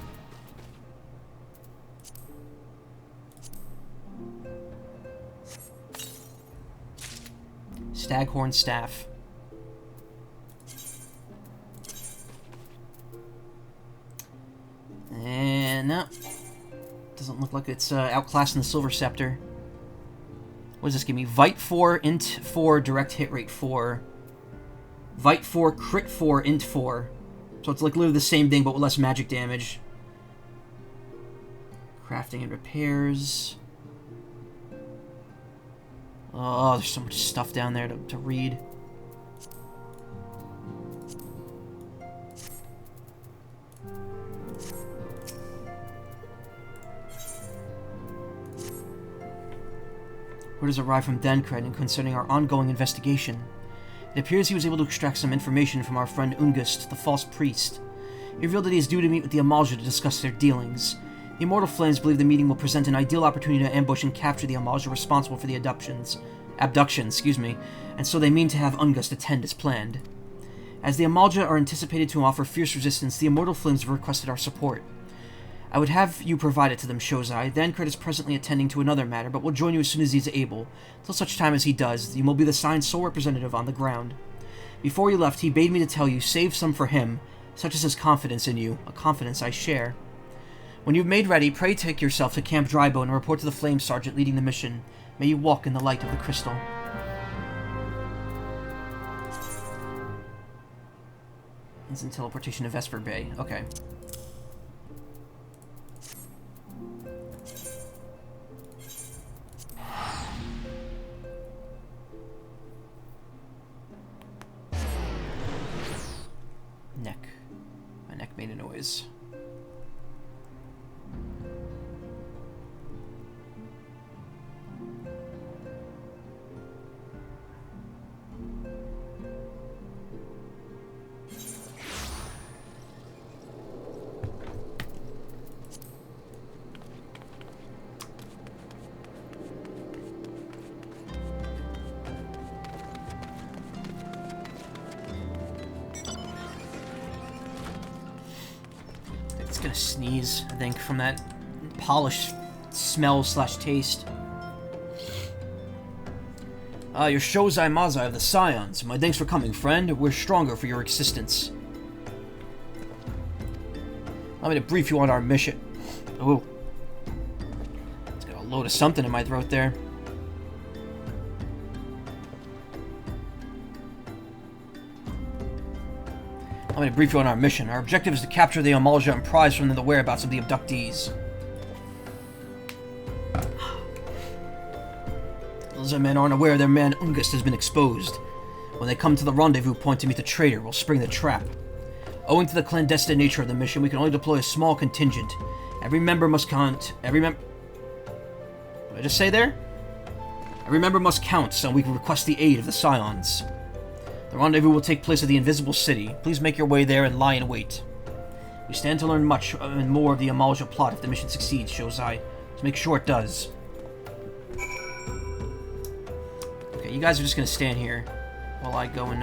Staghorn Staff. And no. Doesn't look like it's outclassing the Silver Scepter. What does this give me? Vite 4, Int 4, Direct Hit Rate 4. Vite 4, Crit 4, Int 4. So it's like literally the same thing, but with less magic damage. Crafting and repairs. Oh, there's so much stuff down there to read. Word has arrived from Dankred concerning our ongoing investigation. It appears he was able to extract some information from our friend Ungust, the false priest. He revealed that he is due to meet with the Amalja to discuss their dealings. The Immortal Flames believe the meeting will present an ideal opportunity to ambush and capture the Amalja responsible for the abductions, and so they mean to have Ungust attend as planned. As the Amalja are anticipated to offer fierce resistance, the Immortal Flames have requested our support. I would have you provide it to them, Shozai. Dankred is presently attending to another matter, but will join you as soon as he is able. Till such time as he does, you will be the signed sole representative on the ground. Before he left, he bade me to tell you, save some for him. Such is his confidence in you, a confidence I share. When you've made ready, pray take yourself to Camp Drybone and report to the Flame Sergeant leading the mission. May you walk in the light of the crystal. Instant teleportation to Vesper Bay. Okay. noise. It's gonna sneeze, I think, from that polished smell / taste. Your Shozai Mazai of the Scions. My thanks for coming, friend. We're stronger for your existence. Allow me to brief you on our mission. Ooh. It's got a load of something in my throat there. I'm going to brief you on our mission. Our objective is to capture the Amalja and prize from them the whereabouts of the abductees. Those men aren't aware their man Ungust has been exposed. When they come to the rendezvous point to meet the traitor, we'll spring the trap. Owing to the clandestine nature of the mission, we can only deploy a small contingent. Every member must count. What did I just say there? Every member must count, so we can request the aid of the Scions. The rendezvous will take place at the Invisible City. Please make your way there and lie in wait. We stand to learn much and more of the Amalja plot if the mission succeeds, Shozai. So make sure it does. Okay, you guys are just gonna stand here while I go and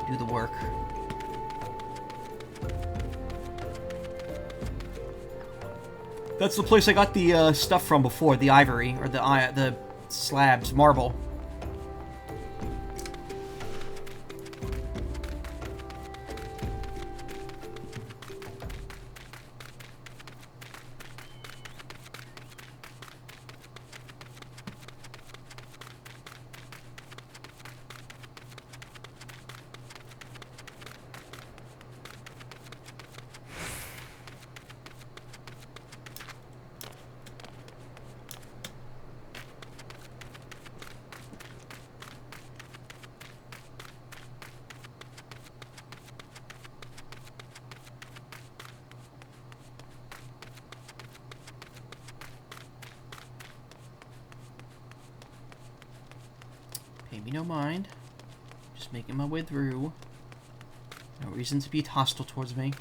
do the work. That's the place I got the stuff from before, the ivory, or the slabs, marble. Pay me no mind. Just making my way through. No reason to be hostile towards me.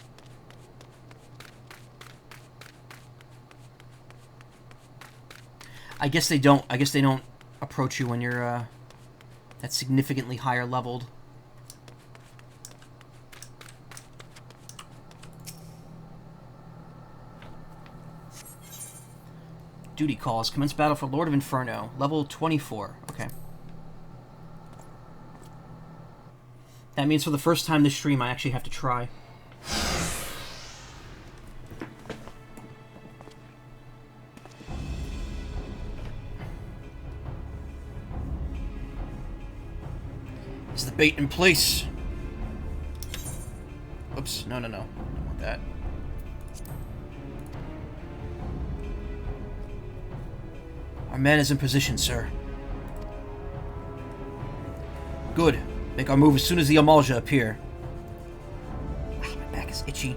I guess they don't approach you when you're that significantly higher leveled. Duty calls. Commence battle for Lord of Inferno. Level 24. Okay. That means for the first time this stream, I actually have to try. Is the bait in place? Oops. No. I don't want that. Our man is in position, sir. Good. Make our move as soon as the Amalja appear. My back is itchy.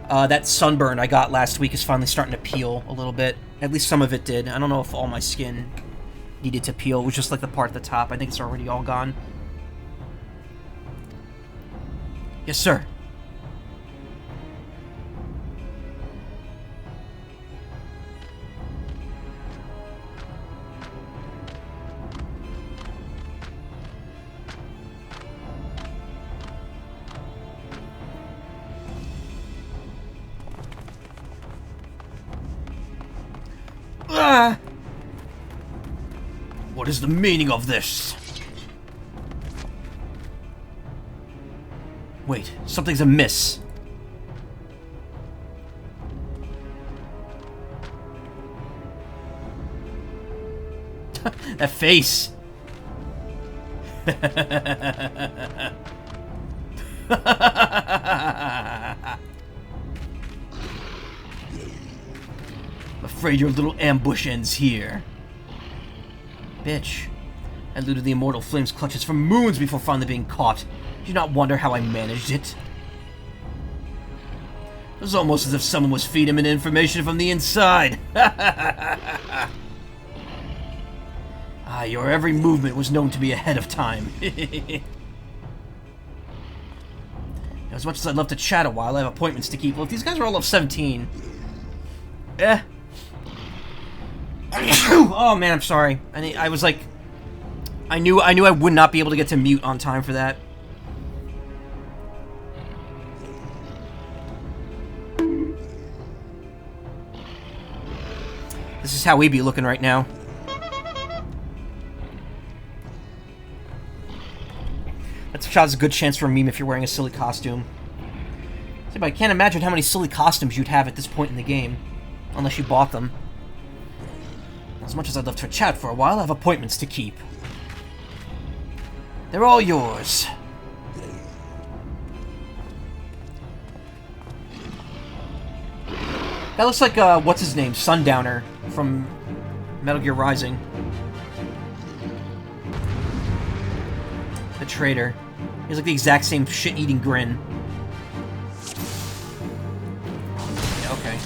That sunburn I got last week is finally starting to peel a little bit. At least some of it did. I don't know if all my skin needed to peel. It was just like the part at the top. I think it's already all gone. Yes, sir. What is the meaning of this? Wait, something's amiss. That face. I'm afraid your little ambush ends here. Bitch. I eluded the immortal flame's clutches for moons before finally being caught. Do you not wonder how I managed it? It was almost as if someone was feeding him information from the inside. Your every movement was known to be ahead of time. As much as I'd love to chat a while, I have appointments to keep. Well, if these guys are all level 17... Oh man, I'm sorry. I was like... I knew I would not be able to get to mute on time for that. This is how we be looking right now. That's a good chance for a meme if you're wearing a silly costume. But I can't imagine how many silly costumes you'd have at this point in the game. Unless you bought them. As much as I'd love to chat for a while, I have appointments to keep. They're all yours. That looks like, what's his name? Sundowner from Metal Gear Rising. The traitor. He has like the exact same shit-eating grin. Yeah, okay.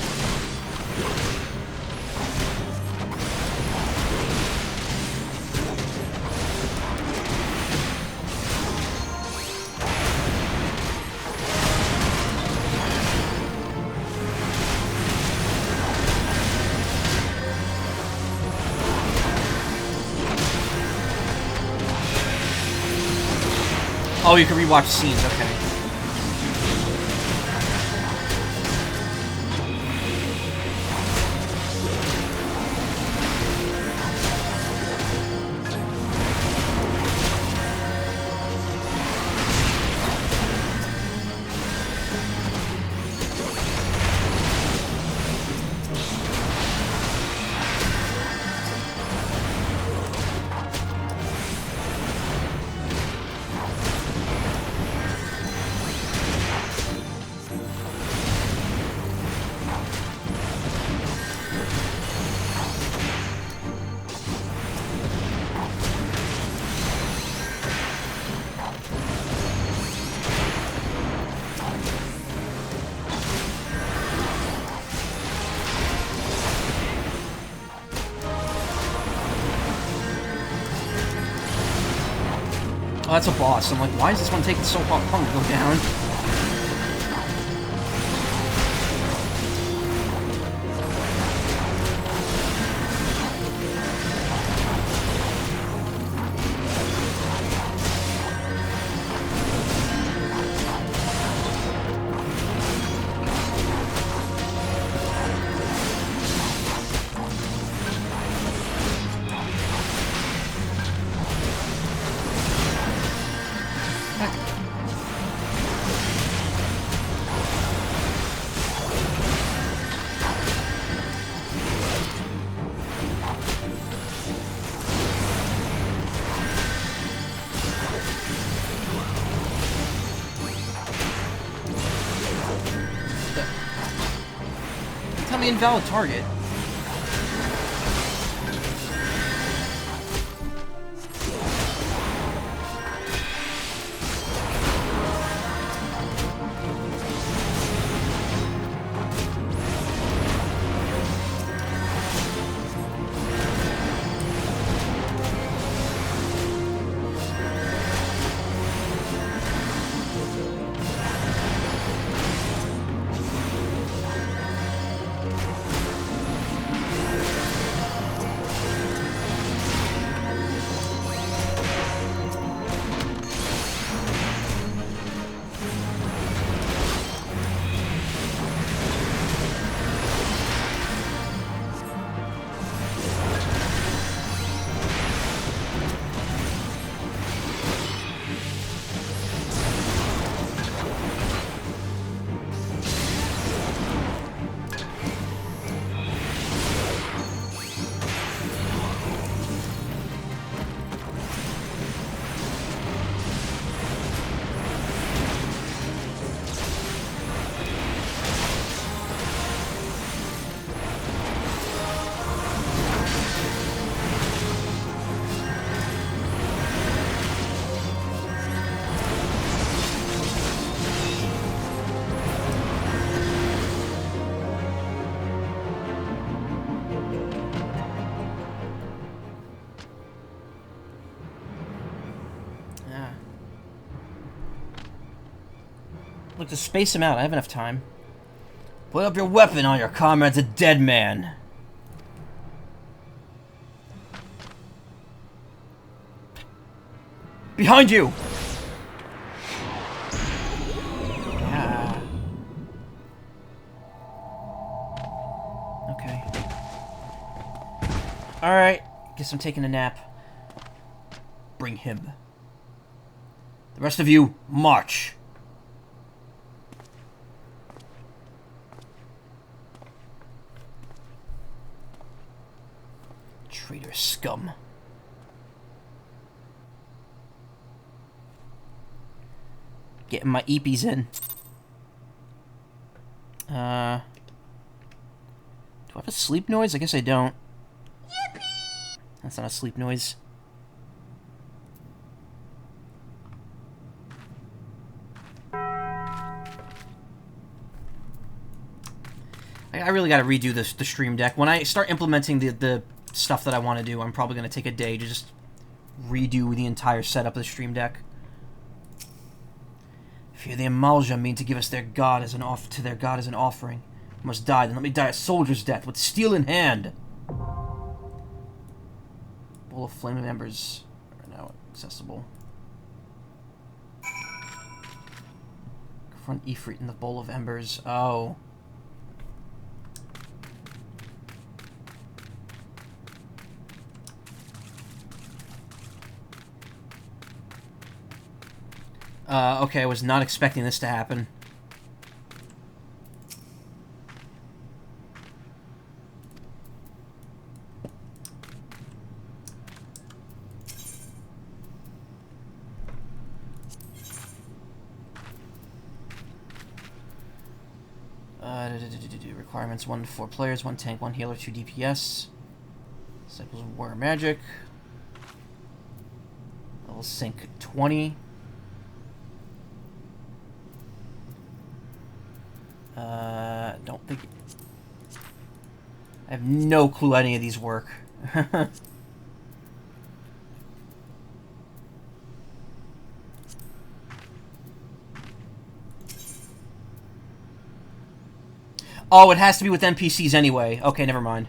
Oh, you can rewatch scenes, okay. Oh, that's a boss. I'm like, why is this one taking so long to go down? Tell me invalid target. Look, to space him out, I have enough time. Put up your weapon on your comrade's a dead man. Behind you! Yeah. Okay. Alright, guess I'm taking a nap. Bring him. The rest of you, march! Traitor scum. Getting my eepies in. Do I have a sleep noise? I guess I don't. Yippee! That's not a sleep noise. I really gotta redo the stream deck. When I start implementing the stuff that I want to do, I'm probably gonna take a day to just redo the entire setup of the stream deck. Fear the Amalja mean to give us their god as an offering. I must die, then let me die a soldier's death with steel in hand. Bowl of flaming embers are now accessible. Confront Ifrit in the bowl of embers. Oh. Okay, I was not expecting this to happen. Requirements: 1 to 4 players, 1 tank, 1 healer, 2 DPS. Disciples of Warrior Magic. Level sync 20. Don't think... I have no clue how any of these work. Oh, it has to be with NPCs anyway. Okay, never mind.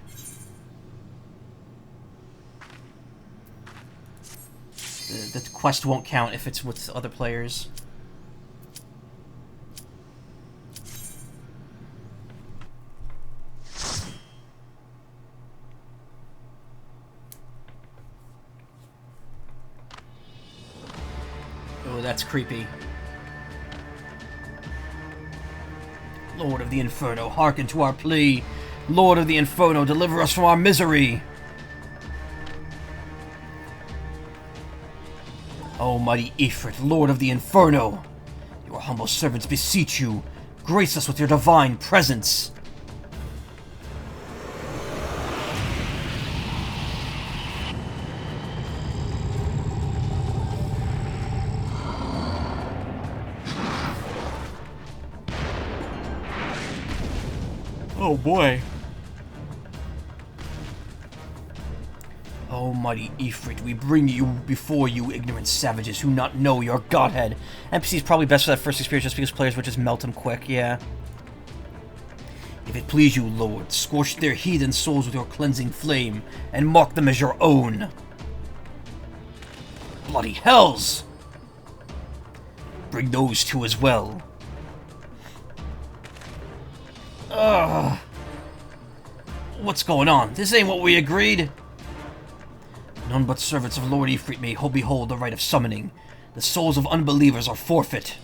The quest won't count if it's with other players. Oh, that's creepy. Lord of the Inferno, hearken to our plea. Lord of the Inferno, deliver us from our misery. O mighty Ifrit, Lord of the Inferno, your humble servants beseech you, grace us with your divine presence. Oh boy. Oh mighty Ifrit, we bring you before you ignorant savages who not know your godhead. NPC is probably best for that first experience just because players would just melt them quick, yeah. If it please you, Lord, scorch their heathen souls with your cleansing flame, and mark them as your own. Bloody hells! Bring those two as well. Ugh. What's going on? This ain't what we agreed. None but servants of Lord Ifrit may behold the rite of summoning. The souls of unbelievers are forfeit.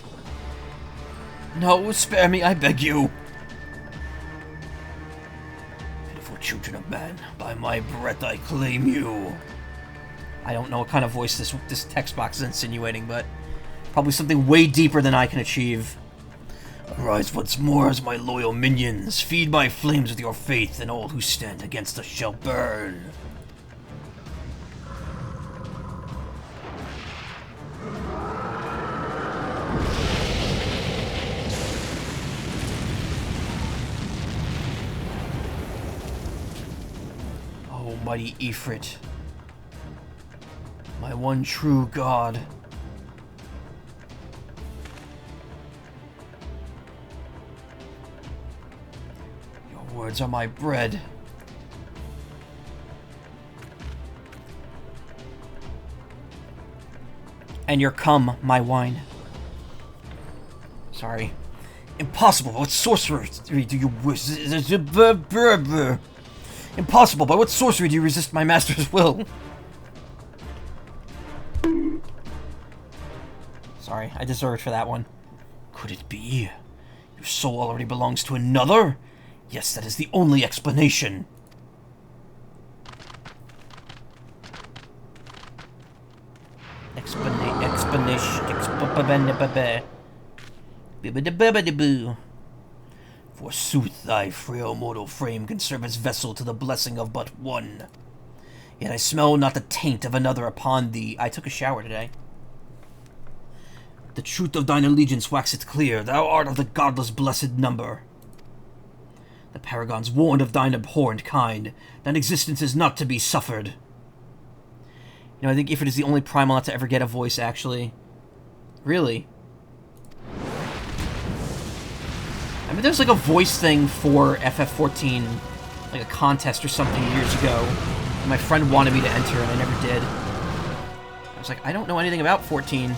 No, spare me, I beg you. Pitiful children of man, by my breath I claim you. I don't know what kind of voice this text box is insinuating, but probably something way deeper than I can achieve. Arise once more as my loyal minions. Feed my flames with your faith, and all who stand against us shall burn. Oh, mighty Ifrit, my one true god. words are my bread. And your cum, my wine. Sorry. Impossible, what sorcery do you resist? Impossible, by what sorcery do you resist my master's will? Sorry, I deserved for that one. Could it be? Your soul already belongs to another? Yes, that is the only explanation. Forsooth, thy frail mortal frame can serve as vessel to the blessing of but one. Yet I smell not the taint of another upon thee. I took a shower today. The truth of thine allegiance waxeth clear. Thou art of the godless blessed number. The paragons warned of thine abhorrent kind. Thine existence is not to be suffered. You know, I think Ifrit is the only primal not to ever get a voice, actually. Really? I mean, there's like a voice thing for FF14, like a contest or something years ago. And my friend wanted me to enter, and I never did. I was like, I don't know anything about 14.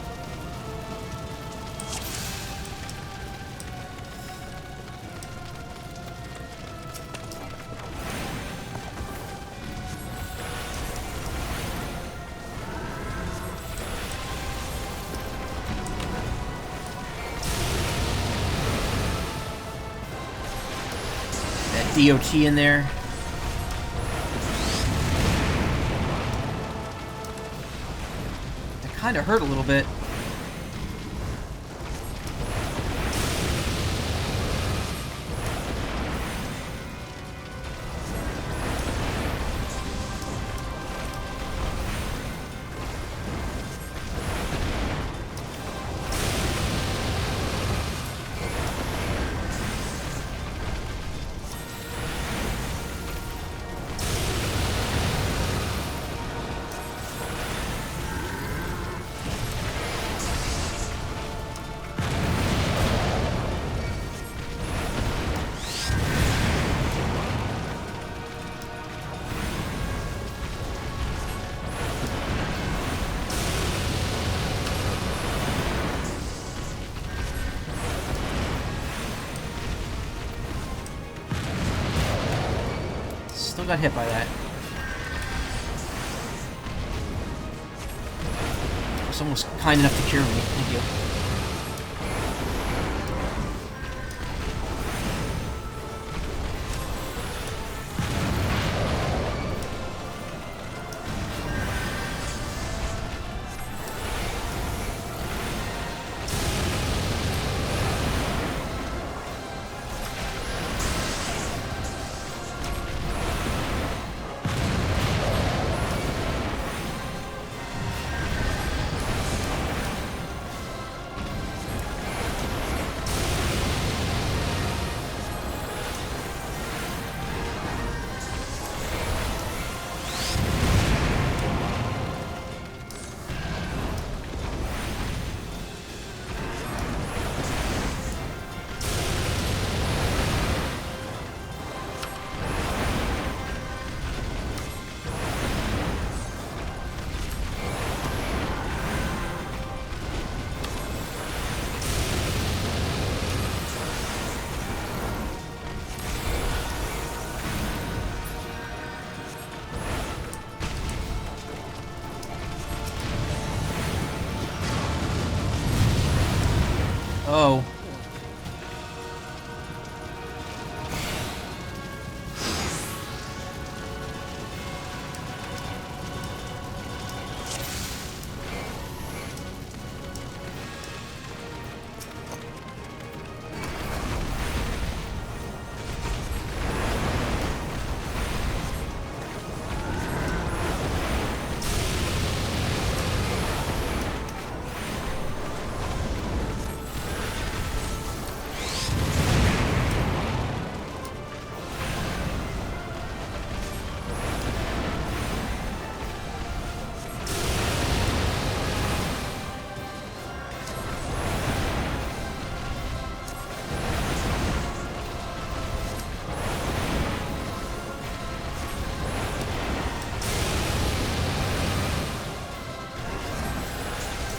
DOT in there. That kind of hurt a little bit. Still got hit by that. Someone was kind enough to cure me. Thank you.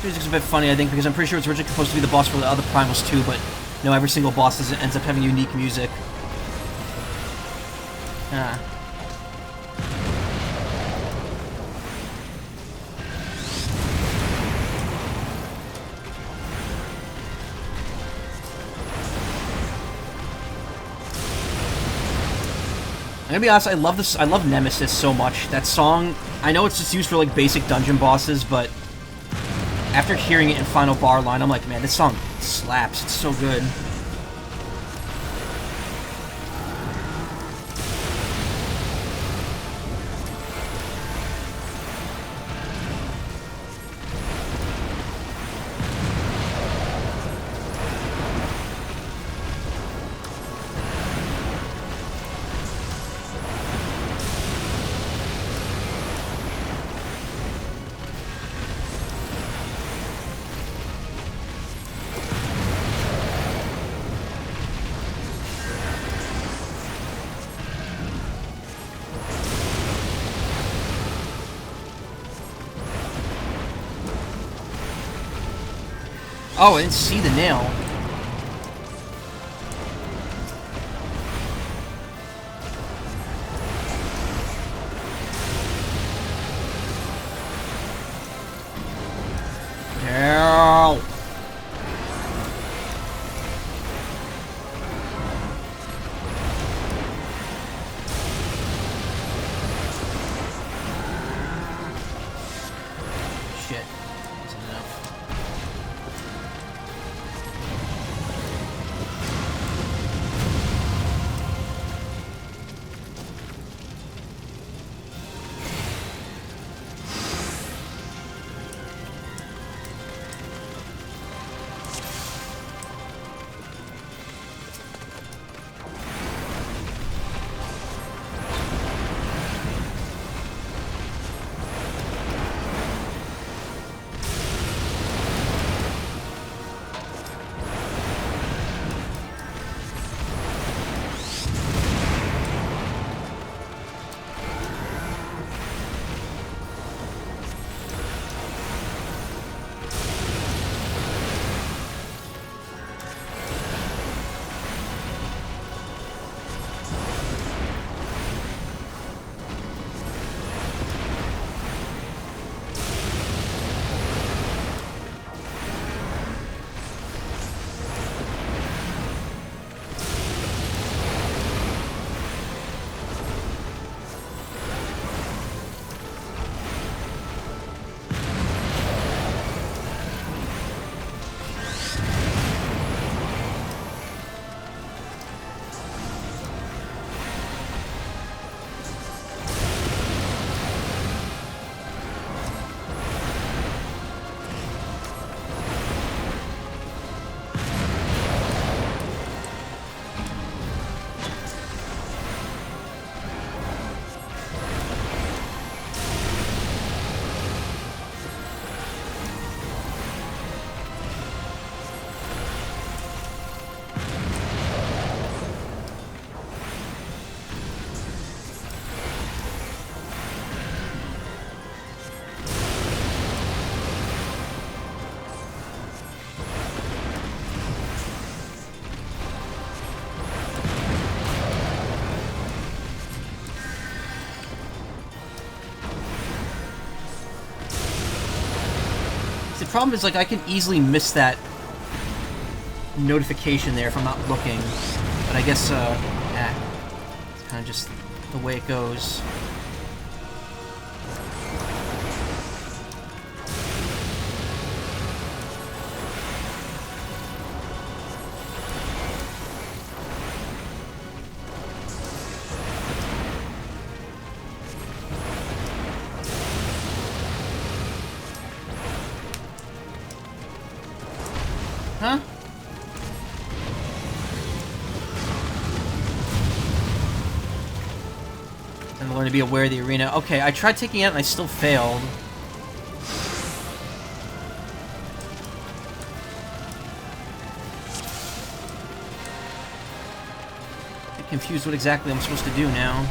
music's a bit funny, I think, because I'm pretty sure it's originally supposed to be the boss for the other Primals too, but no, every single boss ends up having unique music. Ah. I'm gonna be honest, I love this. I love Nemesis so much. That song, I know it's just used for like basic dungeon bosses, but after hearing it in Final Bar Line, I'm like, man, this song slaps. It's so good. Oh, I didn't see the nail. Nail. Shit. Isn't enough. The problem is, like, I can easily miss that notification there if I'm not looking. But I guess, it's kind of just the way it goes. Huh? And learn to be aware of the arena. Okay, I tried taking it out and I still failed. I'm confused what exactly I'm supposed to do now.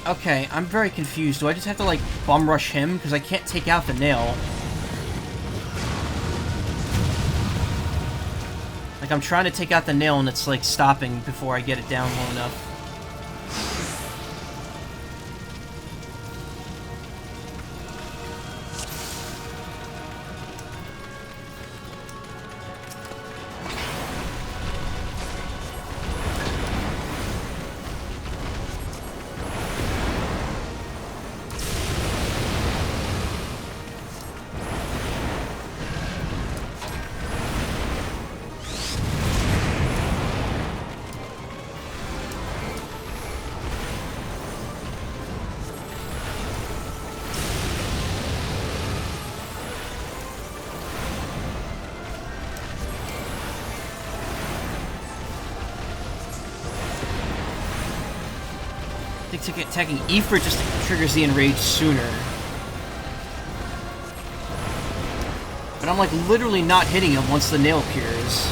Okay, I'm very confused. Do I just have to, like, bum rush him? Because I can't take out the nail. Like, I'm trying to take out the nail and it's, like, stopping before I get it down low enough. I think attacking Ifrit just triggers the enrage sooner. But I'm like literally not hitting him once the nail appears.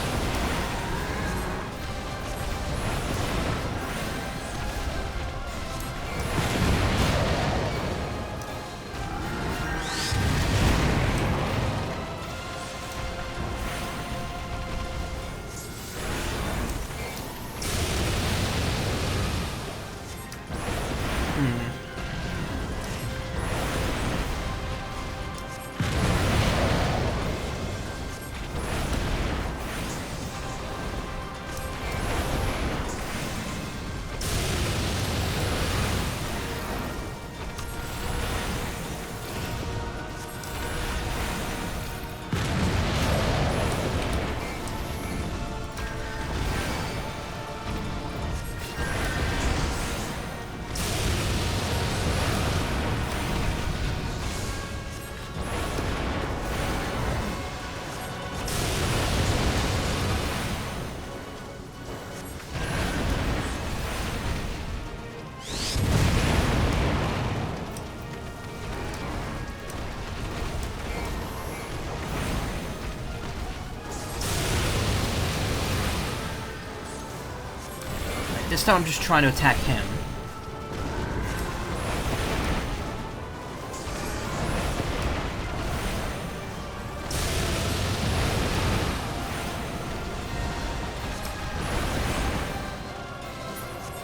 This time I'm just trying to attack him.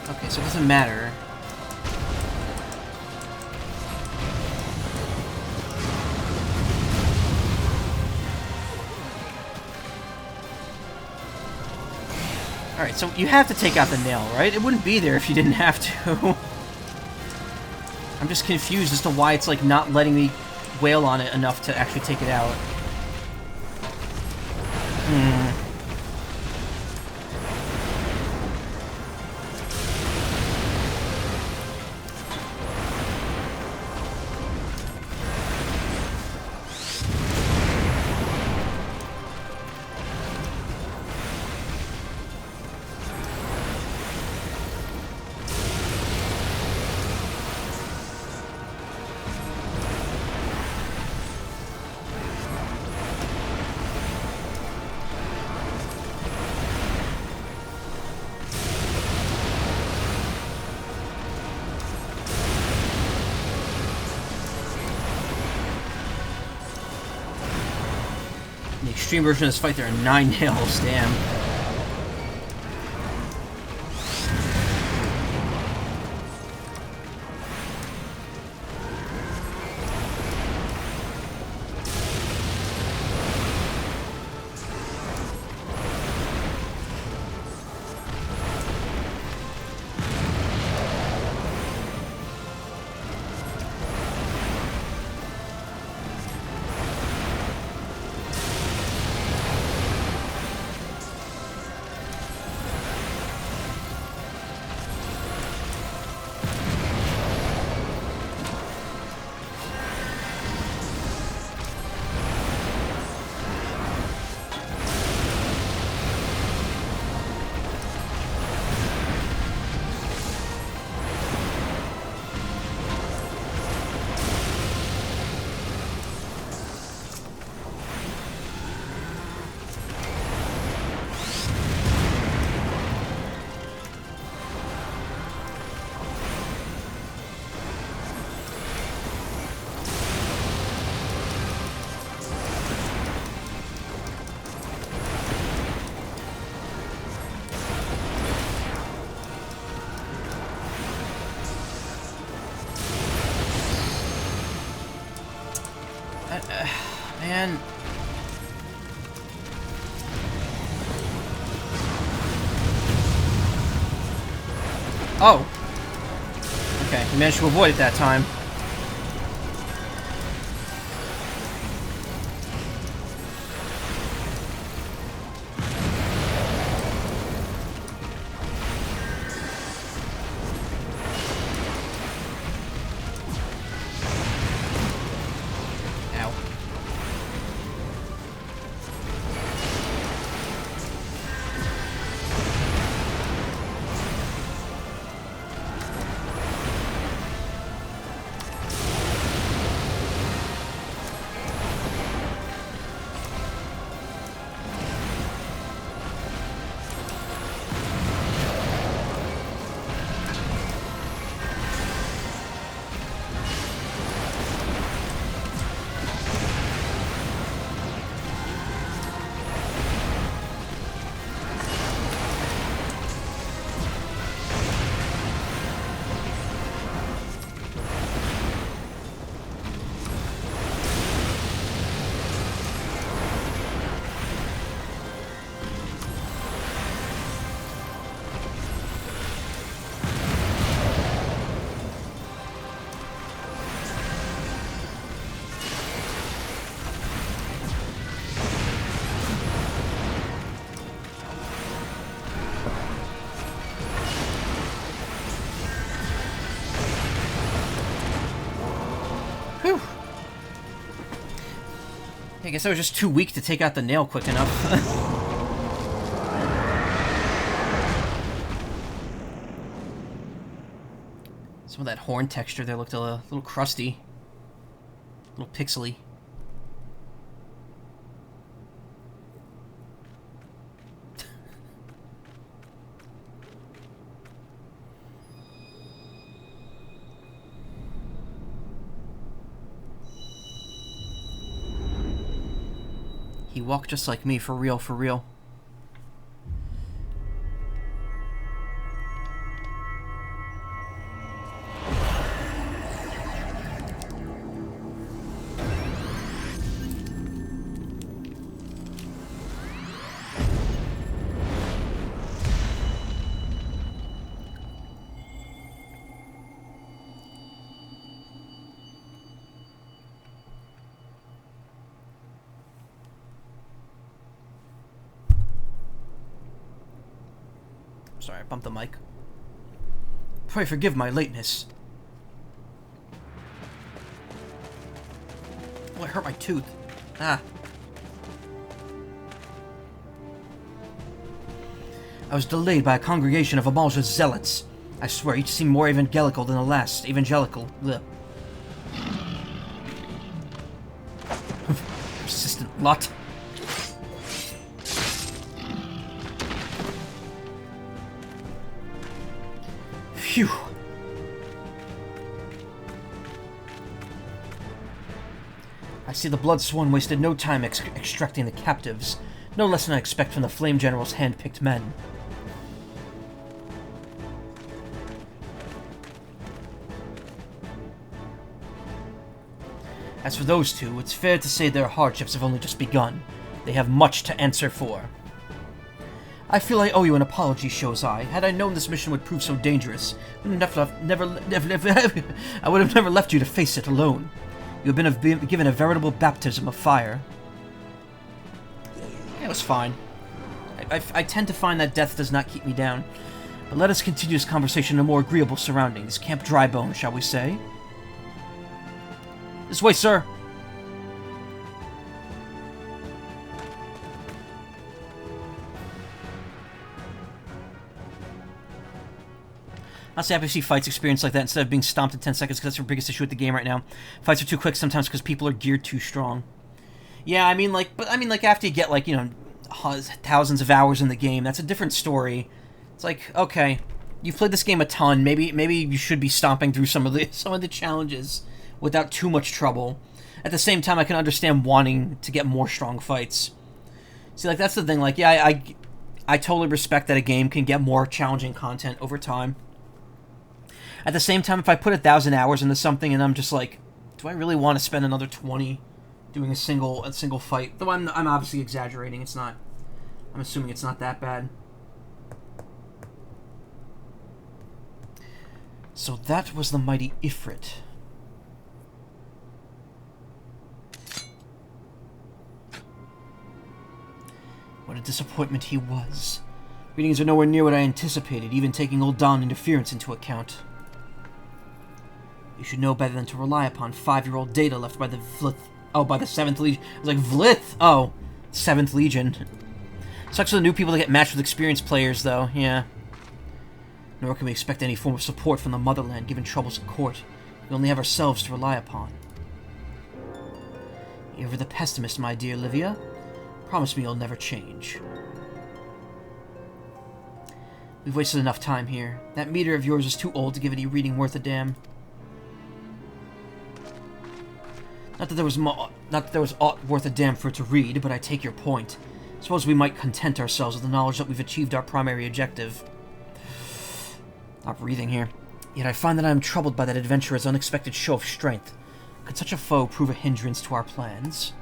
Okay, so it doesn't matter. Alright, so you have to take out the nail, right? It wouldn't be there if you didn't have to. I'm just confused as to why it's, like, not letting me wail on it enough to actually take it out. In the extreme version of this fight, there are 9 nails, damn. Man. Oh. Okay, we managed to avoid it that time. Whew. I guess I was just too weak to take out the nail quick enough. Some of that horn texture there looked a little crusty. A little pixely. He walked just like me, for real, for real. Sorry, I bumped the mic. Pray forgive my lateness. Oh, I hurt my tooth. Ah. I was delayed by a congregation of Amalja's zealots. I swear, each seemed more evangelical than the last. Evangelical. Ugh. Persistent lot. Phew. I see the Blood Sworn wasted no time extracting the captives. No less than I expect from the Flame General's hand-picked men. As for those two, it's fair to say their hardships have only just begun. They have much to answer for. I feel I owe you an apology, Shozai. Had I known this mission would prove so dangerous, I would have never left you to face it alone. You have been given a veritable baptism of fire. It was fine. I tend to find that death does not keep me down. But let us continue this conversation in more agreeable surroundings. Camp Drybone, shall we say? This way, sir! Honestly, happy to see fights experienced like that instead of being stomped in 10 seconds, because that's our biggest issue with the game right now. Fights are too quick sometimes because people are geared too strong. Yeah, I mean, like, after you get, like, you know, thousands of hours in the game, that's a different story. It's like, okay, you've played this game a ton. Maybe you should be stomping through some of the challenges without too much trouble. At the same time, I can understand wanting to get more strong fights. See, like, that's the thing. Like, yeah, I totally respect that a game can get more challenging content over time. At the same time, if I put 1,000 hours into something and I'm just like, do I really want to spend another 20 doing a single fight. Though I'm obviously exaggerating. It's not. I'm assuming it's not that bad. So that was the mighty Ifrit. What a disappointment he was. Readings are nowhere near what I anticipated, even taking old Don interference into account. You should know better than to rely upon 5-year-old data left by the by the 7th Legion. I was like, Vlith! Oh, 7th Legion. Sucks for the new people to get matched with experienced players, though, yeah. Nor can we expect any form of support from the motherland, given troubles at court. We only have ourselves to rely upon. You're ever the pessimist, my dear Livia. Promise me you'll never change. We've wasted enough time here. That meter of yours is too old to give any reading worth a damn. Not that there was aught worth a damn for it to read, but I take your point. Suppose we might content ourselves with the knowledge that we've achieved our primary objective. Not breathing here. Yet I find that I am troubled by that adventurer's unexpected show of strength. Could such a foe prove a hindrance to our plans?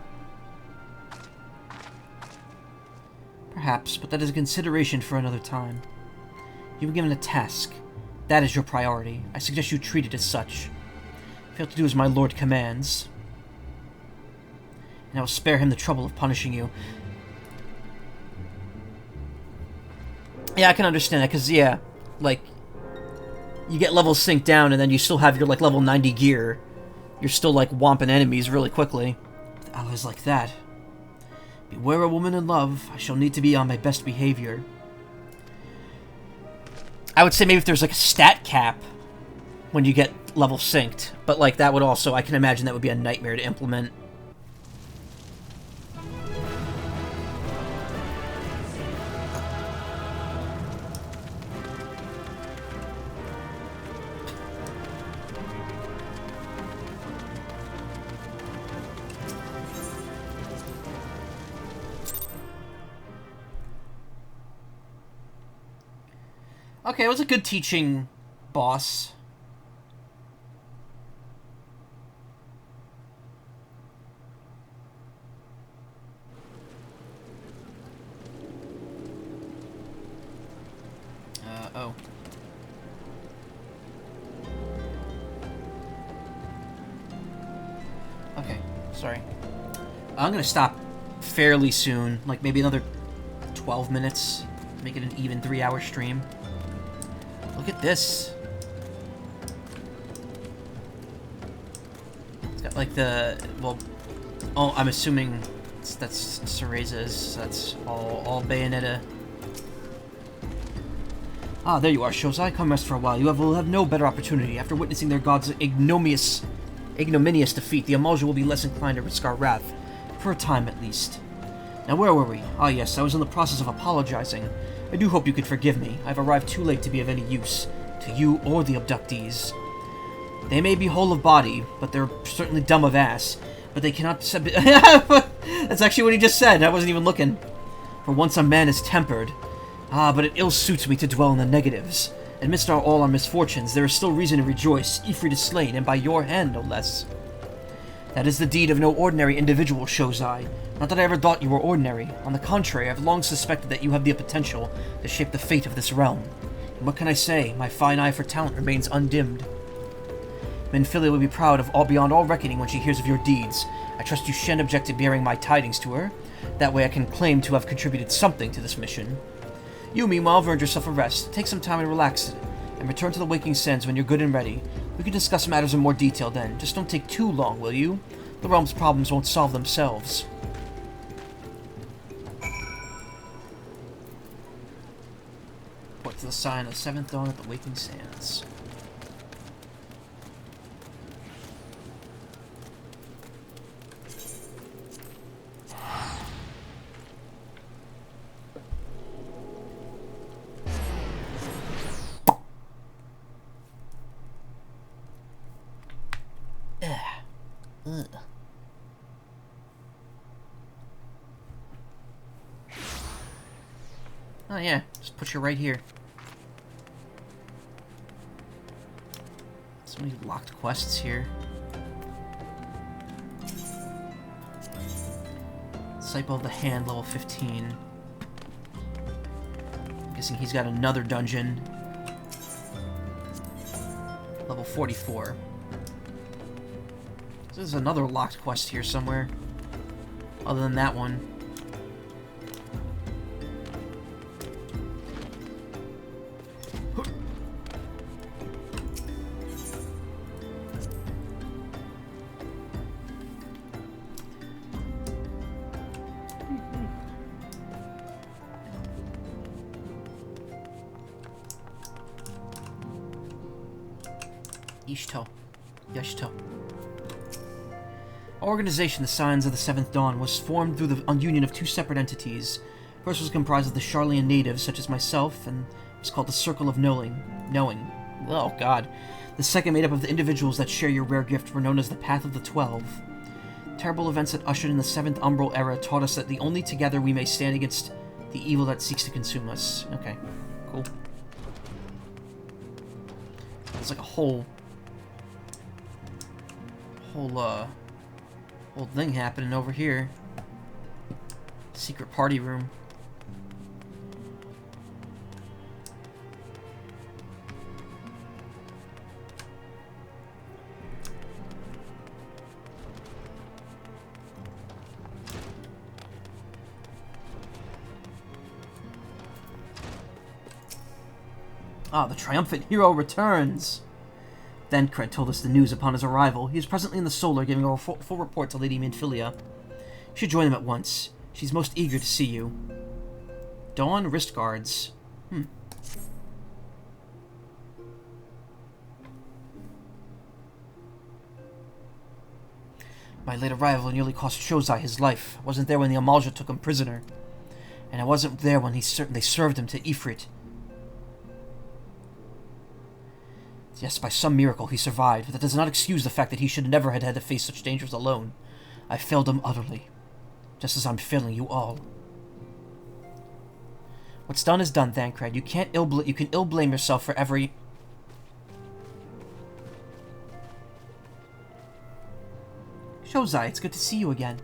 Perhaps, but that is a consideration for another time. You were given a task. That is your priority. I suggest you treat it as such. Fail to do as my lord commands, and I will spare him the trouble of punishing you. Yeah, I can understand that, because, yeah, like, you get level synced down, and then you still have your, like, level 90 gear. You're still, like, whomping enemies really quickly. With allies like that. Beware a woman in love. I shall need to be on my best behavior. I would say maybe if there's, like, a stat cap when you get level synced. But, like, that would also, I can imagine that would be a nightmare to implement. Okay, it was a good teaching boss. Oh. Okay, sorry. I'm gonna stop fairly soon, like maybe another 12 minutes, make it an even 3-hour stream. Look at this. It's got like the, well, oh, I'm assuming that's Cereza's. That's all Bayonetta. Ah, there you are, Shozai. Come rest for a while. You will have no better opportunity. After witnessing their god's ignominious defeat, the Amalja will be less inclined to risk our wrath. For a time, at least. Now, where were we? Ah, yes, I was in the process of apologizing. I do hope you could forgive me. I've arrived too late to be of any use to you or the abductees. They may be whole of body, but they're certainly dumb of ass. But they cannot... That's actually what he just said. I wasn't even looking. For once a man is tempered. Ah, but it ill suits me to dwell in the negatives. Amidst all our misfortunes, there is still reason to rejoice. Ifrit is slain, and by your hand, no less. That is the deed of no ordinary individual, Shozai. Not that I ever thought you were ordinary. On the contrary, I've long suspected that you have the potential to shape the fate of this realm. And what can I say? My fine eye for talent remains undimmed. Minfilia will be proud of beyond all reckoning when she hears of your deeds. I trust you shan't object to bearing my tidings to her. That way I can claim to have contributed something to this mission. You, meanwhile, have earned yourself a rest. Take some time and relax, and return to the Waking Sands when you're good and ready. We can discuss matters in more detail then. Just don't take too long, will you? The realm's problems won't solve themselves. Point to the sign of the 7th dawn at the Waking Sands. Ugh. Oh yeah, just put you right here. So many locked quests here. Disciple of the Hand, level 15. I'm guessing he's got another dungeon. Level 44. So there's another locked quest here somewhere. Other than that one. Ishto. Yashto. Our organization, the Signs of the Seventh Dawn, was formed through the union of two separate entities. First was comprised of the Charlian natives, such as myself, and was called the Circle of Knowing. Oh, God. The second, made up of the individuals that share your rare gift, were known as the Path of the 12. Terrible events that ushered in the Seventh Umbral Era taught us that the only together we may stand against the evil that seeks to consume us. Okay, cool. There's like a whole thing happening over here. Secret party room. Ah, the triumphant hero returns! Thancred told us the news upon his arrival. He is presently in the Solar, giving a full report to Lady Minfilia. You should join him at once. She's most eager to see you. Dawn wrist guards. My late arrival nearly cost Shozai his life. I wasn't there when the Amalja took him prisoner. And I wasn't there when they served him to Ifrit. Yes, by some miracle he survived, but that does not excuse the fact that he should never have had to face such dangers alone. I failed him utterly, just as I'm failing you all. What's done is done, Thancred. You can ill blame yourself for every... Shozai, it's good to see you again.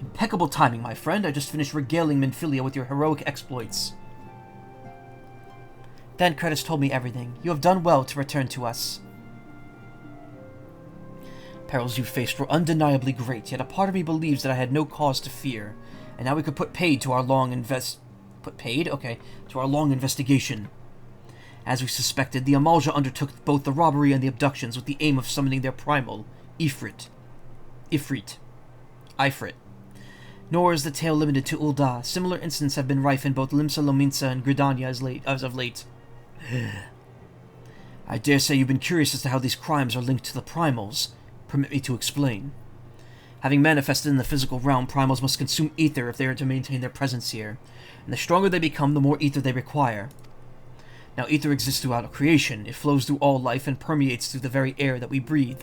Impeccable timing, my friend. I just finished regaling Minfilia with your heroic exploits. Thancred has told me everything. You have done well to return to us. Perils you faced were undeniably great, yet a part of me believes that I had no cause to fear, and now we could put paid to our long investigation. As we suspected, the Amalja undertook both the robbery and the abductions with the aim of summoning their primal, Ifrit. Nor is the tale limited to Ul'dah. Similar incidents have been rife in both Limsa Lominsa and Gridania as of late. I dare say you've been curious as to how these crimes are linked to the primals. Permit me to explain. Having manifested in the physical realm, primals must consume ether if they are to maintain their presence here, and the stronger they become, the more ether they require. Now, ether exists throughout creation. It flows through all life and permeates through the very air that we breathe.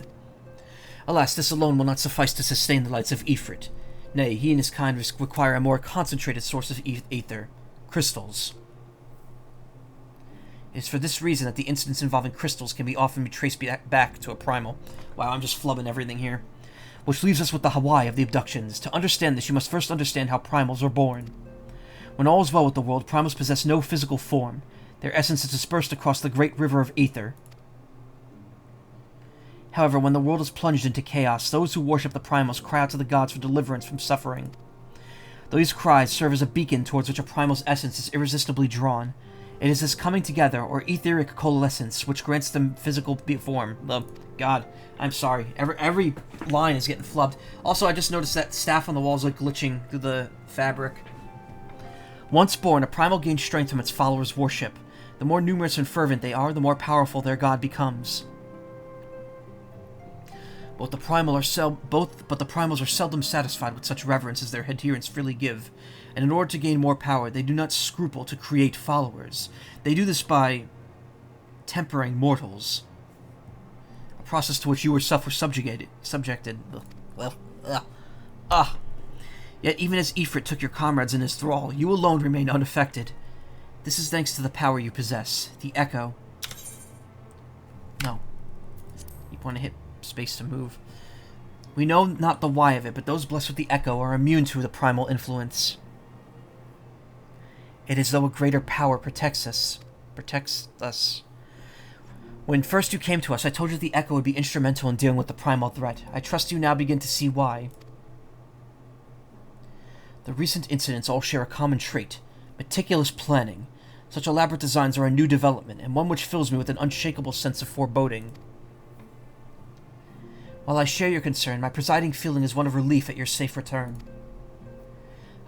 Alas, this alone will not suffice to sustain the lights of Ifrit. Nay, he and his kind require a more concentrated source of ether. Crystals. It is for this reason that the incidents involving crystals can often be traced back to a primal. Wow, I'm just flubbing everything here. Which leaves us with the Hawaii of the abductions. To understand this, you must first understand how primals are born. When all is well with the world, primals possess no physical form. Their essence is dispersed across the great river of ether. However, when the world is plunged into chaos, those who worship the primals cry out to the gods for deliverance from suffering. These cries serve as a beacon towards which a primal's essence is irresistibly drawn. It is this coming together, or etheric coalescence, which grants them physical form. God, I'm sorry. Every line is getting flubbed. Also, I just noticed that staff on the wall is like glitching through the fabric. Once born, a primal gains strength from its followers' worship. The more numerous and fervent they are, the more powerful their god becomes. But the primals are seldom satisfied with such reverence as their adherents freely give, and in order to gain more power, they do not scruple to create followers. They do this by tempering mortals, a process to which you yourself were subjected. Yet even as Ifrit took your comrades in his thrall, you alone remain unaffected. This is thanks to the power you possess, the Echo. No. You want to hit space to move. We know not the why of it, but those blessed with the echo are immune to the primal influence. It is though a greater power protects us. When first you came to us, I told you the echo would be instrumental in dealing with the primal threat. I trust you now begin to see why. The recent incidents all share a common trait: meticulous planning. Such elaborate designs are a new development, and one which fills me with an unshakable sense of foreboding. While I share your concern, my presiding feeling is one of relief at your safe return.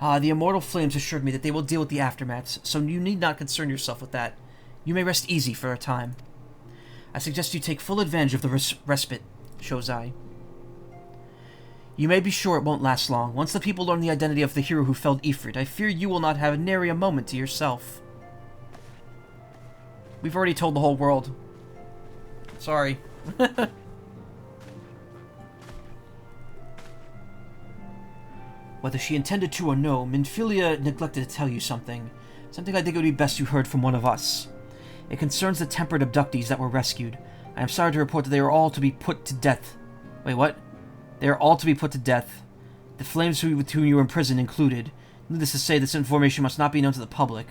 The immortal flames assured me that they will deal with the aftermaths, so you need not concern yourself with that. You may rest easy for a time. I suggest you take full advantage of the respite, Shozai. You may be sure it won't last long. Once the people learn the identity of the hero who felled Ifrit, I fear you will not have nary a moment to yourself. We've already told the whole world. Sorry. Whether she intended to or no, Minfilia neglected to tell you something. Something I think it would be best you heard from one of us. It concerns the tempered abductees that were rescued. I am sorry to report that they are all to be put to death. Wait, what? They are all to be put to death. The flames with whom you were imprisoned included. Needless to say, this information must not be known to the public.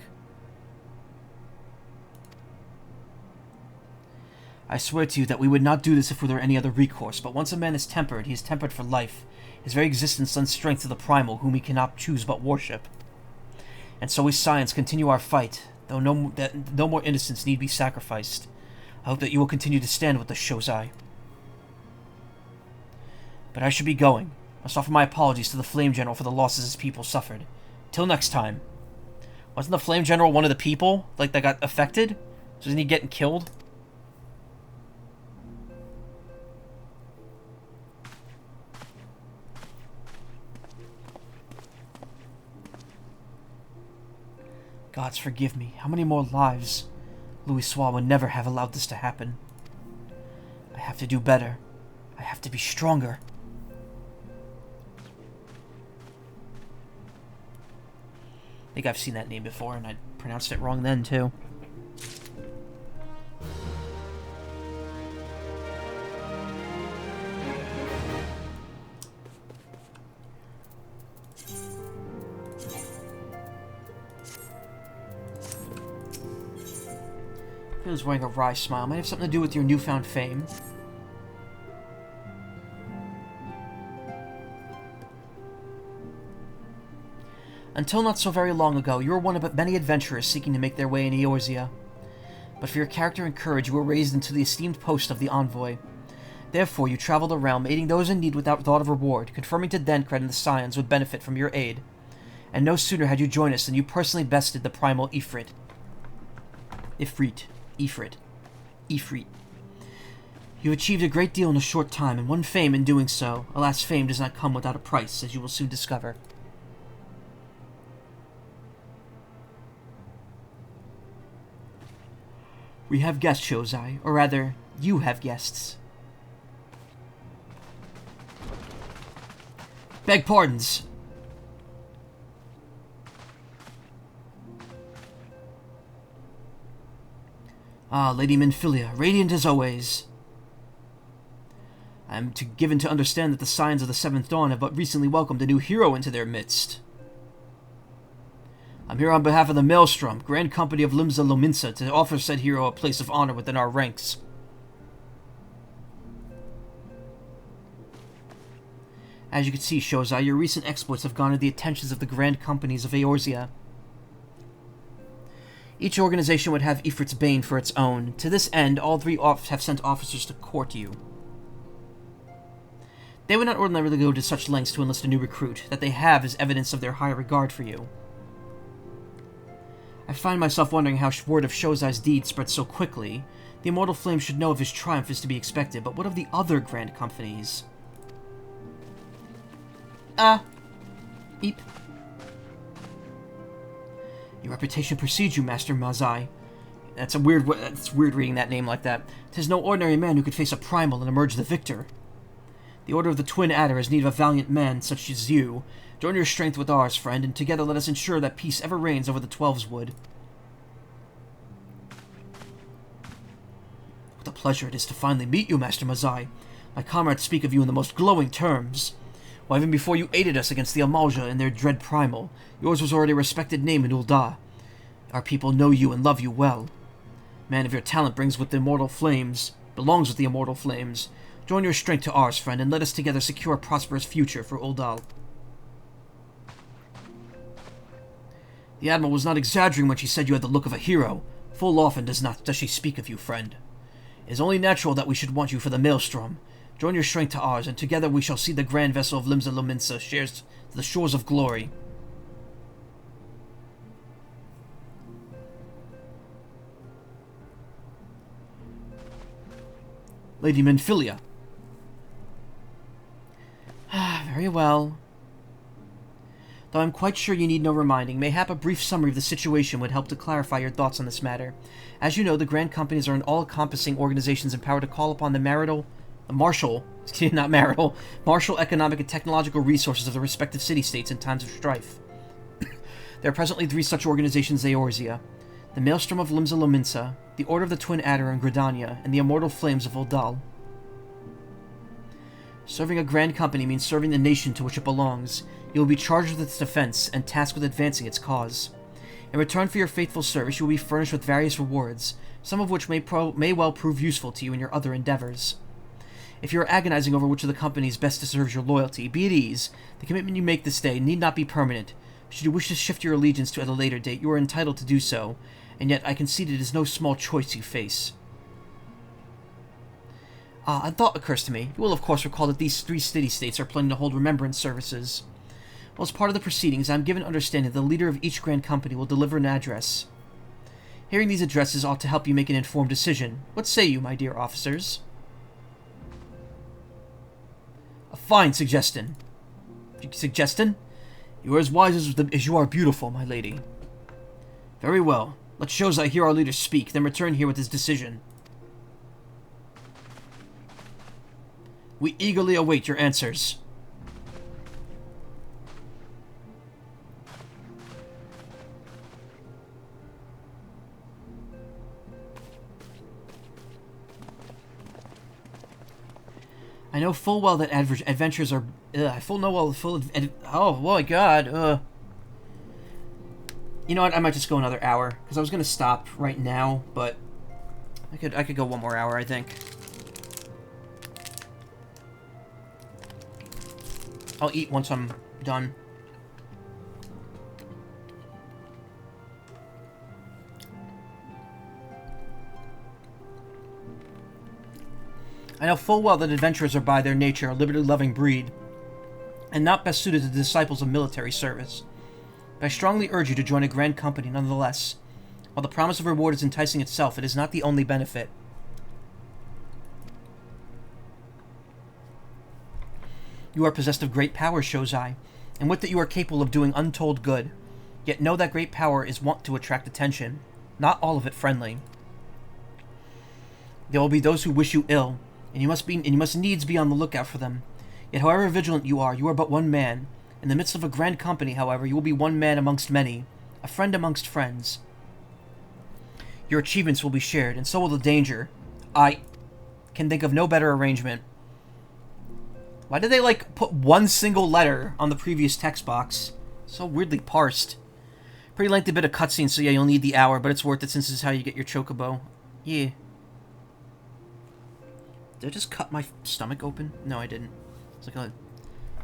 I swear to you that we would not do this if there were any other recourse, but once a man is tempered, he is tempered for life. His very existence lends strength to the primal, whom we cannot choose but worship. And so we science continue our fight, though no more innocents need be sacrificed. I hope that you will continue to stand with the Shozai. But I should be going. I must offer my apologies to the Flame General for the losses his people suffered. Till next time. Wasn't the Flame General one of the people, like, that got affected? So isn't he getting killed? Gods forgive me. How many more lives? Louis Soir would never have allowed this to happen. I have to do better. I have to be stronger. I think I've seen that name before, and I pronounced it wrong then, too. He was wearing a wry smile. Might have something to do with your newfound fame. Until not so very long ago, you were one of many adventurers seeking to make their way in Eorzea. But for your character and courage, you were raised into the esteemed post of the Envoy. Therefore, you traveled around, aiding those in need without thought of reward, confirming to Dencred and the Scions would benefit from your aid. And no sooner had you joined us than you personally bested the primal Ifrit. Ifrit. You achieved a great deal in a short time, and won fame in doing so. Alas, fame does not come without a price, as you will soon discover. We have guests, Shozai. Or rather, you have guests. Beg pardons. Ah, Lady Minfilia, radiant as always. I am given to understand that the Scions of the Seventh Dawn have but recently welcomed a new hero into their midst. I'm here on behalf of the Maelstrom, Grand Company of Limsa Lominsa, to offer said hero a place of honor within our ranks. As you can see, Shozai, your recent exploits have garnered the attentions of the Grand Companies of Eorzea. Each organization would have Ifrit's Bane for its own. To this end, all three have sent officers to court you. They would not ordinarily go to such lengths to enlist a new recruit. That they have is evidence of their high regard for you. I find myself wondering how word of Shozai's deed spread so quickly. The Immortal Flame should know of his triumph is to be expected, but what of the other Grand Companies? Eep. Your reputation precedes you, Master Mazai. That's weird reading that name like that. 'Tis no ordinary man who could face a primal and emerge the victor. The Order of the Twin Adder has need of a valiant man such as you. Join your strength with ours, friend, and together let us ensure that peace ever reigns over the Twelveswood. What a pleasure it is to finally meet you, Master Mazai. My comrades speak of you in the most glowing terms. Why, even before you aided us against the Amalja in their dread primal, yours was already a respected name in Ul'dah. Our people know you and love you well. Man of your talent belongs with the immortal flames. Join your strength to ours, friend, and let us together secure a prosperous future for Ul'dah. The Admiral was not exaggerating when she said you had the look of a hero. Full often does she speak of you, friend. It is only natural that we should want you for the Maelstrom. Join your strength to ours, and together we shall see the grand vessel of Limsa Lominsa shares the shores of glory. Lady Minfilia. Very well. Though I'm quite sure you need no reminding, mayhap a brief summary of the situation would help to clarify your thoughts on this matter. As you know, the Grand Companies are an all-encompassing organizations empowered to call upon the martial economic and technological resources of the respective city-states in times of strife. There are presently 3 such organizations in Eorzea: the Maelstrom of Limsa Lominsa, the Order of the Twin Adder in Gridania, and the Immortal Flames of Ul'dah. Serving a Grand Company means serving the nation to which it belongs. You will be charged with its defense and tasked with advancing its cause. In return for your faithful service, you will be furnished with various rewards, some of which may well prove useful to you in your other endeavors. If you are agonizing over which of the companies best deserves your loyalty, be at ease. The commitment you make this day need not be permanent. Should you wish to shift your allegiance to at a later date, you are entitled to do so, and yet I concede it is no small choice you face. A thought occurs to me. You will of course recall that these 3 city-states are planning to hold remembrance services. Well, as part of the proceedings, I am given understanding that the leader of each Grand Company will deliver an address. Hearing these addresses ought to help you make an informed decision. What say you, my dear officers? A fine suggestion. You are as wise as you are beautiful, my lady. Very well. Let Shozai hear our leader speak, then return here with his decision. We eagerly await your answers. I know full well that adventures are... oh my god, You know what, I might just go another hour, because I was going to stop right now, but I could go one more hour, I think. I'll eat once I'm done. I know full well that adventurers are by their nature a liberty-loving breed, and not best suited to the disciples of military service. But I strongly urge you to join a Grand Company nonetheless. While the promise of reward is enticing itself, it is not the only benefit. You are possessed of great power, Shozai, and with it you are capable of doing untold good. Yet know that great power is wont to attract attention, not all of it friendly. There will be those who wish you ill, and you must needs be on the lookout for them. Yet however vigilant you are but one man. In the midst of a Grand Company, however, you will be one man amongst many, a friend amongst friends. Your achievements will be shared, and so will the danger. I can think of no better arrangement. Why did they, put one single letter on the previous text box? So weirdly parsed. Pretty lengthy bit of cutscene, so yeah, you'll need the hour, but it's worth it since this is how you get your chocobo. Yeah. Did I just cut my stomach open? No, I didn't. It's like a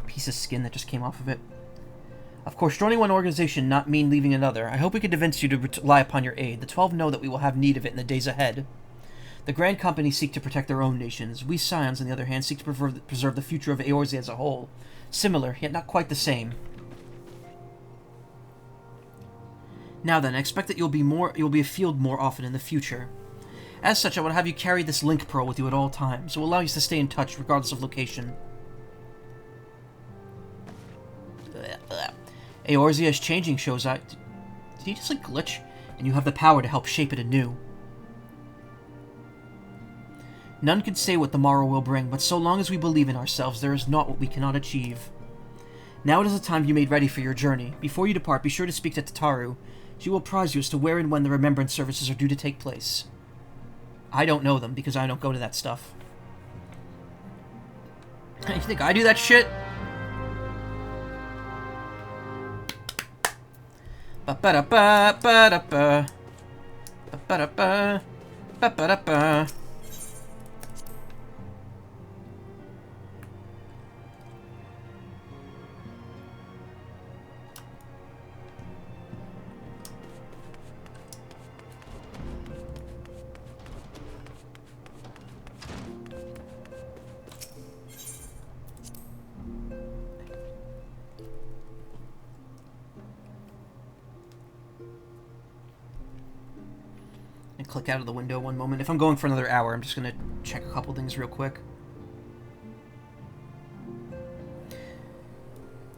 piece of skin that just came off of it. Of course, joining one organization not mean leaving another. I hope we can convince you to rely upon your aid. The 12 know that we will have need of it in the days ahead. The Grand Company seek to protect their own nations. We Scions, on the other hand, seek to preserve the future of Eorzea as a whole. Similar, yet not quite the same. Now then, I expect that you'll be afield more often in the future. As such, I want to have you carry this link pearl with you at all times. It will allow you to stay in touch regardless of location. Eorzea is changing, Shozai. Did he just glitch? And you have the power to help shape it anew. None can say what the morrow will bring, but so long as we believe in ourselves, there is naught what we cannot achieve. Now it is the time to be made ready for your journey. Before you depart, be sure to speak to Tataru. She will apprise you as to where and when the remembrance services are due to take place. I don't know them, because I don't go to that stuff. You think I do that shit? Ba-ba-da-ba, ba-da-ba. Ba-ba-da-ba, ba-ba-da-ba. And click out of the window one moment. If I'm going for another hour, I'm just going to check a couple things real quick.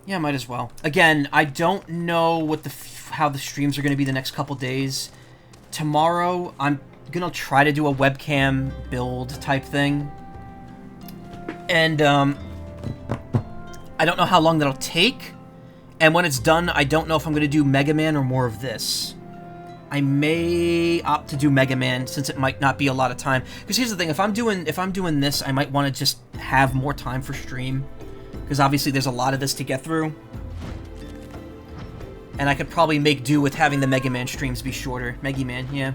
Yeah, might as well. Again, I don't know what how the streams are going to be the next couple days. Tomorrow, I'm going to try to do a webcam build type thing. And, I don't know how long that'll take. And when it's done, I don't know if I'm going to do Mega Man or more of this. I may opt to do Mega Man since it might not be a lot of time. Because here's the thing, if I'm doing this, I might want to just have more time for stream. Because obviously there's a lot of this to get through. And I could probably make do with having the Mega Man streams be shorter. Mega Man, yeah.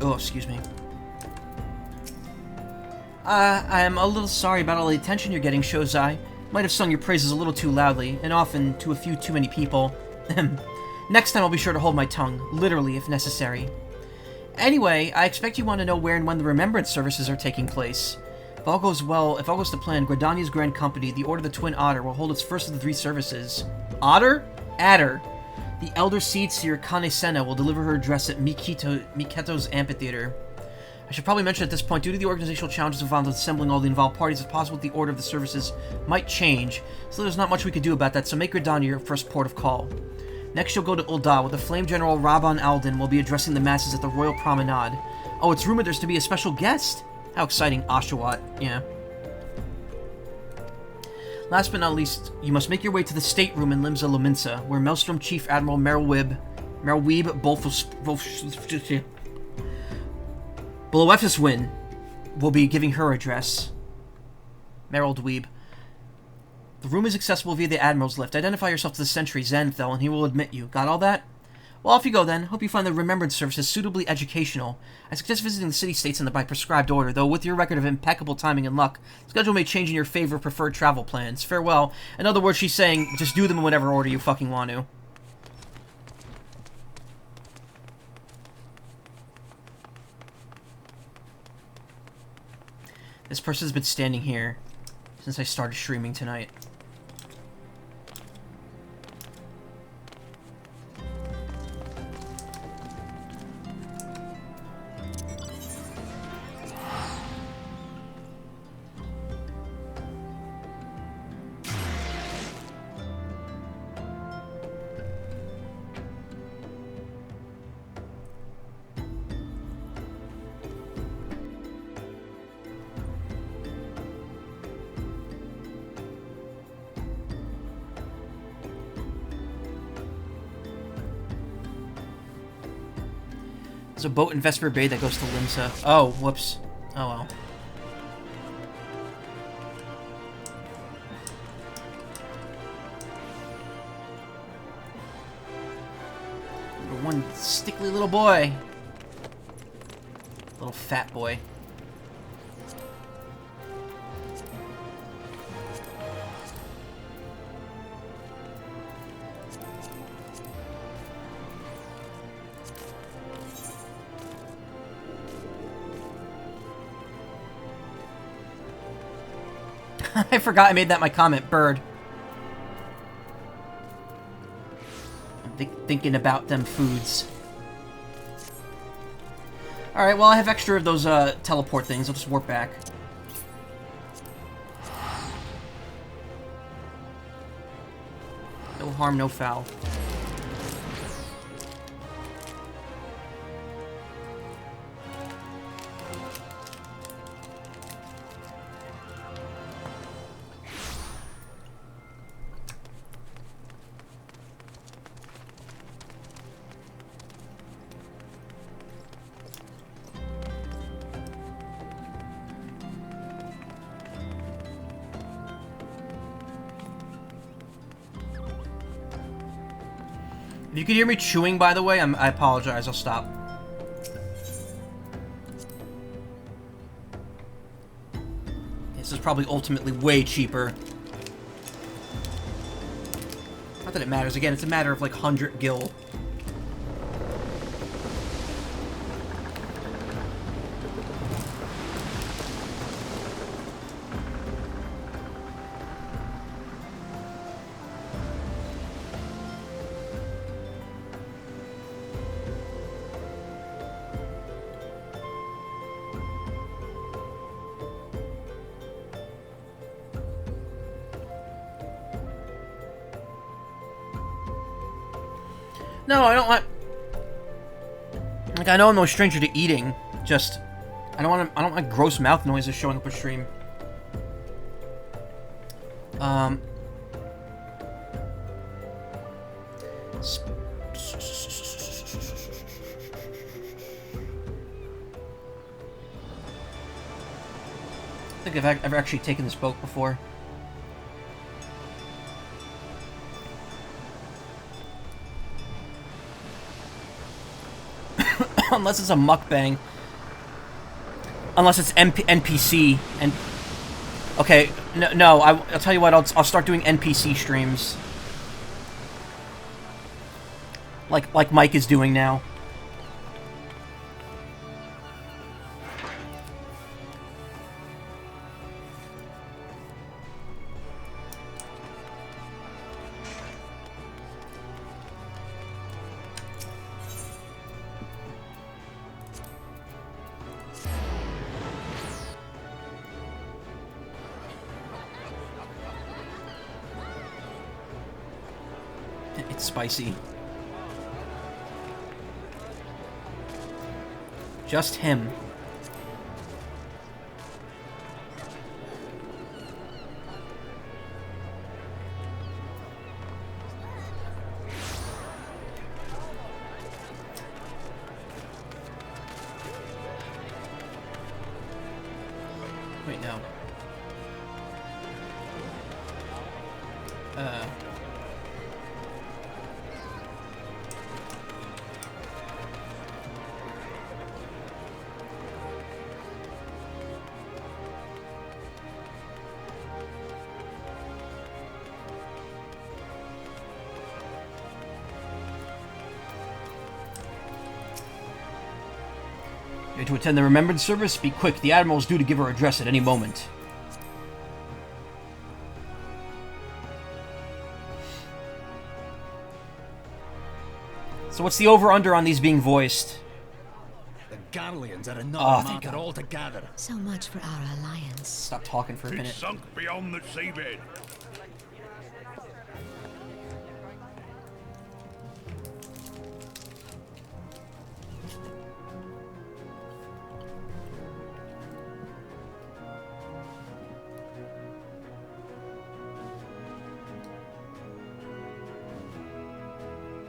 Oh, excuse me. I'm a little sorry about all the attention you're getting, Shozai. Might have sung your praises a little too loudly, and often to a few too many people. Next time I'll be sure to hold my tongue, literally if necessary. Anyway, I expect you want to know where and when the Remembrance services are taking place. If all goes to plan, Gridania's Grand Company, the Order of the Twin Otter, will hold its first of the 3 services. Otter? Adder. The Elder Seed Seer Kane Senna will deliver her address at Miketo's amphitheater. I should probably mention at this point, due to the organizational challenges involved in assembling all the involved parties, it's possible that the order of the services might change, so there's not much we could do about that, so make Gridania your first port of call. Next you'll go to Ul'dah, where the Flame General Rabban Alden will be addressing the masses at the Royal Promenade. Oh, it's rumored there's to be a special guest! How exciting, Oshawott. Yeah. Last but not least, you must make your way to the stateroom in Limsa Lominsa, where Maelstrom Chief Admiral Merylweeb Bolefiswin will be giving her address. Meryl Dweeb. The room is accessible via the Admiral's lift. Identify yourself to the sentry, Xanthel, and he will admit you. Got all that? Well, off you go then. Hope you find the Remembrance services suitably educational. I suggest visiting the city-states by prescribed order, though with your record of impeccable timing and luck, the schedule may change in your favor of preferred travel plans. Farewell. In other words, she's saying, just do them in whatever order you fucking want to. This person's been standing here since I started streaming tonight. There's a boat in Vesper Bay that goes to Limsa. Oh, whoops. Oh well. One stickly little boy. Little fat boy. I forgot I made that my comment. Bird. I'm thinking about them foods. Alright, well I have extra of those teleport things. I'll just warp back. No harm, no foul. If you could hear me chewing, by the way, I apologize. I'll stop. This is probably ultimately way cheaper. Not that it matters. Again, it's a matter of like 100 gil. No, I don't want... Like, I know I'm no stranger to eating. Just... I don't want gross mouth noises showing up on stream. I think I've ever actually taken this boat before. Unless it's a mukbang. Unless it's NPC. And okay, no. I'll tell you what. I'll start doing NPC streams. Like Mike is doing now. It's spicy. Just him. Wait, no. To attend the Remembrance service, be quick. The Admiral's due to give her address at any moment. So what's the over-under on these being voiced? The Garleans are another market God. altogether. So much for our alliance. Stop talking for a minute. It's sunk beyond the seabed.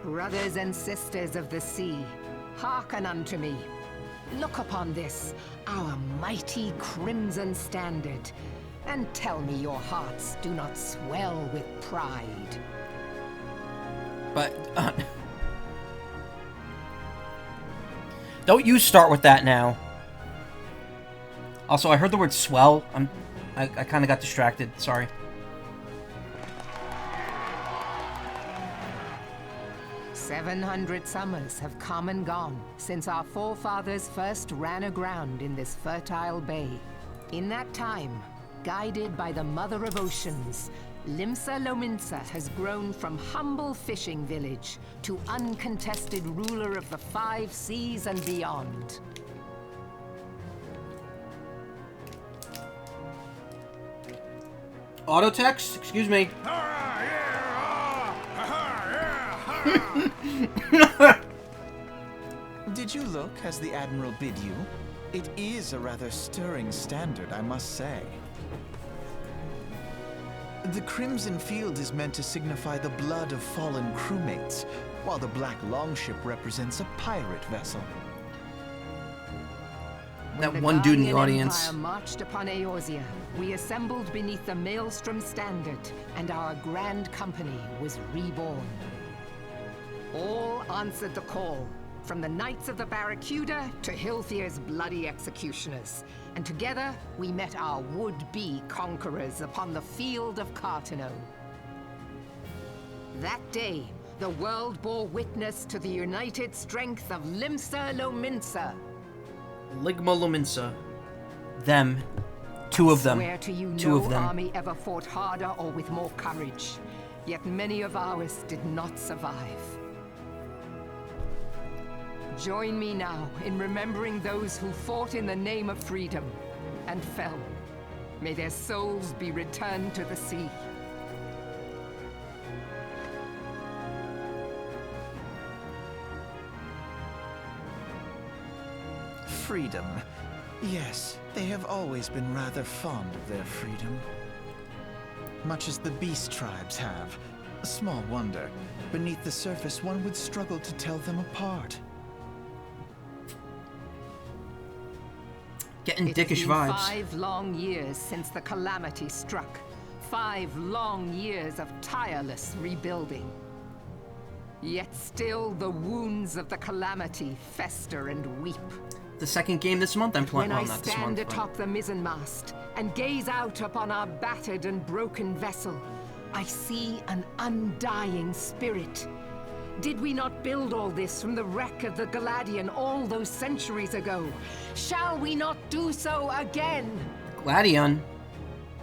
Brothers and sisters of the sea, hearken unto me. Look upon this, our mighty crimson standard, and tell me your hearts do not swell with pride. But, don't you start with that now. Also, I heard the word swell. I kind of got distracted. Sorry. "700 summers have come and gone since our forefathers first ran aground in this fertile bay. In that time, guided by the Mother of Oceans, Limsa Lominsa has grown from humble fishing village to uncontested ruler of the 5 seas and beyond." Auto text? Excuse me. Did you look as the Admiral bid you? It is a rather stirring standard, I must say. The Crimson Field is meant to signify the blood of fallen crewmates, while the Black Longship represents a pirate vessel. That one dude in the audience. Empire marched upon Eorzea. We assembled beneath the Maelstrom standard, and our grand company was reborn. All answered the call, from the Knights of the Barracuda to Hilfier's bloody executioners. And together, we met our would-be conquerors upon the field of Cartano. That day, the world bore witness to the united strength of Limsa Lominsa. Ligma Lominsa. Them. Two of them. Swear to you, Two no of them. army ever fought harder or with more courage. Yet many of ours did not survive. Join me now in remembering those who fought in the name of freedom and fell. May their souls be returned to the sea. Freedom. Yes, they have always been rather fond of their freedom. Much as the beast tribes have. Small wonder. Beneath the surface, one would struggle to tell them apart. Getting It's dickish been vibes. 5 long years since the calamity struck. 5 long years of tireless rebuilding. Yet still the wounds of the calamity fester and weep. The second game this month I'm playing. When I Well, not this stand month, but- atop the mizzenmast and gaze out upon our battered and broken vessel, I see an undying spirit. Did we not build all this from the wreck of the Galadian all those centuries ago? Shall we not do so again? Gladion.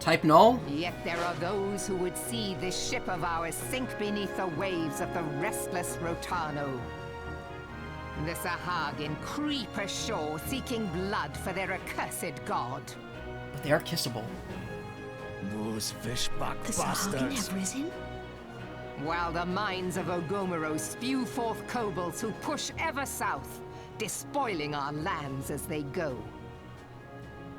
Type null? Yet there are those who would see this ship of ours sink beneath the waves of the restless Rotano. The Sahagin creep ashore seeking blood for their accursed god. But they are kissable. Those fishback The Sahagin have risen? While the mines of Ogomero spew forth kobolds who push ever south, despoiling our lands as they go.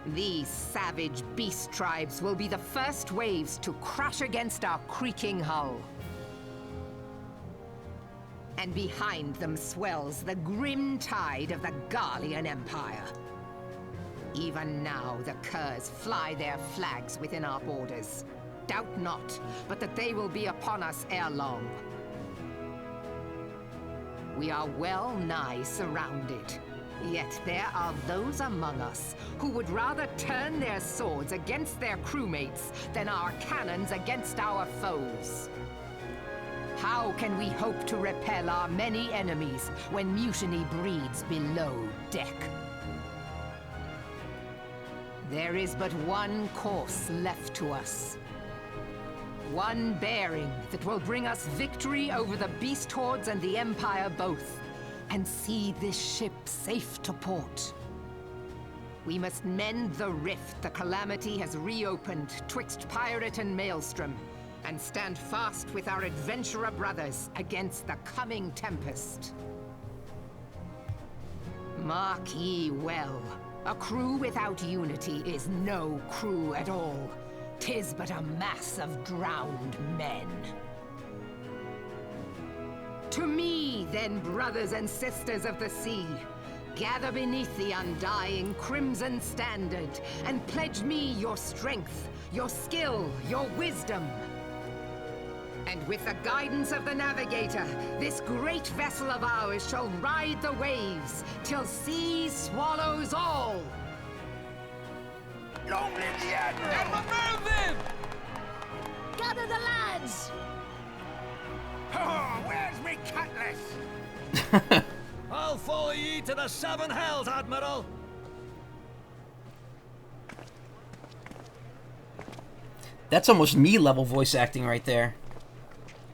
These savage beast tribes will be the first waves to crash against our creaking hull. And behind them swells the grim tide of the Garlean Empire. Even now, the curs fly their flags within our borders. Doubt not, but that they will be upon us ere long. We are well nigh surrounded. Yet there are those among us who would rather turn their swords against their crewmates than our cannons against our foes. How can we hope to repel our many enemies when mutiny breeds below deck? There is but one course left to us. One bearing that will bring us victory over the beast hordes and the Empire both, and see this ship safe to port. We must mend the rift the calamity has reopened twixt pirate and maelstrom, and stand fast with our adventurer brothers against the coming tempest. Mark ye well, a crew without unity is no crew at all. 'Tis but a mass of drowned men. To me, then, brothers and sisters of the sea, gather beneath the undying crimson standard, and pledge me your strength, your skill, your wisdom. And with the guidance of the navigator, this great vessel of ours shall ride the waves, till sea swallows all! Long live the Admiral! And remove them! Gather the lads! Oh, where's me cutlass? I'll follow ye to the 7 hells, Admiral! That's almost me level voice acting right there.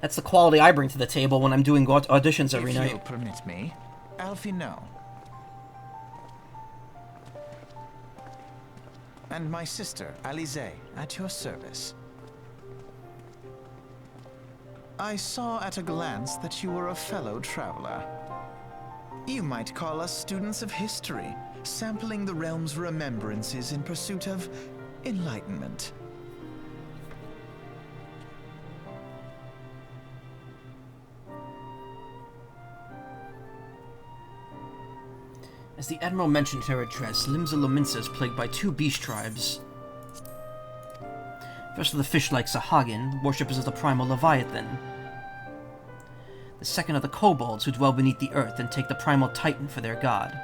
That's the quality I bring to the table when I'm doing auditions every If night. you'll permit me, Alfie, no. And my sister, Alize, at your service. I saw at a glance that you were a fellow traveler. You might call us students of history, sampling the realm's remembrances in pursuit of enlightenment. As the Admiral mentioned in her address, Limsa Lominsa is plagued by 2 beast tribes. First of the fish-like Sahagin, worshippers of the primal Leviathan. The The second are the kobolds, who dwell beneath the earth and take the primal titan for their god.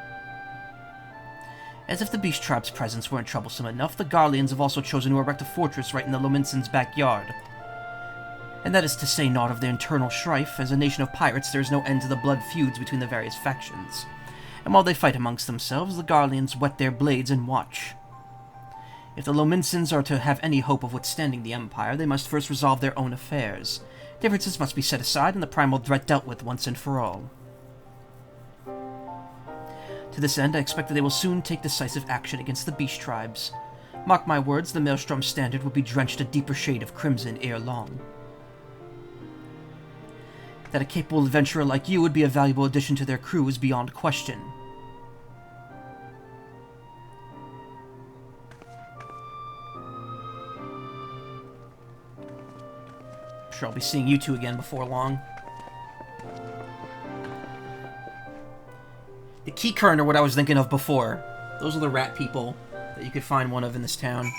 As if the beast tribe's presence weren't troublesome enough, the Garleans have also chosen to erect a fortress right in the Lominsons' backyard. And that is to say naught of their internal strife. As a nation of pirates, there is no end to the blood feuds between the various factions. And while they fight amongst themselves, the Garleans whet their blades and watch. If the Lominsons are to have any hope of withstanding the Empire, they must first resolve their own affairs. Differences must be set aside and the primal threat dealt with once and for all. To this end, I expect that they will soon take decisive action against the beast tribes. Mark my words, the Maelstrom Standard will be drenched a deeper shade of crimson ere long. That a capable adventurer like you would be a valuable addition to their crew is beyond question. I'm sure I'll be seeing you two again before long. The Keycurrent are what I was thinking of before. Those are the rat people that you could find one of in this town.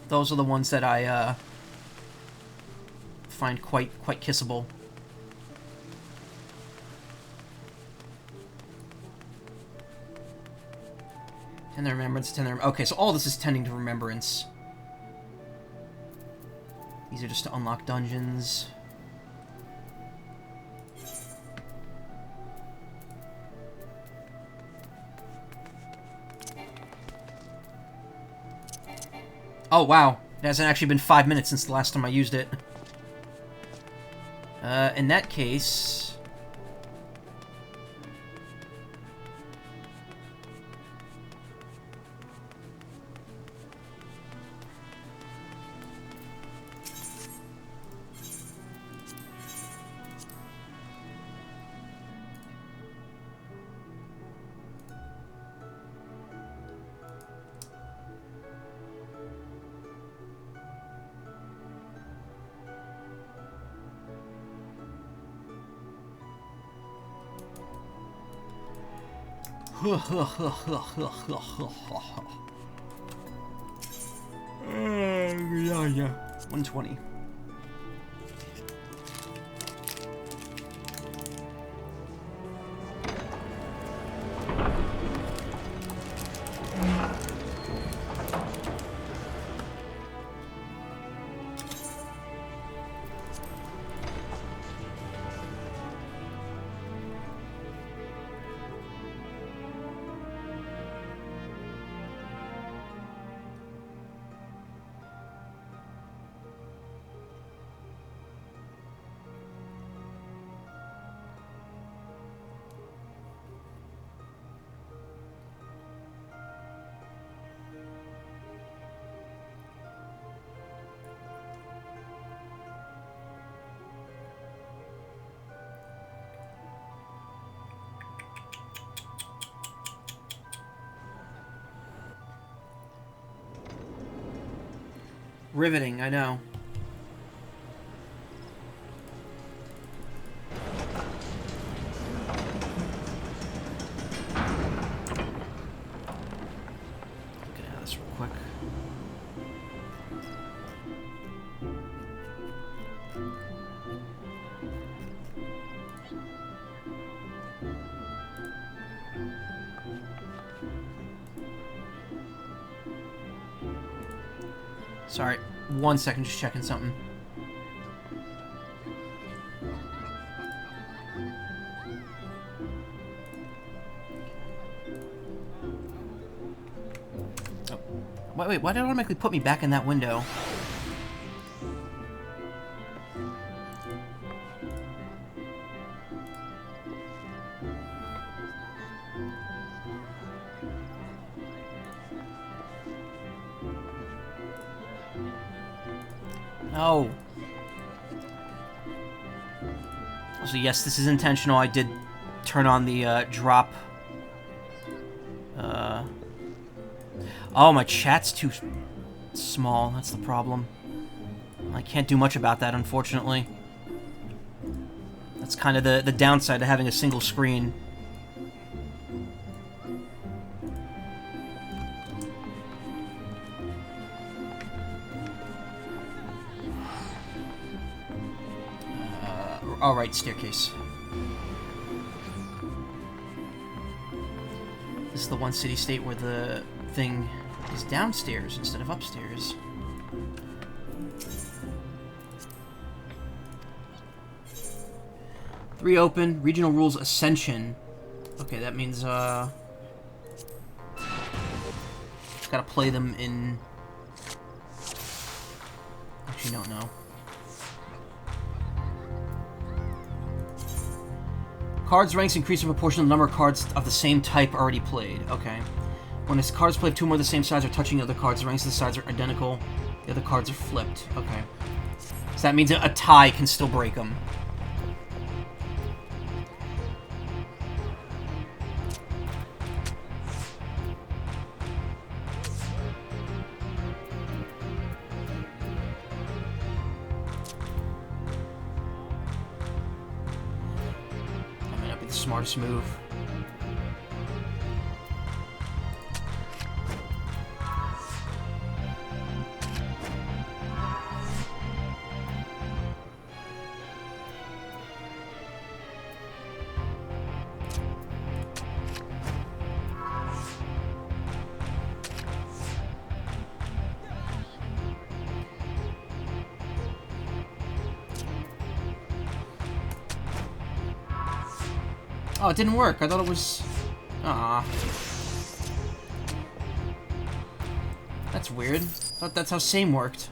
Those are the ones that I, find quite kissable. Tend to remembrance, okay, so all this is tending to remembrance. These are just to unlock dungeons. Oh, wow. It hasn't actually been 5 minutes since the last time I used it. In that case... yeah. 120. Riveting, I know. Get out of this real quick. Sorry, 1 second, just checking something. Oh. Wait, why did it automatically put me back in that window? No. So yes, this is intentional. I did turn on the drop. Oh, my chat's too small. That's the problem. I can't do much about that, unfortunately. That's kind of the downside of having a single screen. All right, staircase. This is the one city-state where the thing is downstairs instead of upstairs. Three open. Regional rules ascension. Okay, that means, gotta play them in... Actually, don't know. Cards ranks increase in proportion to the number of cards of the same type already played. Okay. When a card is played, two more of the same size are touching the other cards. The ranks of the sides are identical. The other cards are flipped. Okay. So that means a tie can still break them. Smartest move. Oh, it didn't work. I thought it was... Ah. That's weird. I thought that's how same worked.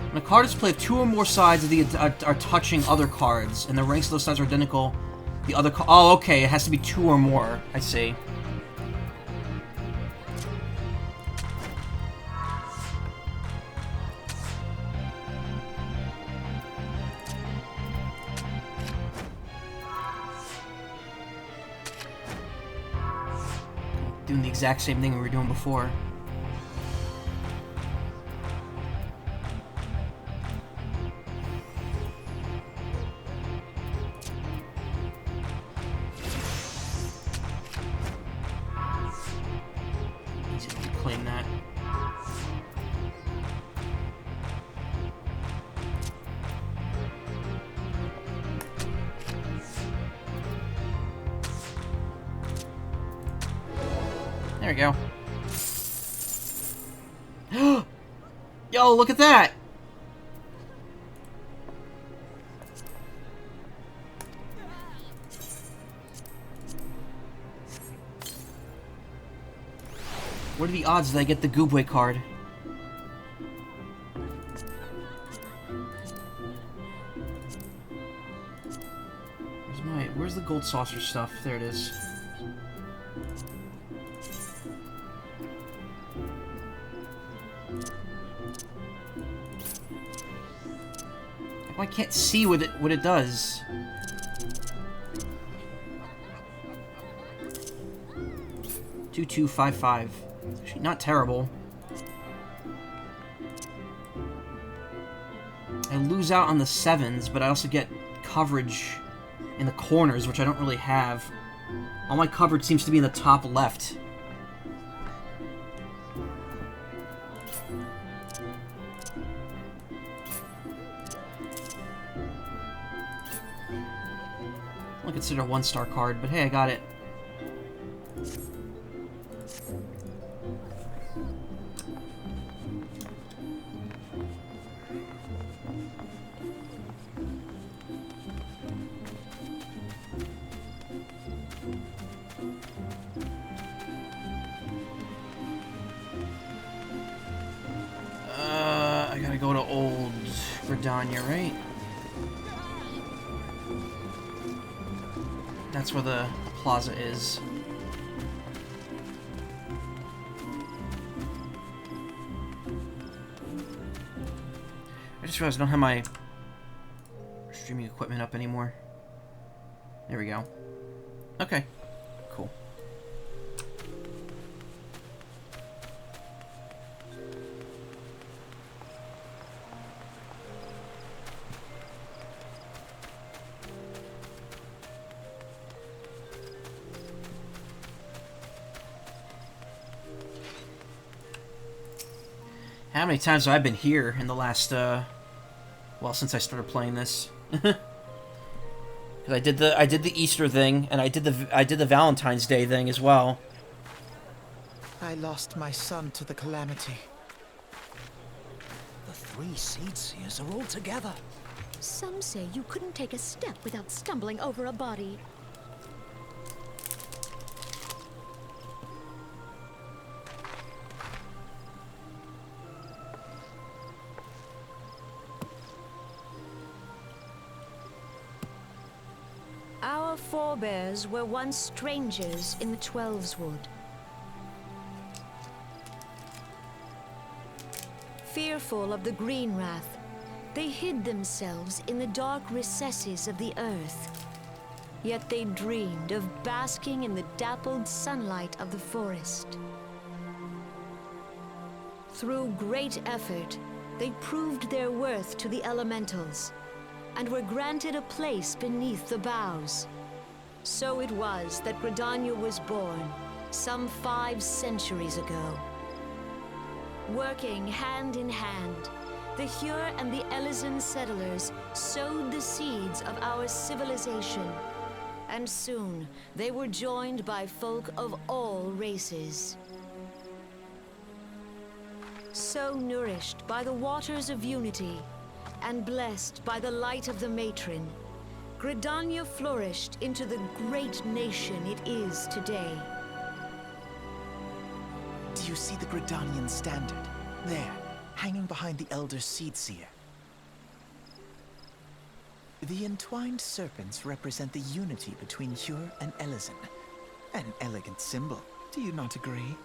When a card is played, two or more sides of the are touching other cards, and the ranks of those sides are identical. The other oh, okay. It has to be two or more. I see. Doing the exact same thing we were doing before. Easy to reclaim that. There we go. Yo, look at that! What are the odds that I get the Goobway card? Where's the gold saucer stuff? There it is. I can't see what it does. $2255. Actually, not terrible. I lose out on the sevens, but I also get coverage in the corners, which I don't really have. All my coverage seems to be in the top left. I'll consider a one-star card, but hey, I got it. I gotta go to Old Gridania, right? That's where the plaza is. I just realized I don't have my streaming equipment up anymore. There we go. Okay. Cool. How many times have I been here in the last, well, since I started playing this? Because I did the Easter thing, and I did the Valentine's Day thing as well. I lost my son to the calamity. The 3 Seed Seers are all together. Some say you couldn't take a step without stumbling over a body. Our forebears were once strangers in the Twelveswood. Fearful of the Green Wrath, they hid themselves in the dark recesses of the earth. Yet they dreamed of basking in the dappled sunlight of the forest. Through great effort, they proved their worth to the elementals, and were granted a place beneath the boughs. So it was that Gridania was born, some 5 centuries ago. Working hand in hand, the Hyur and the Elysian settlers sowed the seeds of our civilization, and soon they were joined by folk of all races. So nourished by the waters of unity, and blessed by the light of the matron, Gridania flourished into the great nation it is today. Do you see the Gridanian standard? There, hanging behind the Elder Seedseer. The entwined serpents represent the unity between Hyur and Elysian. An elegant symbol, do you not agree?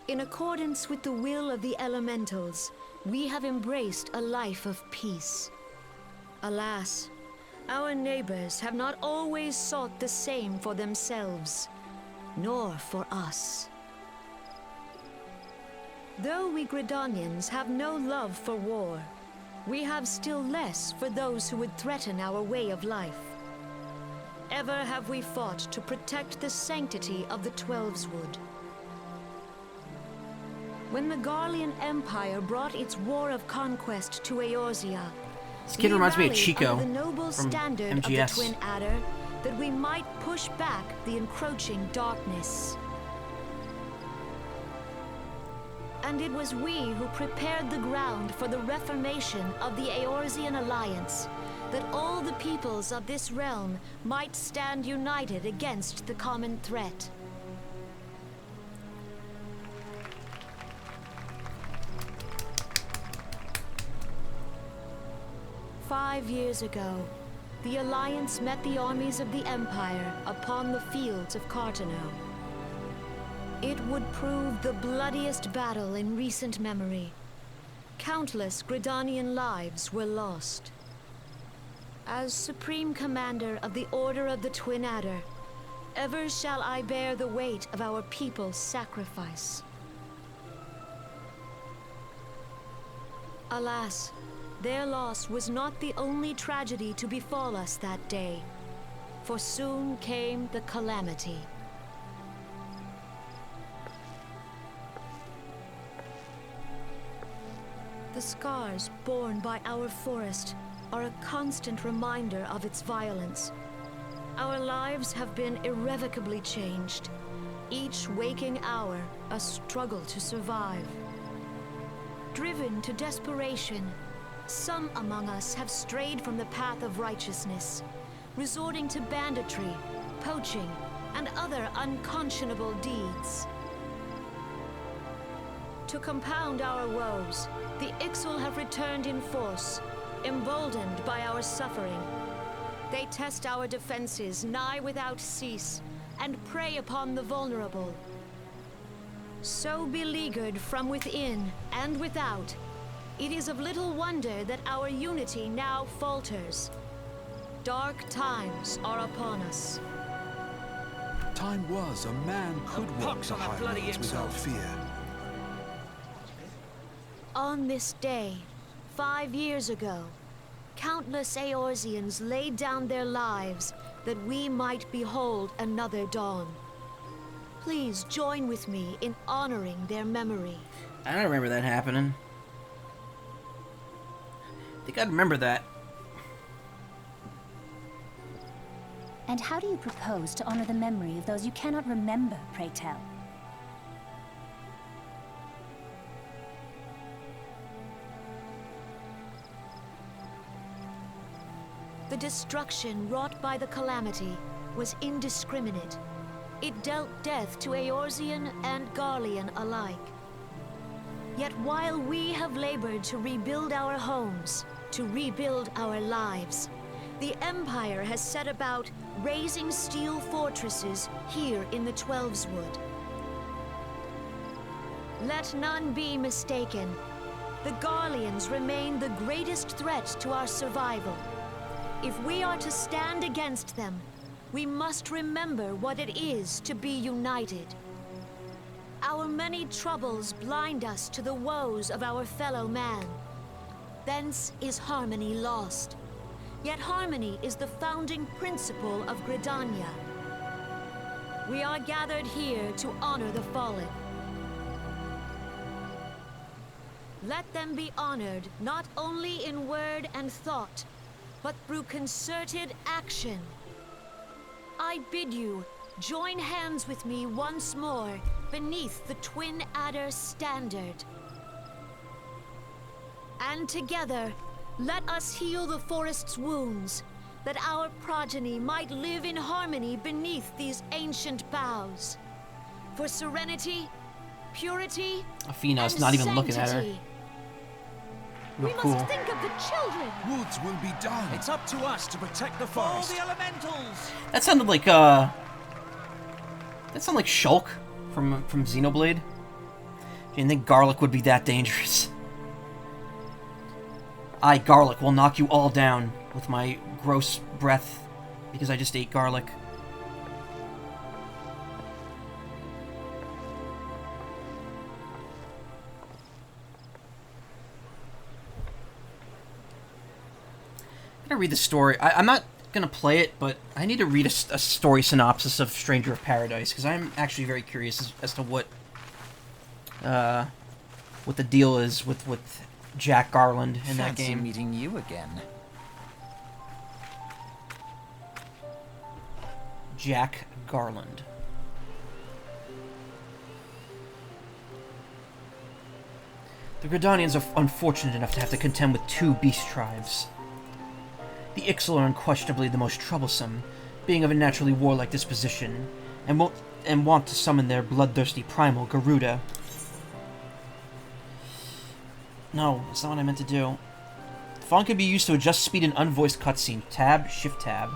In accordance with the will of the elementals, we have embraced a life of peace. Alas, our neighbors have not always sought the same for themselves, nor for us. Though we Gridanians have no love for war, we have still less for those who would threaten our way of life. Ever have we fought to protect the sanctity of the Twelveswood. When the Garlean Empire brought its war of conquest to Eorzea, this kid reminds me of Chico the noble from standard MGS. of the Twin Adder, that we might push back the encroaching darkness. And it was we who prepared the ground for the reformation of the Eorzean Alliance, that all the peoples of this realm might stand united against the common threat. "5 years ago, the Alliance met the armies of the Empire upon the fields of Cartano. It would prove the bloodiest battle in recent memory. Countless Gridanian lives were lost. As Supreme Commander of the Order of the Twin Adder, ever shall I bear the weight of our people's sacrifice. Alas, their loss was not the only tragedy to befall us that day, for soon came the calamity. The scars borne by our forest are a constant reminder of its violence. Our lives have been irrevocably changed, each waking hour a struggle to survive. Driven to desperation, some among us have strayed from the path of righteousness, resorting to banditry, poaching, and other unconscionable deeds. To compound our woes, the Ixal have returned in force, emboldened by our suffering. They test our defenses nigh without cease, and prey upon the vulnerable. So beleaguered from within and without, it is of little wonder that our unity now falters. Dark times are upon us. Time was a man could walk the highways without fear. On this day, 5 years ago, countless Eorzeans laid down their lives that we might behold another dawn. please join with me in honoring their memory? I don't remember that happening. I think I'd remember that. And how do you propose to honor the memory of those you cannot remember, pray tell? The destruction wrought by the calamity was indiscriminate. It dealt death to Eorzean and Garlean alike. Yet while we have labored to rebuild our homes, to rebuild our lives, the Empire has set about raising steel fortresses here in the Twelveswood. Let none be mistaken. The Garleans remain the greatest threat to our survival. If we are to stand against them, we must remember what it is to be united. Our many troubles blind us to the woes of our fellow man. Thence is harmony lost. Yet harmony is the founding principle of Gridania. We are gathered here to honor the fallen. Let them be honored not only in word and thought, but through concerted action. I bid you, join hands with me once more beneath the Twin Adder's standard. And together, let us heal the forest's wounds, that our progeny might live in harmony beneath these ancient boughs. For serenity, purity, Athena's and not even looking at her. sanctity. Real We cool. must think of the children. Woods will be done. It's up to us to protect the All forest. the elementals. That sounded like that sounded like Shulk from Xenoblade. You didn't think garlic would be that dangerous. I, garlic, will knock you all down with my gross breath because I just ate garlic. I'm gonna read the story. I'm not gonna play it, but I need to read a story synopsis of Stranger of Paradise because I'm actually very curious as to what the deal is with Jack Garland in that Fancy game. meeting you again. Jack Garland. The Gridanians are unfortunate enough to have to contend with two beast tribes. The Ixal are unquestionably the most troublesome, being of a naturally warlike disposition, and want to summon their bloodthirsty primal, Garuda. No, that's not what I meant to do. Font can be used to adjust speed in unvoiced cutscene. Tab, Shift Tab.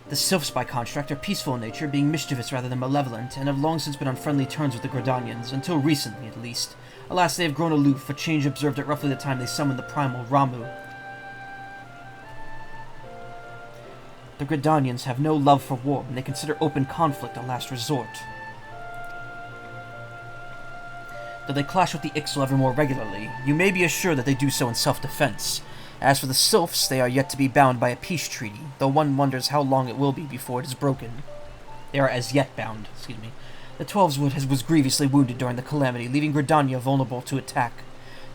The Sylphs, by contract, are peaceful in nature, being mischievous rather than malevolent, and have long since been on friendly terms with the Gridanians, until recently, at least. Alas, they have grown aloof, a change observed at roughly the time they summoned the primal Ramu. The Gridanians have no love for war, and they consider open conflict a last resort. Though they clash with the Ixal ever more regularly, you may be assured that they do so in self-defense. As for the Sylphs, they are yet to be bound by a peace treaty, though one wonders how long it will be before it is broken. They are as yet bound, The Twelveswood was grievously wounded during the calamity, leaving Gridania vulnerable to attack.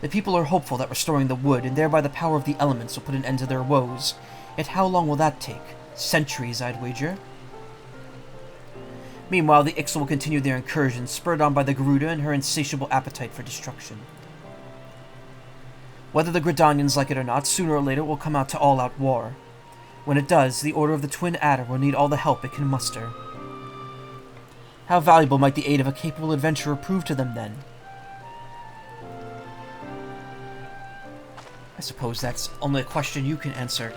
The people are hopeful that restoring the wood, and thereby the power of the elements, will put an end to their woes. Yet how long will that take? Centuries, I'd wager. Meanwhile, the Ixal will continue their incursions, spurred on by the Garuda and her insatiable appetite for destruction. Whether the Gridanians like it or not, sooner or later it will come out to all-out war. When it does, the Order of the Twin Adder will need all the help it can muster. How valuable might the aid of a capable adventurer prove to them then? I suppose that's only a question you can answer.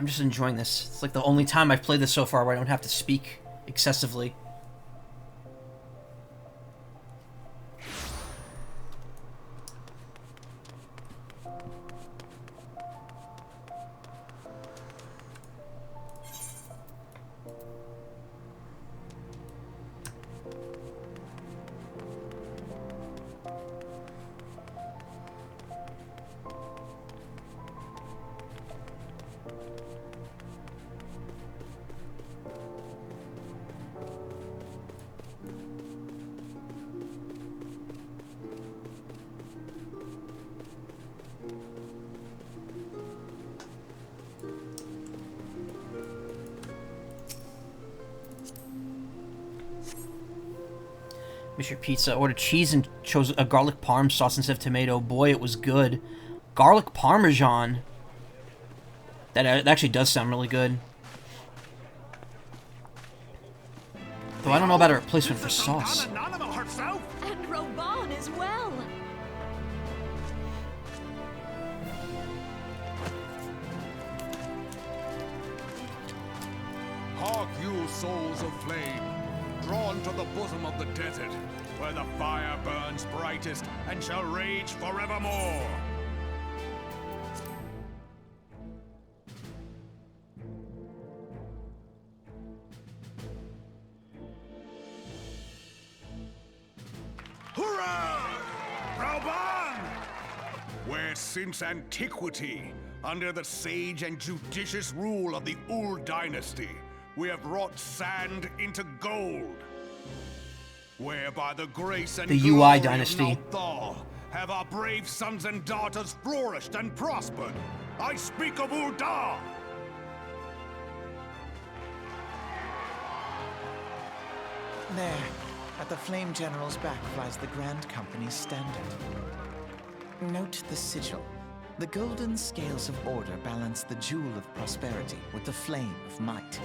I'm just enjoying this. It's like the only time I've played this so far where I don't have to speak excessively. Mr. Pizza ordered cheese and chose a garlic parm sauce instead of tomato. Boy, it was good. Garlic parmesan. That actually does sound really good. Though I don't know about a replacement for sauce. And Reborn as well. Hark you, souls of flame, drawn to the bosom of the desert, where the fire burns brightest and shall rage forevermore. Hurrah! Reborn! Where since antiquity, under the sage and judicious rule of the Ul dynasty, we have wrought sand into gold. Where by the grace and the glory UI dynasty of Thor have our brave sons and daughters flourished and prospered. I speak of Ul'dah! There, at the Flame General's back flies the Grand Company's standard. Note the sigil. The golden scales of order balance the jewel of prosperity with the flame of might.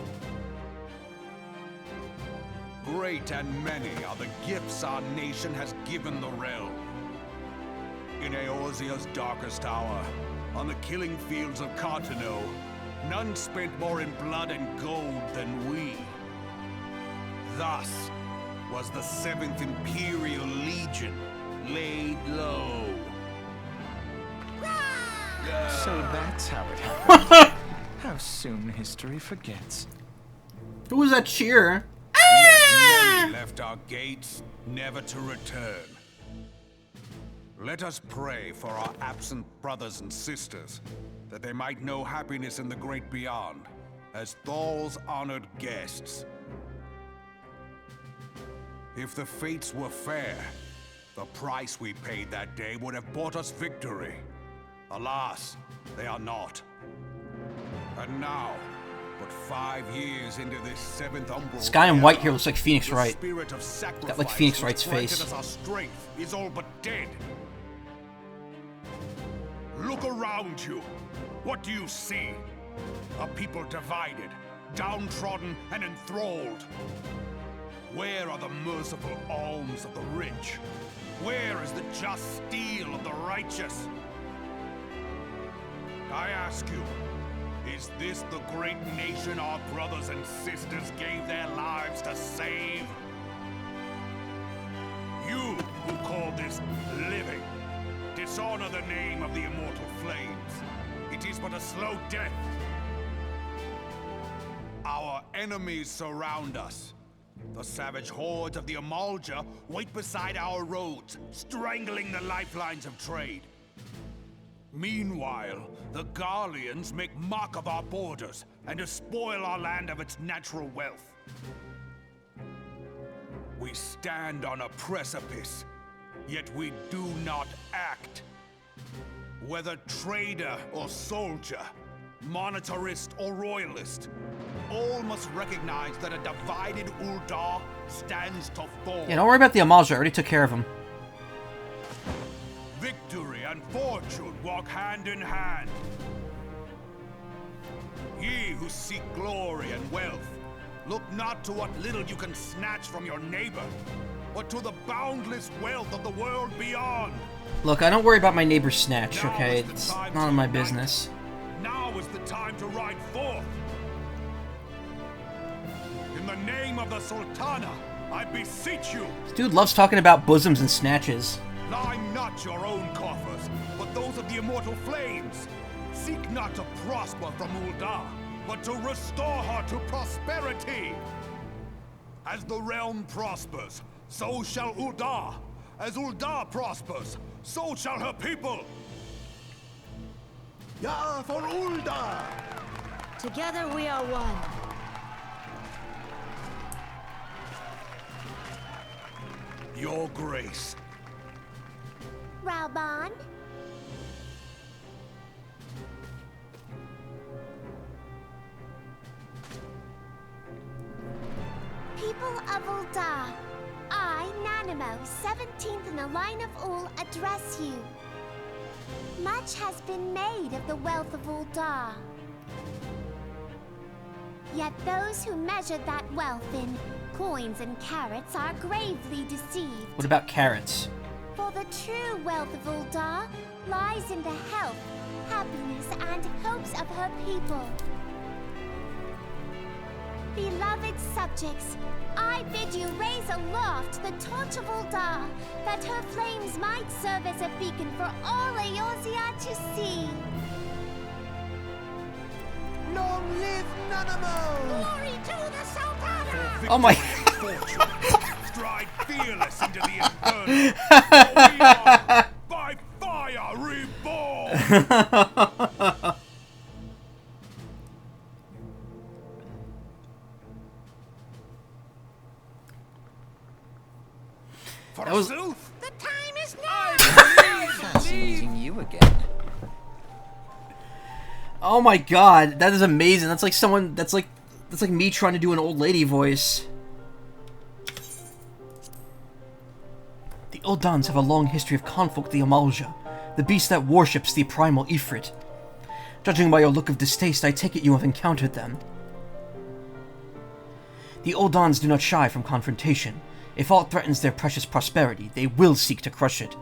Great and many are the gifts our nation has given the realm. In Eorzea's darkest hour, on the killing fields of Cartano, none spent more in blood and gold than we. Thus was the 7th Imperial Legion laid low. So that's how it happened. How soon history forgets. Who was that cheer? Yet many left our gates, never to return. Let us pray for our absent brothers and sisters, that they might know happiness in the great beyond, as Thor's honored guests. If the fates were fair, the price we paid that day would have bought us victory. Alas, they are not. And now, but 5 years into this 7th Umbral, This guy in white here looks like Phoenix Wright. Spirit of sacrifice Got like Phoenix Wright's which granted face. us our strength is all but dead. Look around you. What do you see? A people divided, downtrodden, and enthralled. Where are the merciful alms of the rich? Where is the just steel of the righteous? I ask you, is this the great nation our brothers and sisters gave their lives to save? You who call this living, dishonor the name of the immortal flames. It is but a slow death. Our enemies surround us. The savage hordes of the Amalja wait beside our roads, strangling the lifelines of trade. Meanwhile, the Garleans make mock of our borders and despoil our land of its natural wealth. We stand on a precipice, yet we do not act. Whether trader or soldier, monetarist or royalist, all must recognize that a divided Ul'dah stands to fall. Yeah, don't worry about the Amalja. I already took care of him. Victory and fortune walk hand in hand. Ye who seek glory and wealth, look not to what little you can snatch from your neighbor, but to the boundless wealth of the world beyond. Look, I don't worry about my neighbor's snatch, okay? It's none of my business. Now Now is the time to ride forth. In the name of the Sultana, I beseech you. This dude loves talking about bosoms and snatches. Line not your own coffers, but those of the immortal flames. Seek not to prosper from Ul'dah, but to restore her to prosperity. As the realm prospers, so shall Ul'dah. As Ul'dah prospers, so shall her people. Ja for Ul'dah! Together we are one. Your Grace. Reborn? People of Ul'dah, I, Nanimo, 17th in the line of Ul, address you. Much has been made of the wealth of Ul'dah. Yet those who measure that wealth in coins and carats are gravely deceived. What about carrots? For the true wealth of Ul'dah lies in the health, happiness, and hopes of her people. Beloved subjects, I bid you raise aloft the torch of Ul'dah, that her flames might serve as a beacon for all Eorzea to see. Long live Nanamo! Glory to the Sultana! Oh my... Stride fearless into the inferno. For we are, by fire, reborn! That was... The time is now! Fascinating you again. Oh my god, that is amazing. That's like someone... That's like me trying to do an old lady voice. The Uldans have a long history of conflict with the Amalja, the beast that worships the primal Ifrit. Judging by your look of distaste, I take it you have encountered them. The Uldans do not shy from confrontation. If aught threatens their precious prosperity, they will seek to crush it.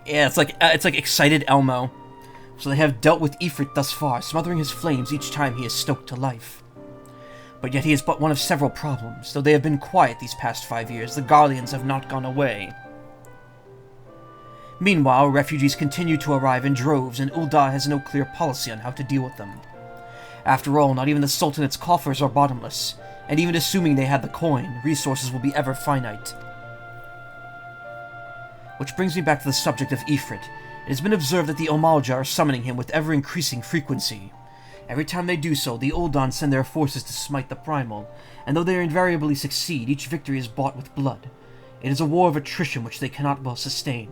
Yeah, it's like excited Elmo. So they have dealt with Ifrit thus far, smothering his flames each time he is stoked to life. But yet he is but one of several problems. Though they have been quiet these past 5 years, the Garleans have not gone away. Meanwhile, refugees continue to arrive in droves, and Ul'dah has no clear policy on how to deal with them. After all, not even the Sultanate's coffers are bottomless, and even assuming they had the coin, resources will be ever finite. Which brings me back to the subject of Ifrit. It has been observed that the Amalja are summoning him with ever-increasing frequency. Every time they do so, the Ul'dan send their forces to smite the Primal, and though they invariably succeed, each victory is bought with blood. It is a war of attrition which they cannot well sustain.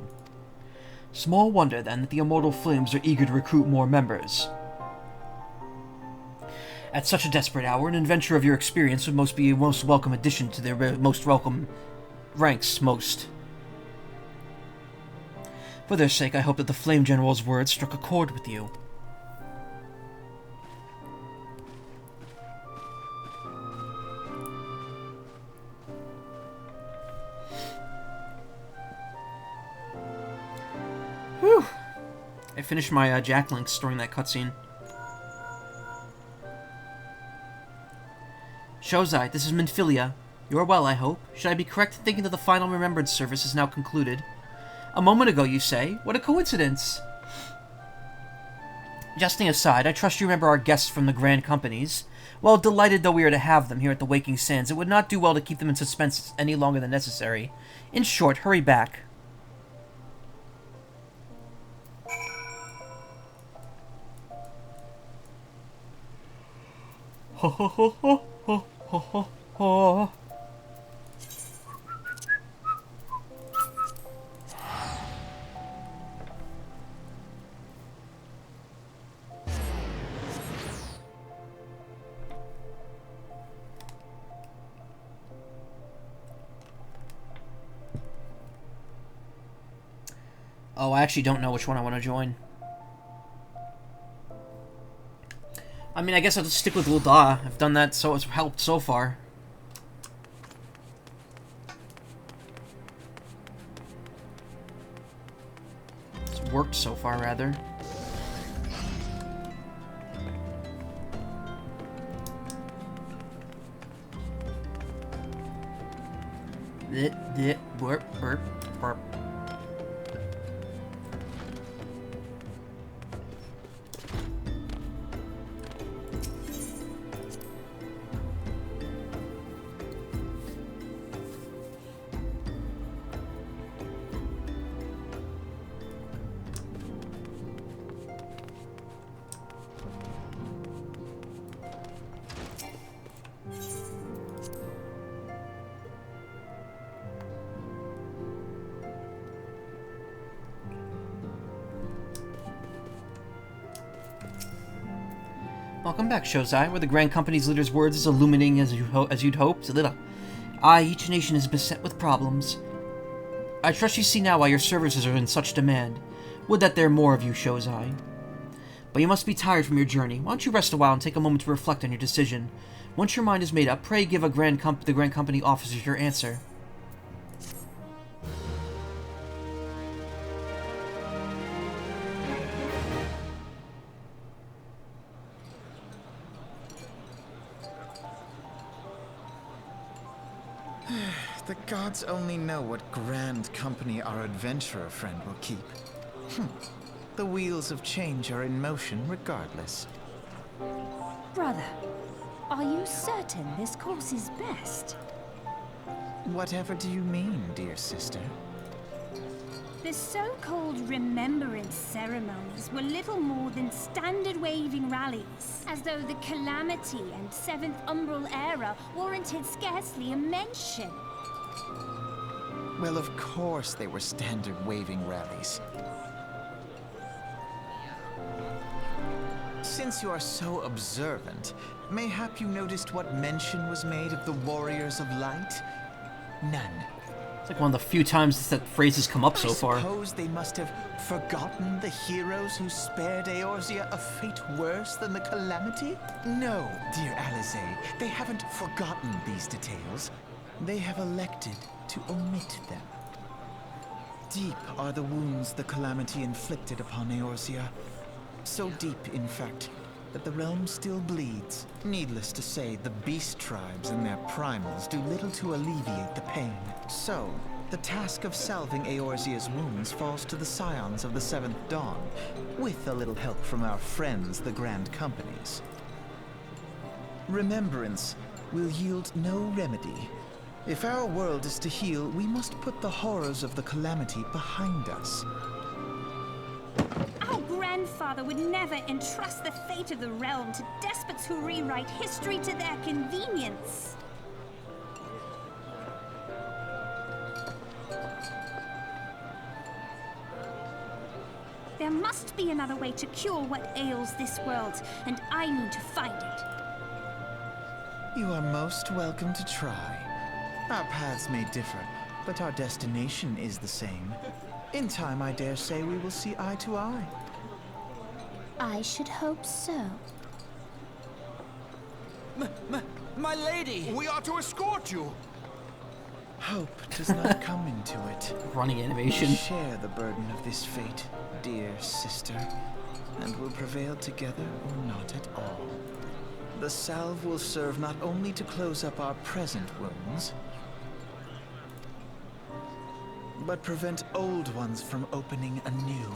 Small wonder, then, that the Immortal Flames are eager to recruit more members. At such a desperate hour, an adventurer of your experience would be a most welcome addition to their most welcome ranks, For their sake, I hope that the Flame General's words struck a chord with you. Whew. I finished my Jack links during that cutscene. Shozai, this is Minfilia. You are well, I hope. Should I be correct in thinking that the final Remembrance service is now concluded? A moment ago, you say? What a coincidence! Jesting aside, I trust you remember our guests from the Grand Companies. Well, delighted though we are to have them here at the Waking Sands, it would not do well to keep them in suspense any longer than necessary. In short, hurry back. Ho ho ho ho ho ho ho ho. Oh, I actually don't know which one I want to join. I mean, I guess I'll just stick with Ul'dah. I've done that, so it's helped so far. It's worked so far, rather. Burp, burp, burp. Welcome back, Shozai, where the Grand Company's leader's words is illuminating as you'd hoped. Aye, each nation is beset with problems. I trust you see now why your services are in such demand. Would that there were more of you, Shozai. But you must be tired from your journey. Why don't you rest a while and take a moment to reflect on your decision? Once your mind is made up, pray give the Grand Company officers your answer. The gods only know what grand company our adventurer friend will keep. The wheels of change are in motion regardless. Brother, are you certain this course is best? Whatever do you mean, dear sister? The so-called remembrance ceremonies were little more than standard waving rallies, as though the Calamity and Seventh Umbral Era warranted scarcely a mention. Well, of course they were standard waving rallies. Since you are so observant, mayhap you noticed what mention was made of the Warriors of Light? None. It's like one of the few times that phrase has come up so far. I suppose they must have forgotten the heroes who spared Eorzea a fate worse than the Calamity? No, dear Alizé, they haven't forgotten these details. They have elected to omit them. Deep are the wounds the Calamity inflicted upon Eorzea. So deep, in fact, that the realm still bleeds. Needless to say, the beast tribes and their primals do little to alleviate the pain. So, the task of salving Eorzea's wounds falls to the scions of the Seventh Dawn, with a little help from our friends, the Grand Companies. Remembrance will yield no remedy. If our world is to heal, we must put the horrors of the Calamity behind us. Our grandfather would never entrust the fate of the realm to despots who rewrite history to their convenience. There must be another way to cure what ails this world, and I mean to find it. You are most welcome to try. Our paths may differ, but our destination is the same. In time, I dare say we will see eye to eye. I should hope so. My lady! We are to escort you! Hope does not come into it. Running animation. We share the burden of this fate, dear sister, and will prevail together or not at all. The salve will serve not only to close up our present wounds, but prevent old ones from opening anew.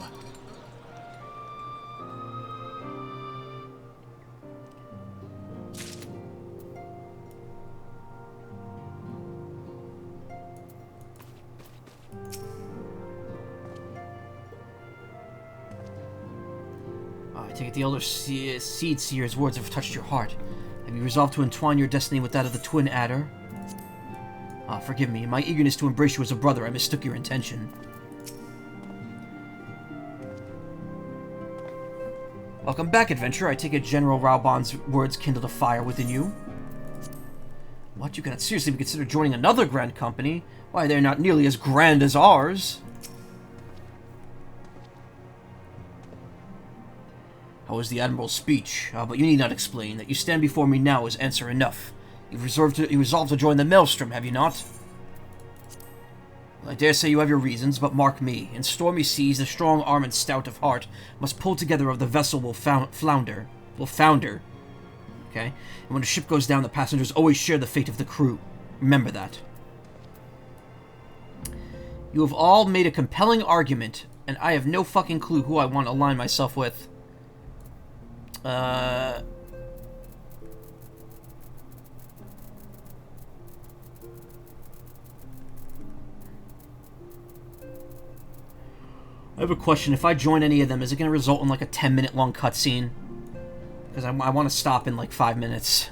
I take it the Elder Seed Seer's words have touched your heart. Have you resolved to entwine your destiny with that of the Twin Adder? Forgive me. In my eagerness to embrace you as a brother, I mistook your intention. Welcome back, adventurer. I take it General Raubon's words kindled a fire within you. What? You cannot seriously consider joining another grand company? Why, they're not nearly as grand as ours. How was the Admiral's speech? But you need not explain. That you stand before me now is answer enough. You've resolved to join the Maelstrom, have you not? Well, I dare say you have your reasons, but mark me. In stormy seas, the strong arm and stout of heart must pull together or the vessel will founder. Okay? And when a ship goes down, the passengers always share the fate of the crew. Remember that. You have all made a compelling argument, and I have no fucking clue who I want to align myself with. I have a question. If I join any of them, is it going to result in like a 10-minute long cutscene? Because I want to stop in like 5 minutes.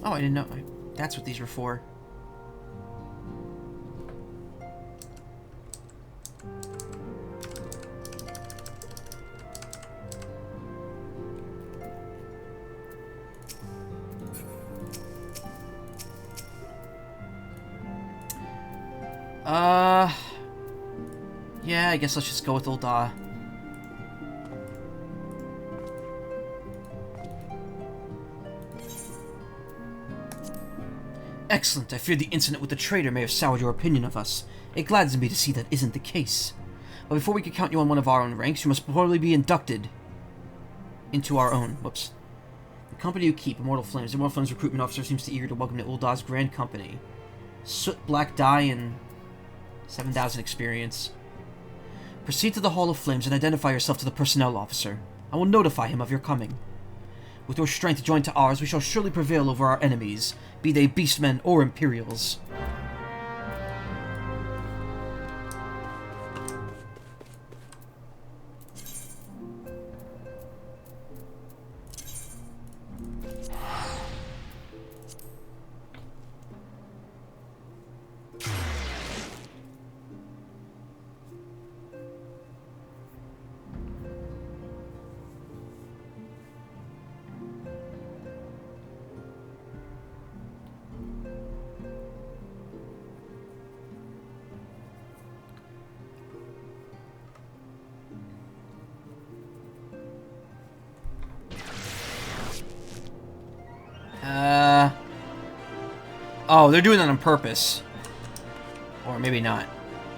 Oh, I didn't know. That's what these were for. Yeah, I guess let's just go with Ul'dah. Excellent. I fear the incident with the traitor may have soured your opinion of us. It gladdens me to see that isn't the case. But before we can count you on one of our own ranks, you must probably be inducted into our own. Whoops. The company you keep, Immortal Flames. Immortal Flames recruitment officer seems to eager to welcome to Ul'dah's grand company. Soot, black dye, and 7,000 experience. Proceed to the Hall of Flames and identify yourself to the personnel officer. I will notify him of your coming. With your strength joined to ours, we shall surely prevail over our enemies, be they beastmen or Imperials. Oh, they're doing that on purpose. Or maybe not.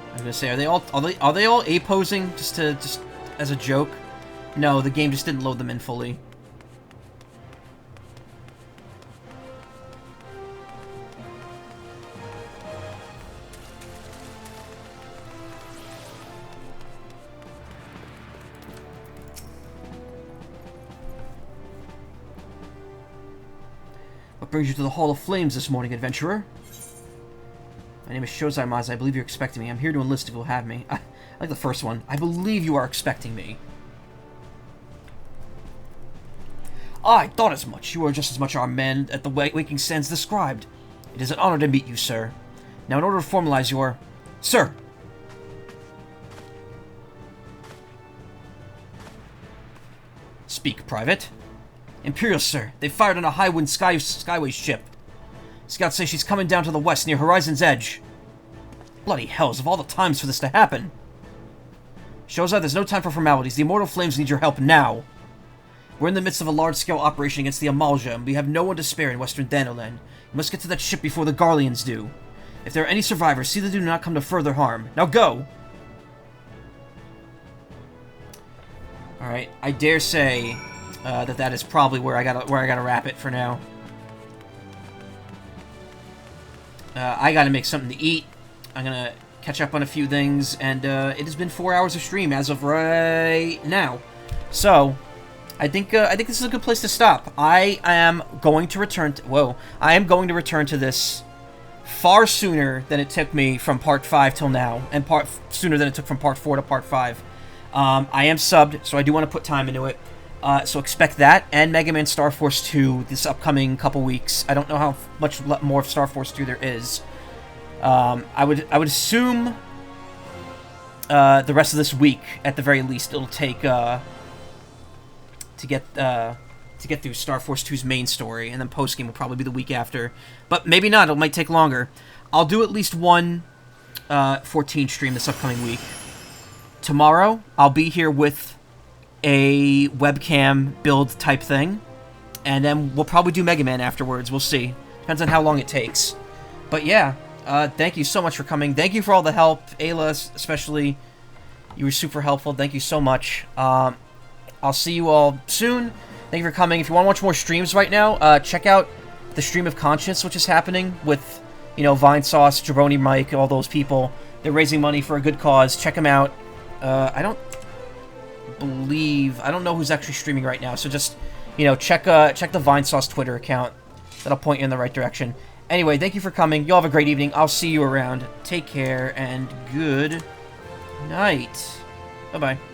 I was gonna say, are they all A-posing just as a joke? No, the game just didn't load them in fully. What brings you to the Hall of Flames this morning, adventurer? My name is Shozai Maz. I believe you're expecting me. I'm here to enlist if you'll have me. I like the first one. I believe you are expecting me. I thought as much. You are just as much our man at the Waking Sands described. It is an honor to meet you, sir. Now, in order to formalize your... Sir! Speak, Private. Imperial, sir. They fired on a Highwind Skyway ship. Scouts say she's coming down to the west near Horizon's Edge. Bloody hells, of all the times for this to happen. Shozai, there's no time for formalities. The Immortal Flames need your help now. We're in the midst of a large-scale operation against the Amalja, and we have no one to spare in Western Danoland. You must get to that ship before the Garleans do. If there are any survivors, see that they do not come to further harm. Now go! Alright, I dare say that is probably where I gotta wrap it for now. I gotta make something to eat. I'm gonna catch up on a few things, and it has been 4 hours of stream as of right now. So, I think this is a good place to stop. I am going to return to this far sooner than it took me from Part 5 till now, and sooner than it took from Part 4 to Part 5. I am subbed, so I do want to put time into it. So expect that, and Mega Man Star Force 2 this upcoming couple weeks. I don't know how much more of Star Force 2 there is. I would assume the rest of this week, at the very least, it'll take to get through Star Force 2's main story, and then post-game will probably be the week after. But maybe not, it might take longer. I'll do at least one 14 stream this upcoming week. Tomorrow, I'll be here with a webcam build type thing, and then we'll probably do Mega Man afterwards. We'll see. Depends on how long it takes. But yeah, thank you so much for coming. Thank you for all the help, Ayla especially. You were super helpful. Thank you so much. I'll see you all soon. Thank you for coming. If you want to watch more streams right now, check out the Stream of Conscience, which is happening with, you know, Vine Sauce, Jabroni Mike, all those people. They're raising money for a good cause. Check them out. I don't know who's actually streaming right now, so just, you know, check the Vine Sauce Twitter account. That'll point you in the right direction. Anyway, thank you for coming. You all have a great evening. I'll see you around. Take care, and good night. Bye-bye.